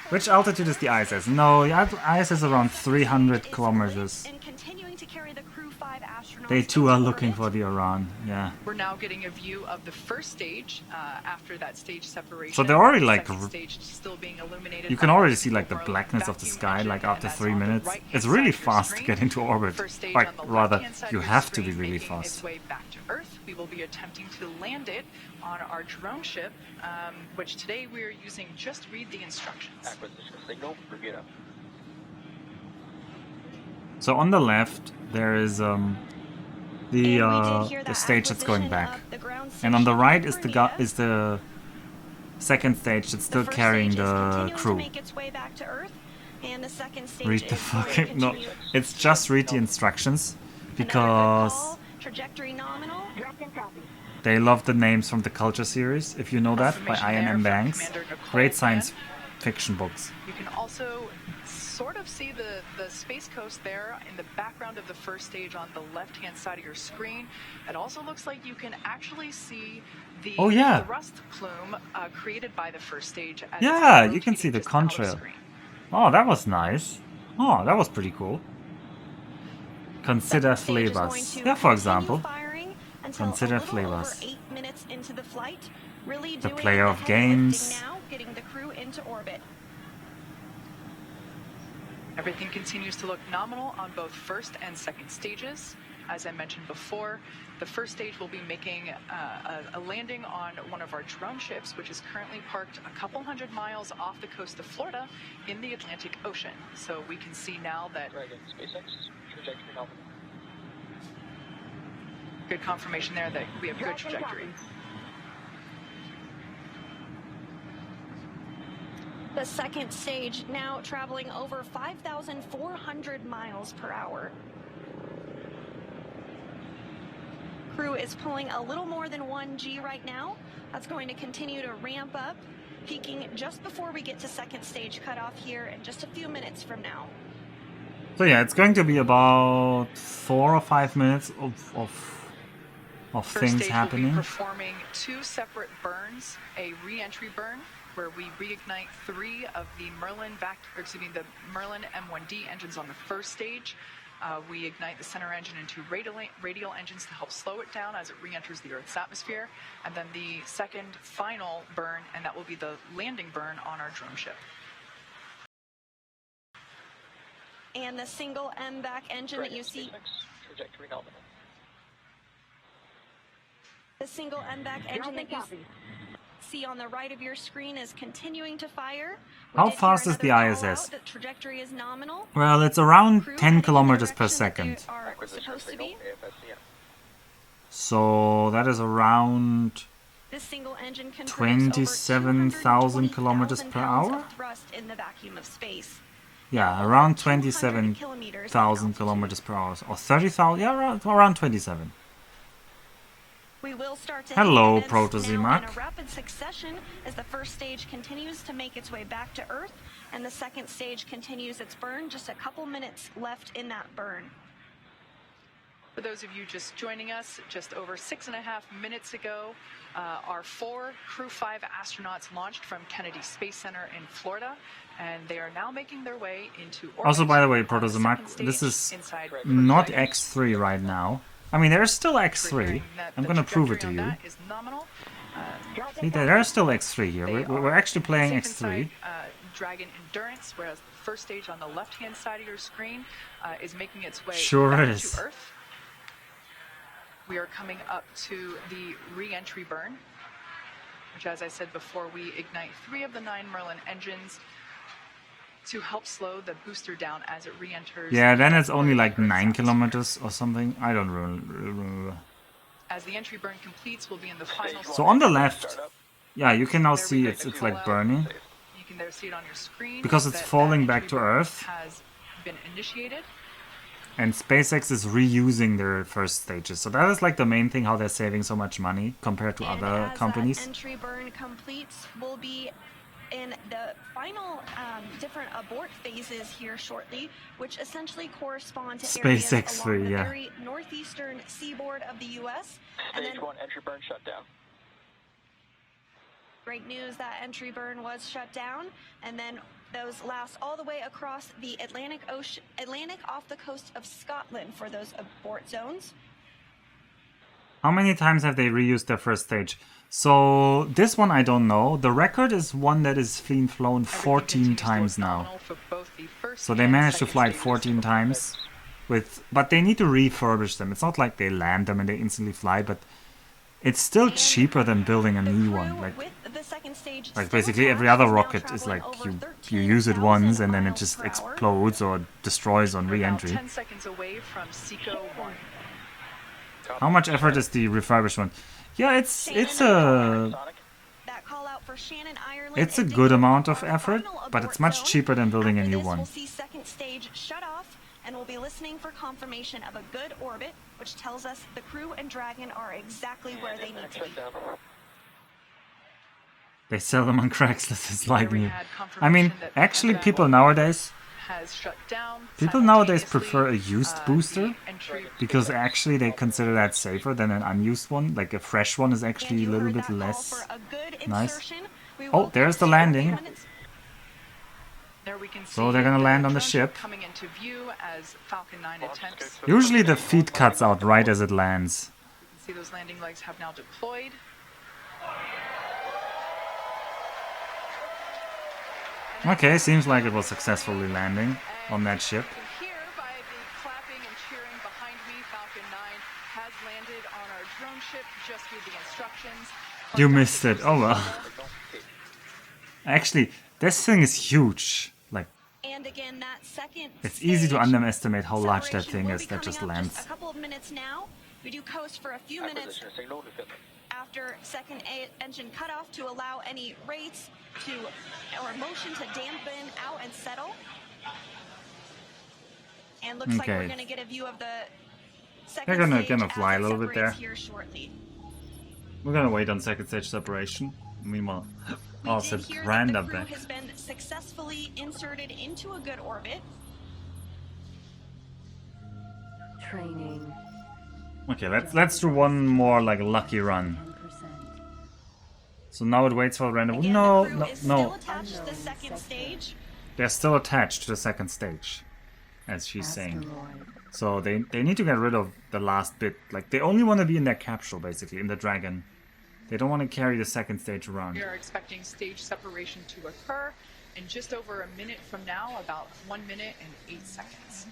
Which altitude is the ISS? No, the ISS is around 300 kilometers. And continuing to carry the Crew-5 astronauts. They too are looking for the Aran. Yeah. We're now getting a view of the first stage after that stage separation. So they're already like, Second stage still being illuminated you can by already the see like the Merlin blackness of the vacuum sky engine, like and after that's 3 on the minutes. right-hand It's side really of your fast to screen. get into orbit. First stage Like on the rather, left-hand side you of your have to be screen really making fast. its way back to Earth. We will be attempting to land it on our drone ship, which today we are using just read the instructions. Acquisition signal. Repeat up. So on the left there is the stage that's going back, and on the right is the second stage that's still carrying the crew. Read the fucking no, it's just read the instructions because they love the names from the Culture series. If you know that, by Ian M. Banks, great science fiction books. You can also sort of see the Space Coast there in the background of the first stage on the left-hand side of your screen. It also looks like you can actually see the thrust plume created by the first stage. As Yeah, you can see the contrail. Oh, that was nice. Oh, that was pretty cool. Consider flavors. Yeah, for example. Consider flavors. 8 minutes into the flight, really The doing player of heavy lifting games. now, getting the crew into orbit. Everything continues to look nominal on both first and second stages. As I mentioned before, the first stage will be making a landing on one of our drone ships, which is currently parked a couple hundred miles off the coast of Florida in the Atlantic Ocean. So we can see now that good confirmation there that we have good trajectory. The second stage now traveling over 5,400 miles per hour. Crew is pulling a little more than 1G right now. That's going to continue to ramp up, peaking just before we get to second stage cutoff here in just a few minutes from now. So yeah, it's going to be about 4 or 5 minutes of things happening. We'll be performing 2 separate burns, a re-entry burn where we reignite 3 of the Merlin M1D engines on the first stage. We ignite the center engine and 2 radial engines to help slow it down as it re-enters the Earth's atmosphere. And then the second final burn, and that will be the landing burn on our drone ship. And the single MVAC engine that you see. Trajectory nominal. The single MVAC engine that you see on the right of your screen is continuing to fire. How fast is the ISS? The trajectory is nominal. Well, it's around 10 kilometers per second. Supposed to be. So that is around 27,000 kilometers per hour? Thrust in the vacuum of space. Yeah, around 27,000 kilometers per hour. Or 30,000, yeah, around 27. We will start to Hello, now Protozimac. in a rapid succession as the first stage continues to make its way back to Earth, and the second stage continues its burn. Just a couple minutes left in that burn. For those of you just joining us, just over 6.5 minutes ago, our 4 Crew-5 astronauts launched from Kennedy Space Center in Florida, and they are now making their way into orbit. Also, by the way, Protozimac, this is not X3 right now. I mean, there's still X3. I'm going to prove it to you. See, there's still X3 here. We're actually playing X3. Dragon Endurance, whereas the first stage on the left-hand side of your screen is making its way back to Earth. We are coming up to the re-entry burn, which, as I said before, we ignite 3 of the 9 Merlin engines to help slow the booster down as it re-enters. Yeah, then it's only like 9 kilometers or something. I don't remember. As the entry burn completes, we'll be in the final. So on the left, yeah, you can now see it's like burning. You can there see it on your screen because it's falling back to Earth. Has been initiated. And SpaceX is reusing their first stages. So that is like the main thing, how they're saving so much money compared to other companies. As entry burn completes, we'll be in the final different abort phases here shortly, which essentially correspond to SpaceX areas along the very northeastern seaboard of the U.S. Stage 1 entry burn shut down. Great news that entry burn was shut down, and then those last all the way across the Atlantic off the coast of Scotland for those abort zones. How many times have they reused their first stage? So this one I don't know. The record is one that is being flown 14 times now. So they managed to fly it 14 times. But they need to refurbish them. It's not like they land them and they instantly fly, but it's still cheaper than building a new one. Like basically every other rocket is like you use it once and then it just explodes or destroys on re-entry. 10 seconds away from Seco 1. How much effort is the refurbished one? Yeah, it's a good amount of effort, but it's much cheaper than building a new one. We'll see second stage shut off, and we'll be listening for confirmation of a good orbit, which tells us the crew and Dragon are exactly where they need to be. They sell them on Craigslist. It's like new. I mean, actually, people nowadays prefer a used booster because actually they consider that safer than an unused one. Like a fresh one is actually a little bit less nice. Oh, there's the landing. So they're gonna land on the ship. Usually the feed cuts out right as it lands. See those landing legs have now deployed. Okay, seems like it was successfully landing on that ship. Here by the clapping and cheering behind me, Falcon 9 has landed on our drone ship just through the instructions. You missed it. Oh well. Actually, this thing is huge. Like, and again, that second it's easy to underestimate how large that thing is that just lands. Just a couple of minutes now. We do coast for a few minutes after second engine cutoff to allow any rates or motion to dampen out and settle. And looks like we're going to get a view of the second They're stage gonna fly a little bit there. Here shortly. We're gonna wait on second stage separation. Meanwhile, also brand up back. Has been successfully inserted into a good orbit. Training. Okay, let's do one more like lucky run. So now it waits for random. Again, no. Still attached to the second stage. They're still attached to the second stage, as she's saying. So they need to get rid of the last bit. Like they only want to be in their capsule, basically, in the Dragon. They don't want to carry the second stage around. We are expecting stage separation to occur in just over a minute from now, about 1 minute and 8 seconds.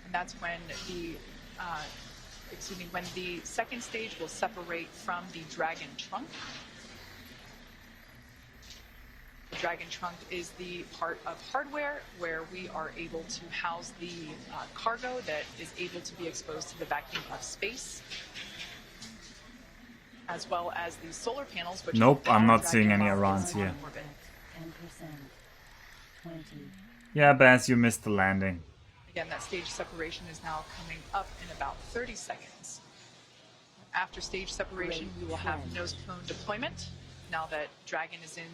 And that's when when the second stage will separate from the Dragon trunk. The Dragon trunk is the part of hardware where we are able to house the cargo that is able to be exposed to the vacuum of space, as well as the solar panels. Which nope, I'm not seeing any Arans here. 10%. 20. Yeah, Baz, you missed the landing. Again, that stage separation is now coming up in about 30 seconds. After stage separation, we will have nose cone deployment. Now that Dragon is in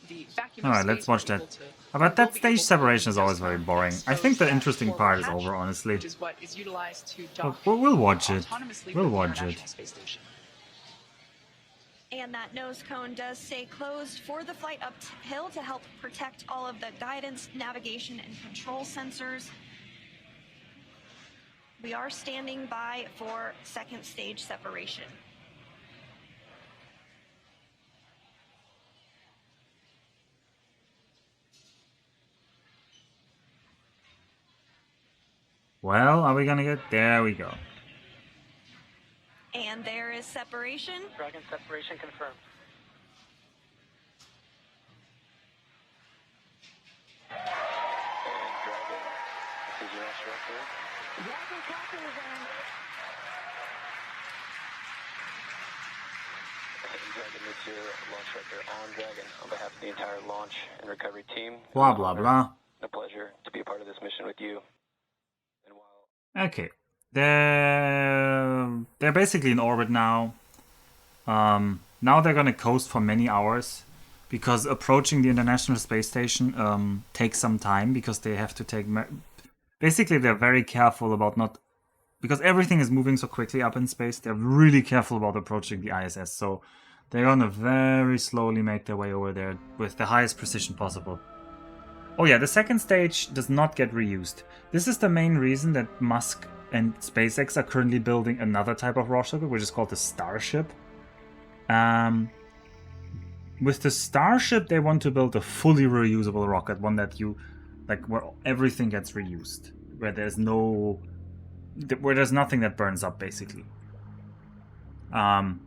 the vacuum. Alright, let's watch that. But that stage separation is always very boring. I think the interesting part is over, honestly. Which is what is utilized to dock we'll watch it. We'll with the watch it. International Space Station. And that nose cone does stay closed for the flight uphill to help protect all of the guidance, navigation, and control sensors. We are standing by for second stage separation. Well, are we gonna get... There we go. And there is separation. Dragon separation confirmed. And Dragon, this is your launch director. Dragon captain is on. Dragon, this is your launch director on Dragon. On behalf of the entire launch and recovery team. Blah, blah, blah. A pleasure to be a part of this mission with you. Okay. They're basically in orbit now. Now they're gonna coast for many hours because approaching the International Space Station takes some time because they have to take... Basically, they're very careful about not... Because everything is moving so quickly up in space, they're really careful about approaching the ISS. So they're gonna very slowly make their way over there with the highest precision possible. Oh yeah, the second stage does not get reused. This is the main reason that Musk and SpaceX are currently building another type of rocket, which is called the Starship. With the Starship, they want to build a fully reusable rocket, one that where everything gets reused, where there's nothing that burns up, basically. And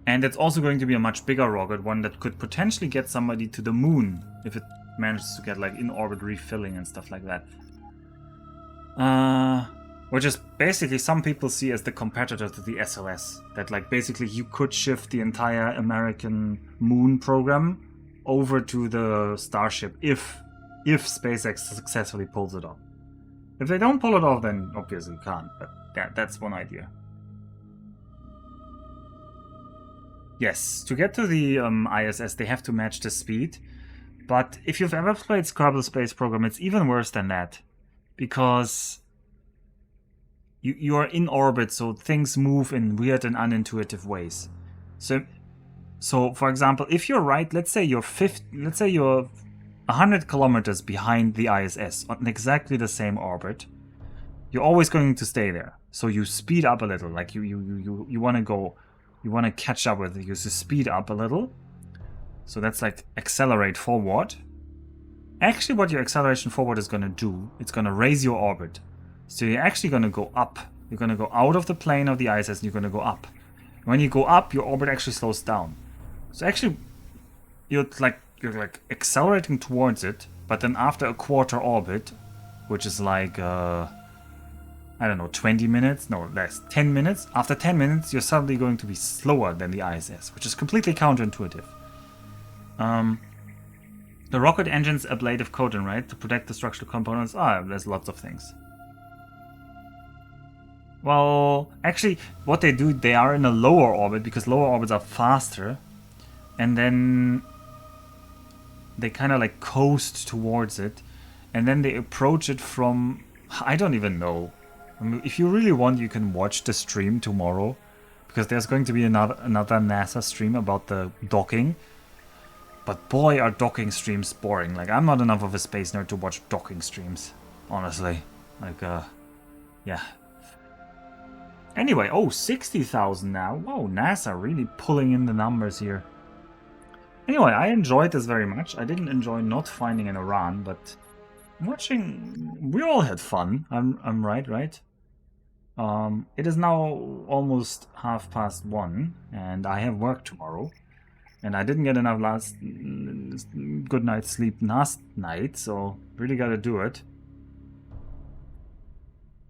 it's also going to be a much bigger rocket, one that could potentially get somebody to the moon if it manages to get like in-orbit refilling and stuff like that. Which is basically some people see as the competitor to the SLS. That like basically you could shift the entire American moon program over to the Starship if SpaceX successfully pulls it off. If they don't pull it off, then obviously you can't. But that's one idea. Yes, to get to the ISS, they have to match the speed. But if you've ever played Kerbal Space Program, it's even worse than that. Because you are in orbit, so things move in weird and unintuitive ways. So for example, if you're right, let's say you're 100 kilometers behind the ISS on exactly the same orbit, you're always going to stay there. So you speed up a little, like you want to go, you want to catch up with it, you speed up a little. So that's like accelerate forward. Actually, what your acceleration forward is going to do, it's going to raise your orbit. So you're actually going to go up. You're going to go out of the plane of the ISS and you're going to go up. When you go up, your orbit actually slows down. So actually, you're like accelerating towards it, but then after a quarter orbit, which is like I don't know, 20 minutes, no less, 10 minutes. After 10 minutes, you're suddenly going to be slower than the ISS, which is completely counterintuitive. The rocket engine's ablative coating, right? To protect the structural components. There's lots of things. Well, actually, what they do, they are in a lower orbit because lower orbits are faster. And then they kind of like coast towards it. And then they approach it from... I don't even know. I mean, if you really want, you can watch the stream tomorrow. Because there's going to be another NASA stream about the docking. But boy, are docking streams boring. Like, I'm not enough of a space nerd to watch docking streams. Honestly. Like, yeah. Anyway, 60,000 now. Whoa, NASA really pulling in the numbers here. Anyway, I enjoyed this very much. I didn't enjoy not finding an Aran, but watching... We all had fun. I'm right? It is now almost 1:30, and I have work tomorrow. And I didn't get enough good night's sleep last night, so really gotta do it.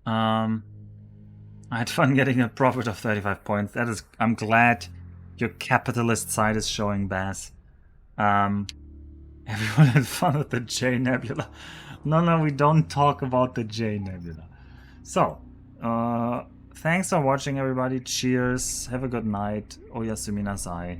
I had fun getting a profit of 35 points. I'm glad your capitalist side is showing, Bass. Everyone had fun with the J Nebula. No, we don't talk about the J Nebula. So, thanks for watching, everybody. Cheers. Have a good night. Oyasumi nasai.